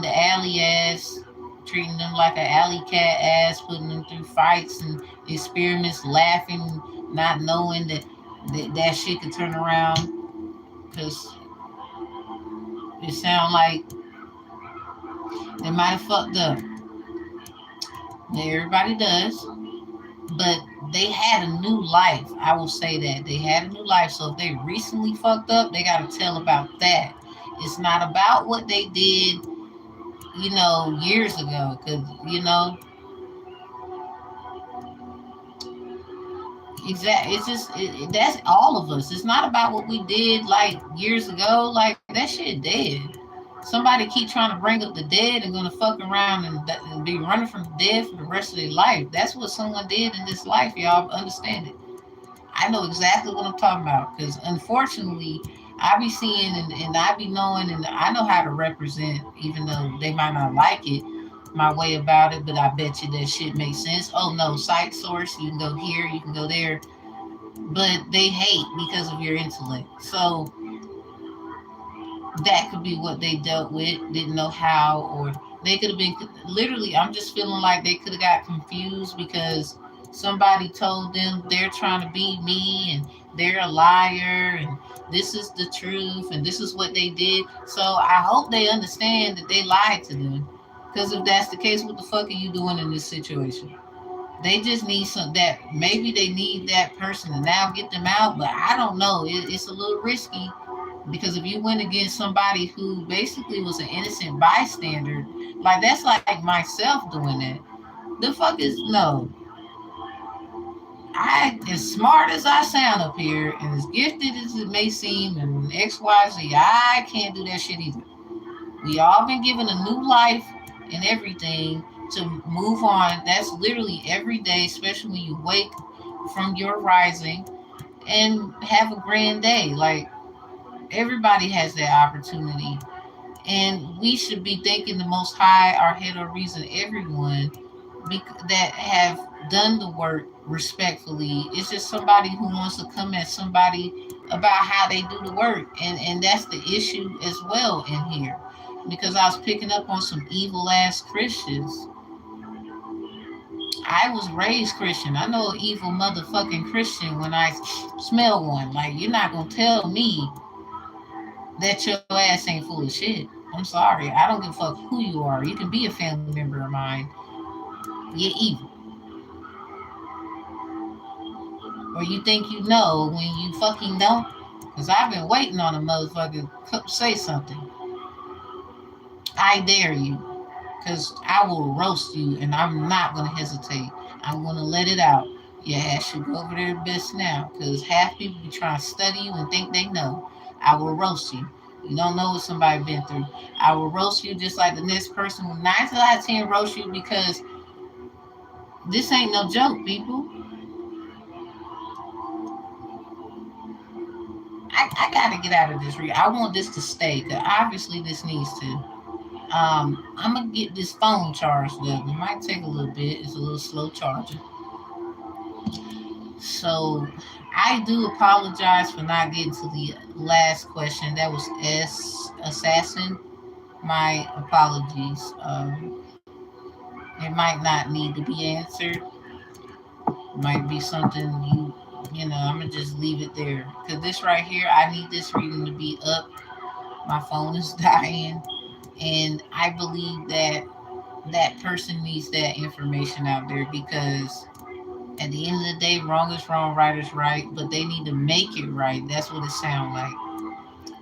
[SPEAKER 1] the alley ass, treating them like an alley cat ass, putting them through fights and experiments, laughing, not knowing that shit could turn around. Because it sound like they might have fucked up. Everybody does, but they had a new life. I will say that they had a new life. So if they recently fucked up, they got to tell about that. It's not about what they did, years ago. Because, exactly, it's just, that's all of us. It's not about what we did like years ago. Like, that shit dead. Somebody keep trying to bring up the dead and gonna fuck around and be running from the dead for the rest of their life. That's what someone did in this life, y'all. Understand it. I know exactly what I'm talking about because unfortunately, I be seeing and I be knowing and I know how to represent, even though they might not like it, my way about it. But I bet you that shit makes sense. Oh no, site source. You can go here, you can go there, but they hate because of your intellect. So that could be what they dealt with, didn't know how, or they could have been literally. I'm just feeling like they could have got confused because somebody told them they're trying to be me and they're a liar and this is the truth and this is what they did. So I hope they understand that they lied to them. Because if that's the case, what the fuck are you doing in this situation? They just need some that maybe they need that person to now get them out, but I don't know. It's a little risky because if you went against somebody who basically was an innocent bystander, like that's like myself doing that. The fuck is no. I, as smart as I sound up here, and as gifted as it may seem, and XYZ, I can't do that shit either. We all been given a new life and everything to move on. That's literally every day, especially when you wake from your rising and have a grand day. Like everybody has that opportunity. And we should be thanking the Most High, our head or reason, everyone that have done the work respectfully. It's just somebody who wants to come at somebody about how they do the work, and that's the issue as well in here. Because I was picking up on some evil ass Christians. I was raised Christian. I know an evil motherfucking Christian when I smell one. Like you're not gonna tell me that your ass ain't full of shit. I'm sorry. I don't give a fuck who you are. You can be a family member of mine. You're evil. Or you think you know when you fucking don't? Because I've been waiting on a motherfucker to say something. I dare you. Because I will roast you and I'm not going to hesitate. I'm going to let it out. Your ass should go over there best now. Because half people be trying to study you and think they know. I will roast you. You don't know what somebody been through. I will roast you just like the next person will 9 out of 10 roast you because this ain't no joke, people. I gotta get out of this. I want this to stay because obviously this needs to. I'm gonna get this phone charged up. It might take a little bit. It's a little slow charging. So I do apologize for not getting to the last question. That was S Assassin. My apologies. It might not need to be answered. It might be something I'm gonna just leave it there. Cause this right here, I need this reading to be up. My phone is dying, and I believe that that person needs that information out there because at the end of the day, wrong is wrong, right is right, but they need to make it right. That's what it sounds like.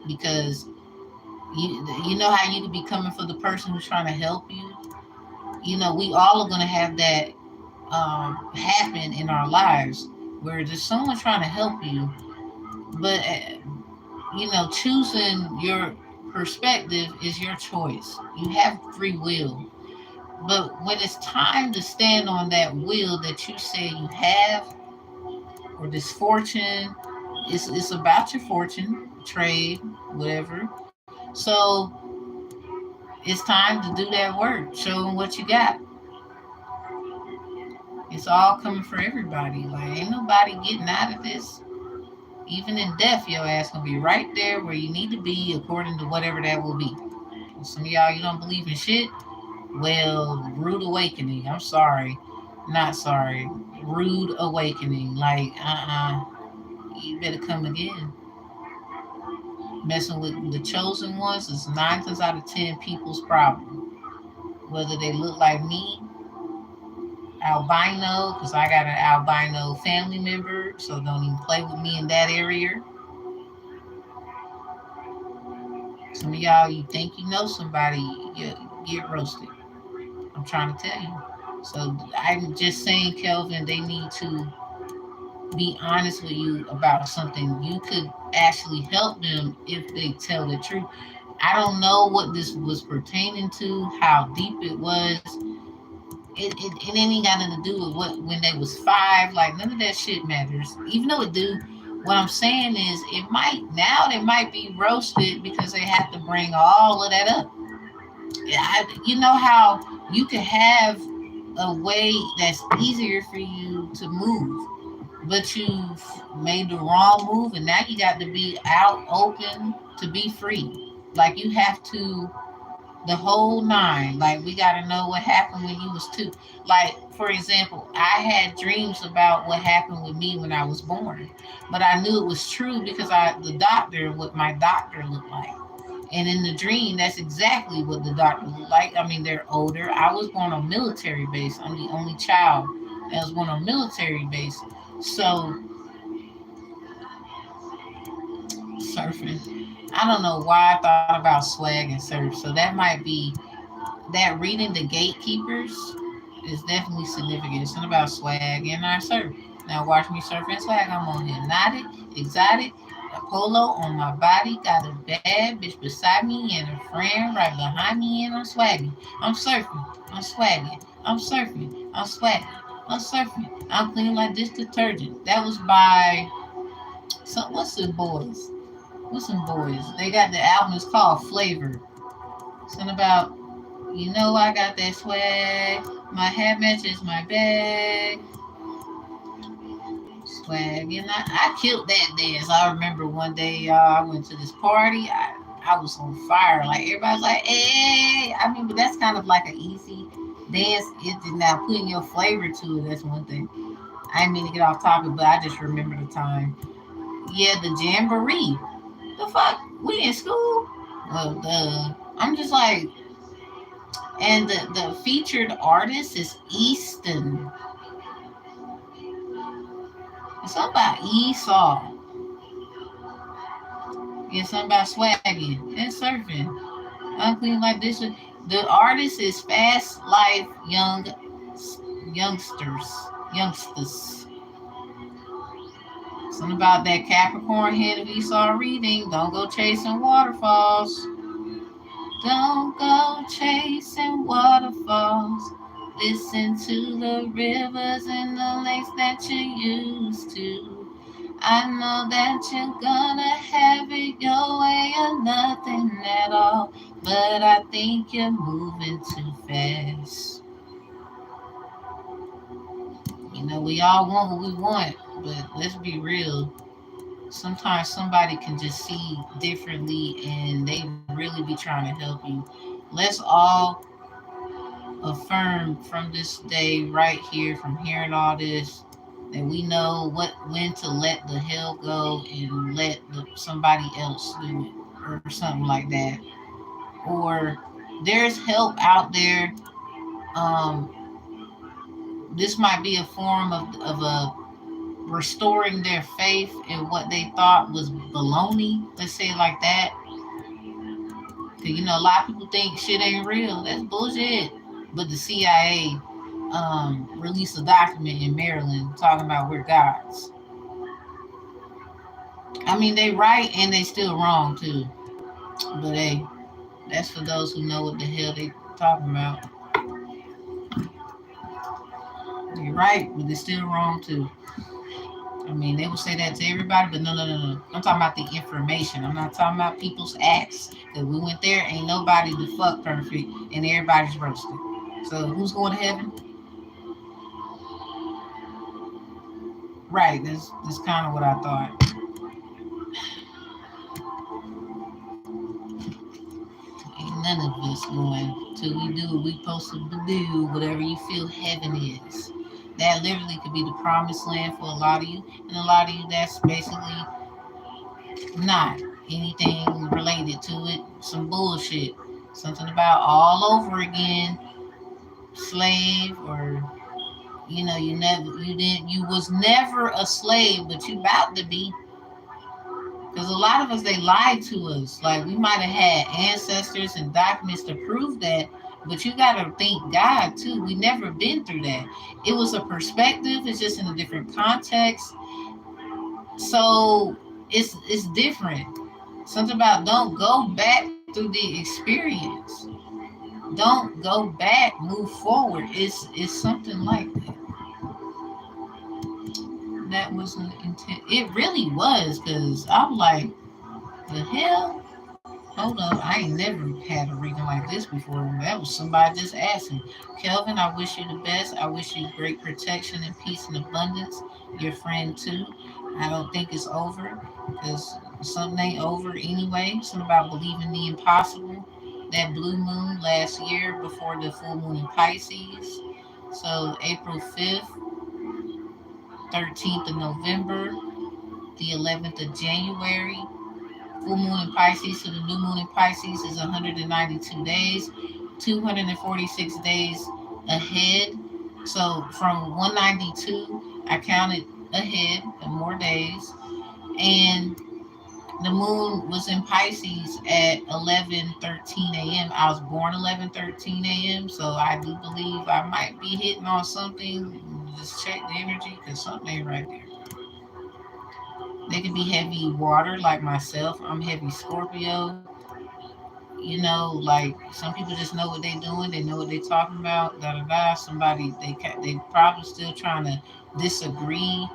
[SPEAKER 1] Because you know how you could be coming for the person who's trying to help you. We all are gonna have that happen in our lives where there's someone trying to help you, but choosing your perspective is your choice. You have free will. But when it's time to stand on that will that you say you have, or this fortune, it's about your fortune, trade, whatever. So it's time to do that work. Show them what you got. It's all coming for everybody. Like ain't nobody getting out of this. Even in death, your ass gonna be right there where you need to be according to whatever that will be. Some of y'all you don't believe in shit. Well, rude awakening. I'm sorry. Not sorry. Rude awakening. Like, you better come again. Messing with the chosen ones is 9 times out of 10 people's problem. Whether they look like me, albino, because I got an albino family member, so don't even play with me in that area. Some of y'all, you think you know somebody, you get roasted. I'm trying to tell you. So I'm just saying, Kelvin, they need to be honest with you about something. You could actually help them if they tell the truth. I don't know what this was pertaining to, how deep it was. It ain't got nothing to do with what when they was 5. Like none of that shit matters. Even though it do. What I'm saying is, it might now they might be roasted because they have to bring all of that up. You know how you could have a way that's easier for you to move, but you've made the wrong move, and now you got to be out open to be free. Like you have to the whole nine. Like we got to know what happened when you was 2. Like for example, I had dreams about what happened with me when I was born, but I knew it was true because the doctor, what my doctor looked like. And in the dream, that's exactly what the doctor looked like. I mean, they're older. I was born on military base. I'm the only child that was born on military base. So surfing. I don't know why I thought about swag and surf. So that might be that reading the gatekeepers is definitely significant. It's something about swag and I surf. Now watch me surf and swag. I'm on here knotted, exotic, a polo on my body, got a bad bitch beside me and a friend right behind me, and I'm swagging. I'm surfing. I'm swagging. I'm surfing. I'm swagging. I'm surfing. I'm clean like this detergent. That was by what's the boys? What's some boys? They got the album is called Flavor. Something about I got that swag. My hat matches my bag. Swag. And I killed that dance. I remember one day, y'all, I went to this party. I was on fire. Like, everybody's like, hey. I mean, but that's kind of like an easy dance. It did not putting your flavor to it. That's one thing. I didn't mean to get off topic, but I just remember the time. Yeah, the jamboree. The fuck? We in school? Well, I'm just like, and the featured artist is Easton. It's something about Esau. Yeah, something about swagging and surfing. Unclean like this. The artist is Fast Life Youngsters. Youngsters. Something about that Capricorn head of Esau reading. Don't go chasing waterfalls. Don't go chasing waterfalls. Listen to the rivers and the lakes that you used to. I know that you're gonna have it your way or nothing at all. But I think you're moving too fast. We all want what we want, but let's be real. Sometimes somebody can just see differently and they really be trying to help you. Let's all affirm from this day right here, from hearing all this, that we know when to let the hell go and let somebody else do it or something like that. Or there's help out there. This might be a form of a restoring their faith in what they thought was baloney. Let's say it like that. 'Cause, a lot of people think shit ain't real. That's bullshit. But the CIA released a document in Maryland talking about we're gods. I mean, they right and they still wrong too. But hey, that's for those who know what the hell they talking about. You're right, but they're still wrong too. I mean, they would say that to everybody, but no, no, no, no. I'm talking about the information. I'm not talking about people's acts. Because we went there, ain't nobody the fuck perfect, and everybody's roasted. So who's going to heaven? Right, that's kind of what I thought. Ain't none of us going till we do what we supposed to do, whatever you feel heaven is. That literally could be the promised land for a lot of you, and a lot of you that's basically not anything related to it. Some bullshit. Something about all over again, slave, or you was never a slave, but you about to be. Because a lot of us, they lied to us. Like, we might have had ancestors and documents to prove that, but you got to think God too. We never been through that. It was a perspective. It's just in a different context. So it's different. Something about don't go back through the experience. Don't go back. Move forward. It's something like that. That was an intent. It really was, because I'm like, the hell? Hold up, I ain't never had a reading like this before. That was somebody just asking. Kelvin, I wish you the best. I wish you great protection and peace and abundance. Your friend too. I don't think it's over, because something ain't over anyway. Something about believing the impossible. That blue moon last year before the full moon in Pisces. So April 5th, 13th of November, the 11th of January. Full moon in Pisces to the new moon in Pisces is 192 days, 246 days ahead. So from 192, I counted ahead and more days. And the moon was in Pisces at 11:13 a.m. I was born 11:13 a.m. So I do believe I might be hitting on something. Just check the energy, because something ain't right there. They could be heavy water like myself. I'm heavy Scorpio. Like some people just know what they're doing. They know what they're talking about. Da da da. Somebody they probably still trying to disagree,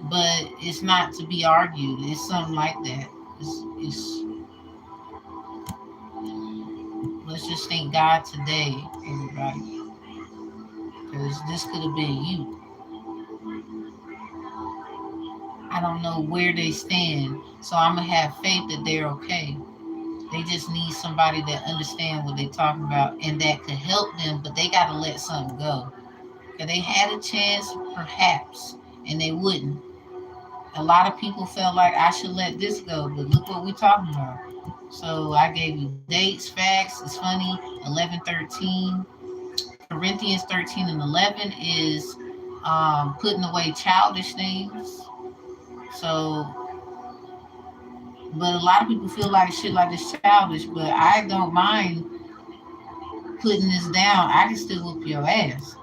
[SPEAKER 1] but it's not to be argued. It's something like that. It's Let's just thank God today, everybody, because this could have been you. I don't know where they stand, so I'm gonna have faith that they're okay. They just need somebody that understand what they're talking about and that could help them, but they got to let something go. If they had a chance, perhaps, and they wouldn't. A lot of people felt like I should let this go, but look what we're talking about. So I gave you dates, facts. It's funny. 11:13, Corinthians 13 and 11 is putting away childish things. So, but a lot of people feel like shit like this childish, but I don't mind putting this down. I can still whoop your ass.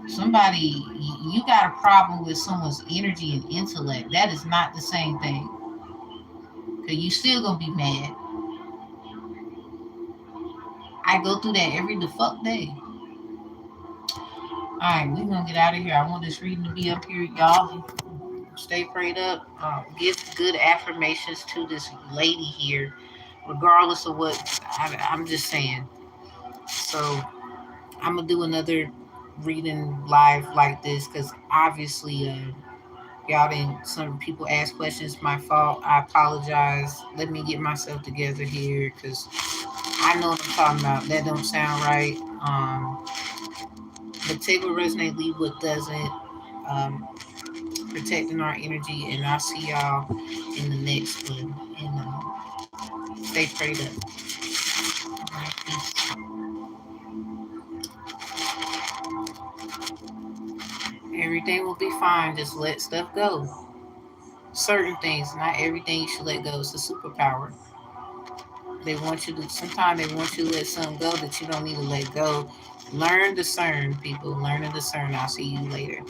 [SPEAKER 1] Somebody, you got a problem with someone's energy and intellect. That is not the same thing. Cause you still gonna be mad. I go through that every the fuck day. All right, we gonna get out of here. I want this reading to be up here, y'all. Stay prayed up. Give good affirmations to this lady here, regardless of what I'm just saying. So I'm gonna do another reading live like this, because obviously, y'all didn't. Some people ask questions. My fault. I apologize. Let me get myself together here, because I know what I'm talking about. That don't sound right. But take what resonates, leave what doesn't. Um, Protecting our energy, and I'll see y'all in the next one. And stay prayed up. All right, peace. Everything will be fine. Just let stuff go. Certain things, not everything you should let go. It's a superpower. They want you to. Sometimes they want you to let something go that you don't need to let go. Learn discern, people. Learn and discern. I'll see you later.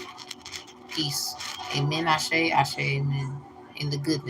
[SPEAKER 1] Peace. Amen. Ashe. Ashe. Amen. In the goodness.